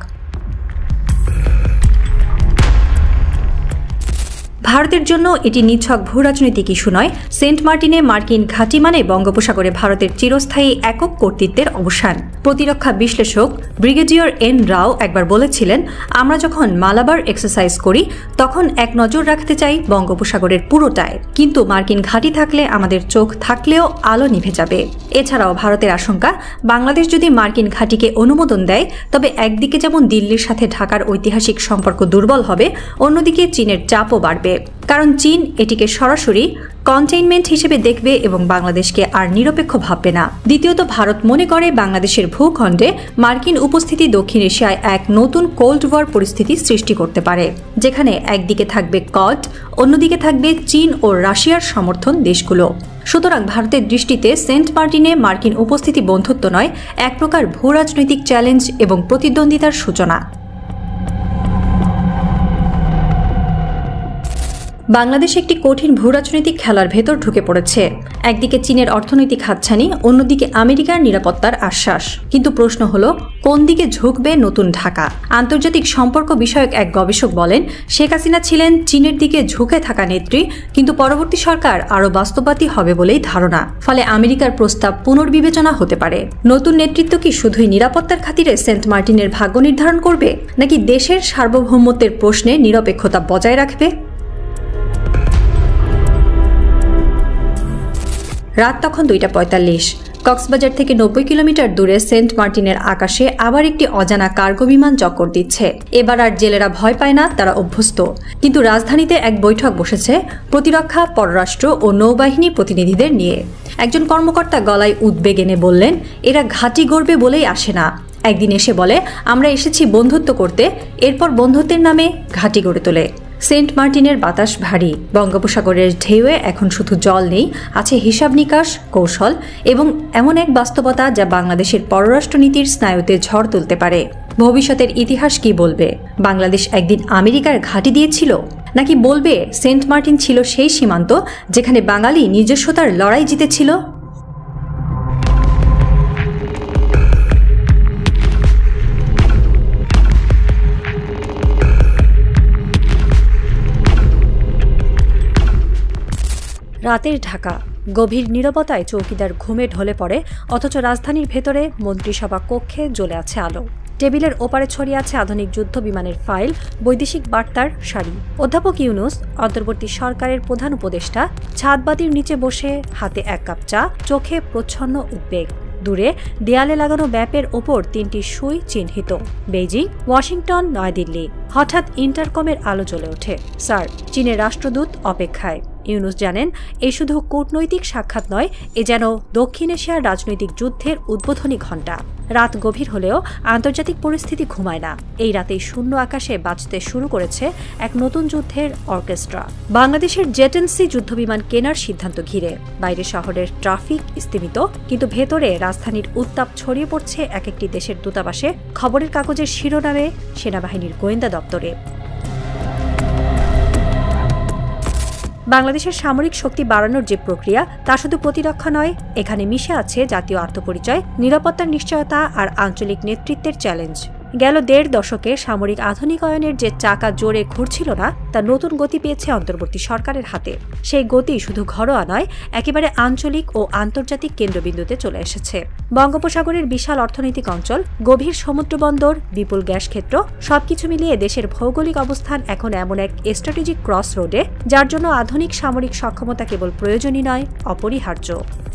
ভারতের জন্য এটি নিছক ভূরাজনৈতিক ইস্যু নয়। সেন্ট মার্টিনে মার্কিন ঘাঁটি মানে বঙ্গোপসাগরে ভারতের চিরস্থায়ী একক কর্তৃত্বের অবসান। প্রতিরক্ষা বিশ্লেষক ব্রিগেডিয়ার N রাও একবার বলেছিলেন, আমরা যখন মালাবার এক্সারসাইজ করি তখন এক নজর রাখতে চাই বঙ্গোপসাগরের পুরোটায়, কিন্তু মার্কিন ঘাঁটি থাকলে আমাদের চোখ থাকলেও আলো নিভে যাবে। এছাড়াও ভারতের আশঙ্কা, বাংলাদেশ যদি মার্কিন ঘাঁটিকে অনুমোদন দেয়, তবে একদিকে যেমন দিল্লির সাথে ঢাকার ঐতিহাসিক সম্পর্ক দুর্বল হবে, অন্যদিকে চীনের চাপও বাড়বে। কারণ চীন এটিকে সরাসরি কন্টেইনমেন্ট হিসেবে দেখবে এবং বাংলাদেশকে আর নিরপেক্ষ ভাববে না। দ্বিতীয়ত, ভারত মনে করে বাংলাদেশের ভূখণ্ডে মার্কিন উপস্থিতি দক্ষিণ এশিয়ায় এক নতুন কোল্ড ওয়ার পরিস্থিতি সৃষ্টি করতে পারে, যেখানে একদিকে থাকবে কড, অন্যদিকে থাকবে চীন ও রাশিয়ার সমর্থন দেশগুলো। সুতরাং ভারতের দৃষ্টিতে সেন্ট মার্টিনে মার্কিন উপস্থিতি বন্ধুত্ব নয়, এক প্রকার ভূরাজনৈতিক চ্যালেঞ্জ এবং প্রতিদ্বন্দ্বিতার সূচনা। বাংলাদেশ একটি কঠিন ভূরাজনৈতিক খেলার ভেতর ঢুকে পড়েছে। একদিকে চীনের অর্থনৈতিক হাতছানি, অন্যদিকে আমেরিকার নিরাপত্তার আশ্বাস। কিন্তু প্রশ্ন হলো, কোন দিকে ঝুঁকবে নতুন ঢাকা? আন্তর্জাতিক সম্পর্ক বিষয়ক এক গবেষক বলেন, শেখ হাসিনা ছিলেন চীনের দিকে ঝুঁকে থাকা নেত্রী, কিন্তু পরবর্তী সরকার আরও বাস্তববাদী হবে বলেই ধারণা। ফলে আমেরিকার প্রস্তাব পুনর্বিবেচনা হতে পারে। নতুন নেতৃত্ব কি শুধুই নিরাপত্তার খাতিরে সেন্ট মার্টিনের ভাগ্য নির্ধারণ করবে, নাকি দেশের সার্বভৌমত্বের প্রশ্নে নিরপেক্ষতা বজায় রাখবে? রাত তখন 2:45। কক্সবাজার থেকে ৯০ কিলোমিটার দূরে সেন্ট মার্টিনের আকাশে আবার একটি অজানা কার্গো বিমান চক্কর দিচ্ছে। এবার আর জেলেরা ভয় পায় না, তারা অভ্যস্ত। কিন্তু রাজধানীতে এক বৈঠক বসেছে প্রতিরক্ষা, পররাষ্ট্র ও নৌবাহিনী প্রতিনিধিদের নিয়ে। একজন কর্মকর্তা গলায় উদ্বেগ এনে বললেন, এরা ঘাঁটি গড়বে বলেই আসে না। একদিন এসে বলে, আমরা এসেছি বন্ধুত্ব করতে, এরপর বন্ধুত্বের নামে ঘাঁটি গড়ে তোলে। সেন্ট মার্টিনের বাতাস ভারী, বঙ্গোপসাগরের ঢেউয়ে এখন শুধু জল নেই, আছে হিসাব নিকাশ, কৌশল এবং এমন এক বাস্তবতা যা বাংলাদেশের পররাষ্ট্রনীতির স্নায়ুতে ঝড় তুলতে পারে। ভবিষ্যতের ইতিহাস কি বলবে? বাংলাদেশ একদিন আমেরিকার ঘাঁটি দিয়েছিল, নাকি বলবে সেন্ট মার্টিন ছিল সেই সীমান্ত যেখানে বাঙালি নিজস্বতার লড়াই জিতেছিল? রাতের ঢাকা, গভীর নীরবতায় চৌকিদার ঘুমে ঢলে পড়ে, অথচ রাজধানীর ভেতরে মন্ত্রিসভা কক্ষে জ্বলে আছে আলো। টেবিলের ওপারে ছড়িয়ে আছে আধুনিক যুদ্ধ বিমানের ফাইল, বৈদেশিক বার্তার সারি। অধ্যাপক ইউনূস, অন্তর্বর্তী সরকারের প্রধান উপদেষ্টা, ছাদবাতির নিচে বসে, হাতে এক কাপ চা, চোখে প্রচ্ছন্ন উদ্বেগ। দূরে দেয়ালে লাগানো ম্যাপের ওপর ৩টি সুই চিহ্নিত, বেইজিং, ওয়াশিংটন, নয়াদিল্লি। হঠাৎ ইন্টারকমের আলো জ্বলে ওঠে, স্যার, চীনের রাষ্ট্রদূত অপেক্ষায়। ইউনূস জানেন, এই শুধু কূটনৈতিক সাক্ষাৎ নয়, এ যেন দক্ষিণ এশিয়ার রাজনৈতিক যুদ্ধের উদ্বোধনী ঘণ্টা। রাত গভীর হলেও আন্তর্জাতিক পরিস্থিতি ঘুমায় না। এই রাতেই শূন্য আকাশে বাজতে শুরু করেছে এক নতুন যুদ্ধের অর্কেস্ট্রা। বাংলাদেশের জেটেন্সি যুদ্ধবিমান কেনার সিদ্ধান্ত ঘিরে বাইরে শহরের ট্রাফিক স্তিমিত, কিন্তু ভেতরে রাজধানীর উত্তাপ ছড়িয়ে পড়ছে এক একটি দেশের দূতাবাসে, খবরের কাগজের শিরোনামে, সেনাবাহিনীর গোয়েন্দা দপ্তরে। বাংলাদেশের সামরিক শক্তি বাড়ানোর যে প্রক্রিয়া, তা শুধু প্রতিরক্ষা নয়, এখানে মিশে আছে জাতীয় আত্মপরিচয়, নিরাপত্তার নিশ্চয়তা আর আঞ্চলিক নেতৃত্বের চ্যালেঞ্জ। গেল ১.৫ দশকে সামরিক আধুনিকায়নের যে চাকা জোরে ঘুরছিল না, তা নতুন গতি পেয়েছে অন্তর্বর্তী সরকারের হাতে। সেই গতি শুধু ঘরোয়া নয়, একেবারে আঞ্চলিক ও আন্তর্জাতিক কেন্দ্রবিন্দুতে চলে এসেছে। বঙ্গোপসাগরের বিশাল অর্থনৈতিক অঞ্চল, গভীর সমুদ্রবন্দর, বিপুল গ্যাস ক্ষেত্র, সবকিছু মিলিয়ে দেশের ভৌগোলিক অবস্থান এখন এমন এক স্ট্র্যাটেজিক ক্রস রোডে, যার জন্য আধুনিক সামরিক সক্ষমতা কেবল প্রয়োজনই নয়, অপরিহার্য।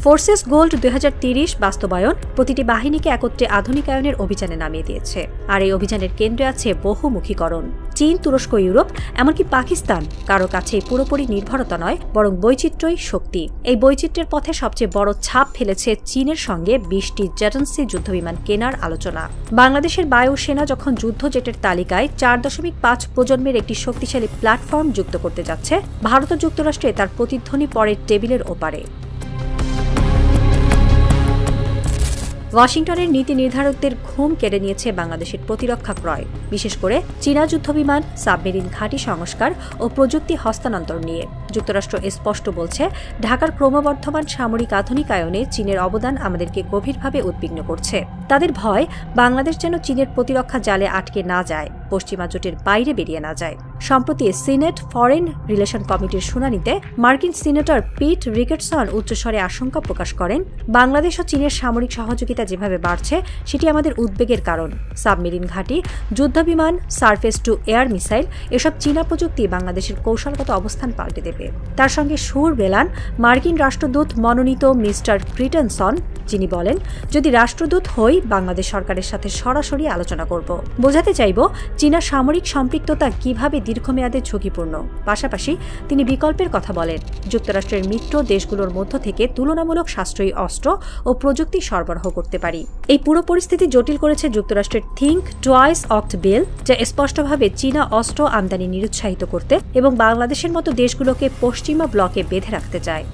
ফোর্সেস গোল্ড ২০৩০ বাস্তবায়ন প্রতিটি বাহিনীকে একত্রে আধুনিকায়নের অভিযানে নামিয়ে দিয়েছে। আর এই অভিযানের কেন্দ্রে আছে বহুমুখীকরণ। চীন, তুরস্ক, ইউরোপ, এমনকি পাকিস্তান কারো কাছেই পুরোপুরি নির্ভরতা নয়, বরং বৈচিত্র্যই শক্তি। এই বৈচিত্র্যের পথে সবচেয়ে বড় ছাপ ফেলেছে চীনের সঙ্গে ২০টি জেটেন্সি যুদ্ধবিমান কেনার আলোচনা। বাংলাদেশের বায়ুসেনা যখন যুদ্ধজেটের তালিকায় ৪.৫ প্রজন্মের একটি শক্তিশালী প্ল্যাটফর্ম যুক্ত করতে যাচ্ছে, ভারত ও যুক্তরাষ্ট্রে তার প্রতিধ্বনি পড়ে টেবিলের ওপারে। ওয়াশিংটনের নীতি নির্ধারকদের ঘুম কেড়ে নিয়েছে বাংলাদেশের প্রতিরক্ষা ক্রয়, বিশেষ করে চীনা যুদ্ধবিমান, সাবমেরিন ঘাঁটি সংস্কার ও প্রযুক্তি হস্তান্তর নিয়ে। যুক্তরাষ্ট্র স্পষ্ট বলছে, ঢাকার ক্রমবর্ধমান সামরিক আধুনিকায়নে চীনের অবদান আমাদেরকে গভীরভাবে উদ্বিগ্ন করছে। তাদের ভয়, বাংলাদেশ যেন চীনের প্রতিরক্ষা জালে আটকে না যায়, পশ্চিমা জোটের বাইরে বেরিয়ে না যায়। সম্প্রতি সিনেট ফরেন রিলেশন কমিটির শুনানিতে মার্কিন সিনেটর পিট রিকেটসন উচ্চস্বরে আশঙ্কা প্রকাশ করেন, বাংলাদেশ ও চীনের সামরিক সহযোগিতা যেভাবে বাড়ছে, সেটি আমাদের উদ্বেগের কারণ। সাবমেরিন ঘাঁটি, যুদ্ধবিমান, সারফেস টু এয়ার মিসাইল, এসব চীনা প্রযুক্তি বাংলাদেশের কৌশলগত অবস্থান পাল্টে দেবে। তার সঙ্গে সুর বেলান মার্কিন রাষ্ট্রদূত মনোনীত মিস্টার ক্রিটেনসন, যিনি বলেন, যদি রাষ্ট্রদূত হই, বাংলাদেশ সরকারের সাথে সরাসরি আলোচনা করব। বোঝাতে চাইব চীনা সামরিক সম্পৃক্ততা কিভাবে দীর্ঘমেয়াদে ঝুঁকিপূর্ণ। পাশাপাশি তিনি বিকল্পের কথা বলেন, যুক্তরাষ্ট্রের মিত্র দেশগুলোর মধ্য থেকে তুলনামূলক সাশ্রয়ী অস্ত্র ও প্রযুক্তি সরবরাহ করতে পারি। এই পুরো পরিস্থিতি জটিল করেছে যুক্তরাষ্ট্রের থিঙ্ক টুয়াইস অক্ট বিল, যা স্পষ্টভাবে চীনা অস্ত্র আমদানি নিরুৎসাহিত করতে এবং বাংলাদেশের মতো দেশগুলোকে পশ্চিমা ব্লকে বেঁধে রাখতে চায়।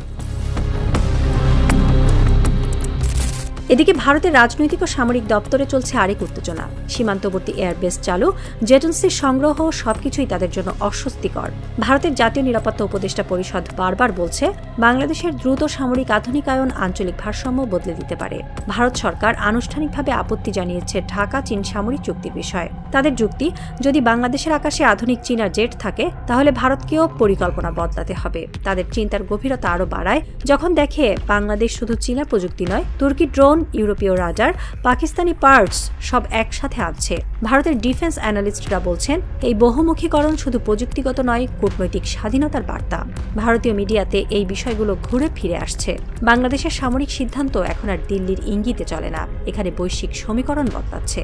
এদিকে ভারতের রাজনৈতিক ও সামরিক দপ্তরে চলছে আরেক উত্তেজনা। সীমান্তবর্তী এয়ারবেস চালু, জেটেন্সির সংগ্রহ, সবকিছুই তাদের জন্য অস্বস্তিকর। ভারতের জাতীয় নিরাপত্তা উপদেষ্টা পরিষদ বারবার বলছে, বাংলাদেশের দ্রুত সামরিক আধুনিকায়ন আঞ্চলিক ভারসাম্য বদলে দিতে পারে। ভারত সরকার আনুষ্ঠানিকভাবে আপত্তি জানিয়েছে ঢাকা চীন সামরিক চুক্তির বিষয়ে। তাদের যুক্তি, যদি বাংলাদেশের আকাশে আধুনিক চীনা জেট থাকে, তাহলে ভারতকেও পরিকল্পনা বদলাতে হবে। তাদের চিন্তার গভীরতা আরও বাড়ায় যখন দেখে, বাংলাদেশ শুধু চীনা প্রযুক্তি নয়, তুর্কি ড্রোন, ড্রোন, ইউরোপীয় রাডার, পাকিস্তানি পার্টস সব একসাথে আনছে। ভারতের ডিফেন্স অ্যানালিস্টরা বলছেন, এই বহুমুখীকরণ শুধু প্রযুক্তিগত নয়, কূটনৈতিক স্বাধীনতার বার্তা। ভারতীয় মিডিয়াতে এই বিষয়গুলো ঘুরে ফিরে আসছে। বাংলাদেশের সামরিক সিদ্ধান্ত এখন আর দিল্লির ইঙ্গিতে চলে না, এখানে বৈশ্বিক সমীকরণ বদলাচ্ছে।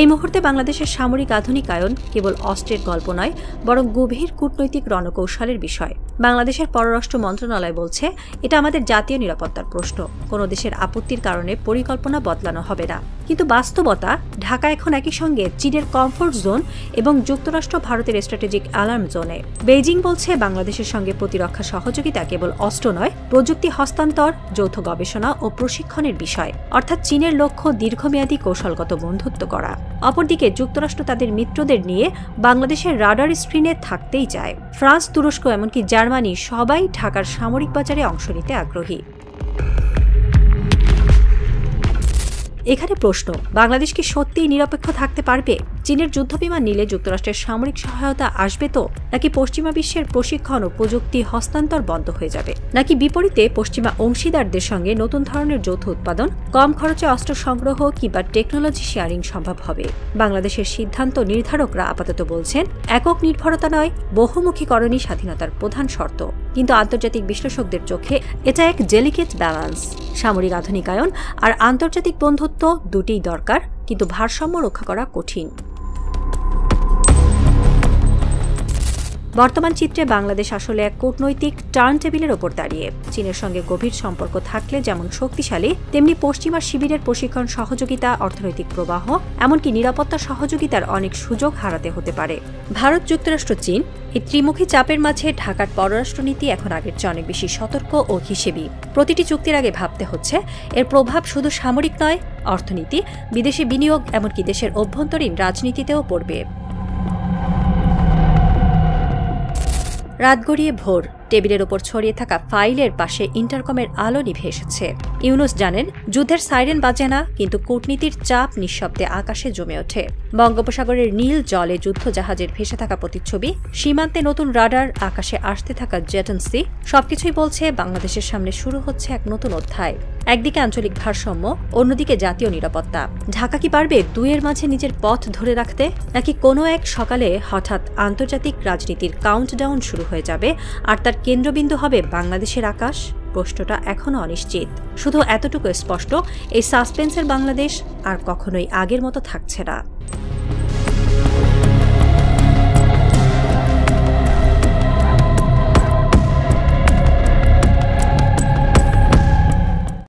এই মুহূর্তে বাংলাদেশের সামরিক আধুনিকায়ন কেবল অস্ত্রের গল্প নয়, বরং গভীর কূটনৈতিক রণকৌশলের বিষয়। বাংলাদেশের পররাষ্ট্র মন্ত্রণালয় বলছে, এটা আমাদের জাতীয় নিরাপত্তার প্রশ্ন। কোনো দেশের আপত্তির কারণে পরিকল্পনা বদলানো হবে না। কিন্তু বাস্তবতা, ঢাকা এখন একই সঙ্গে চীনের কমফোর্ট জোন এবং যুক্তরাষ্ট্র ভারতের স্ট্র্যাটেজিক অ্যালার্ম জোনে। বেইজিং বলছে, বাংলাদেশের সঙ্গে প্রতিরক্ষা সহযোগিতা কেবল অস্ত্র নয়, প্রযুক্তি হস্তান্তর, যৌথ গবেষণা ও প্রশিক্ষণের বিষয়। অর্থাৎ চীনের লক্ষ্য দীর্ঘমেয়াদী কৌশলগত বন্ধুত্ব করা। অপরদিকে যুক্তরাষ্ট্র তাদের মিত্রদের নিয়ে বাংলাদেশের রাডার স্ক্রিনে থাকতেই চায়। ফ্রান্স, তুরস্ক, এমনকি জার্মানি সবাই ঢাকার সামরিক বাজারে অংশ নিতে আগ্রহী। এখানে প্রশ্ন, বাংলাদেশ কি সত্যিই নিরপেক্ষ থাকতে পারবে? চীনের যুদ্ধবিমান নিলে যুক্তরাষ্ট্রের সামরিক সহায়তা আসবে তো, নাকি পশ্চিমা বিশ্বের প্রশিক্ষণ ও প্রযুক্তি হস্তান্তর বন্ধ হয়ে যাবে, নাকি বিপরীতে পশ্চিমা অংশীদারদের সঙ্গে নতুন ধরনের যৌথ উৎপাদন, কম খরচে অস্ত্র সংগ্রহ কিংবা টেকনোলজি শেয়ারিং সম্ভব হবে? বাংলাদেশের সিদ্ধান্ত নির্ধারকরা আপাতত বলছেন, একক নির্ভরতা নয়, বহুমুখীকরণই স্বাধীনতার প্রধান শর্ত। কিন্তু আন্তর্জাতিক বিশ্লেষকদের চোখে এটা এক ডেলিকেট ব্যালেন্স। সামরিক আধুনিকায়ন আর আন্তর্জাতিক বন্ধুত্ব দুটিই দরকার, কিন্তু ভারসাম্য রক্ষা করা কঠিন। বর্তমান চিত্রে বাংলাদেশ আসলে এক কূটনৈতিক টার্ন টেবিলের ওপর দাঁড়িয়ে। চীনের সঙ্গে গভীর সম্পর্ক থাকলে যেমন শক্তিশালী, তেমনি পশ্চিমা শিবিরের প্রশিক্ষণ সহযোগিতা, অর্থনৈতিক প্রবাহ, এমনকি নিরাপত্তা সহযোগিতার অনেক সুযোগ হারাতে হতে পারে। ভারত, যুক্তরাষ্ট্র, চীন এই ত্রিমুখী চাপের মাঝে ঢাকার পররাষ্ট্রনীতি এখন আগের চেয়ে অনেক বেশি সতর্ক ও হিসেবি। প্রতিটি চুক্তির আগে ভাবতে হচ্ছে, এর প্রভাব শুধু সামরিক নয়, অর্থনীতি, বিদেশি বিনিয়োগ, এমনকি দেশের অভ্যন্তরীণ রাজনীতিতেও পড়বে। রাত গড়িয়ে ভোর, টেবিলের ওপর ছড়িয়ে থাকা ফাইলের পাশে ইন্টারকমের আলো নিভে এসেছে। ইউনুস জানেন, যুদ্ধের সাইরেন বাজে না, কিন্তু কূটনীতির চাপ নিঃশব্দে আকাশে জমে ওঠে। বঙ্গোপসাগরের নীল জলে যুদ্ধ জাহাজের ভেসে থাকা প্রতিচ্ছবি, সীমান্তে নতুন রাডার, আকাশে আসতে থাকা জেটেন্সি, সবকিছুই বলছে বাংলাদেশের সামনে শুরু হচ্ছে এক নতুন অধ্যায়। একদিকে আঞ্চলিক ভারসাম্য, অন্যদিকে জাতীয় নিরাপত্তা। ঢাকা কি পারবে দুইয়ের মাঝে নিজের পথ ধরে রাখতে, নাকি কোনো এক সকালে হঠাৎ আন্তর্জাতিক রাজনীতির কাউন্টডাউন শুরু হয়ে যাবে আর তার কেন্দ্রবিন্দু হবে বাংলাদেশের আকাশ? প্রশ্নটা এখনও অনিশ্চিত। শুধু এতটুকু স্পষ্ট, এই সাসপেন্সের বাংলাদেশ আর কখনোই আগের মতো থাকছে না।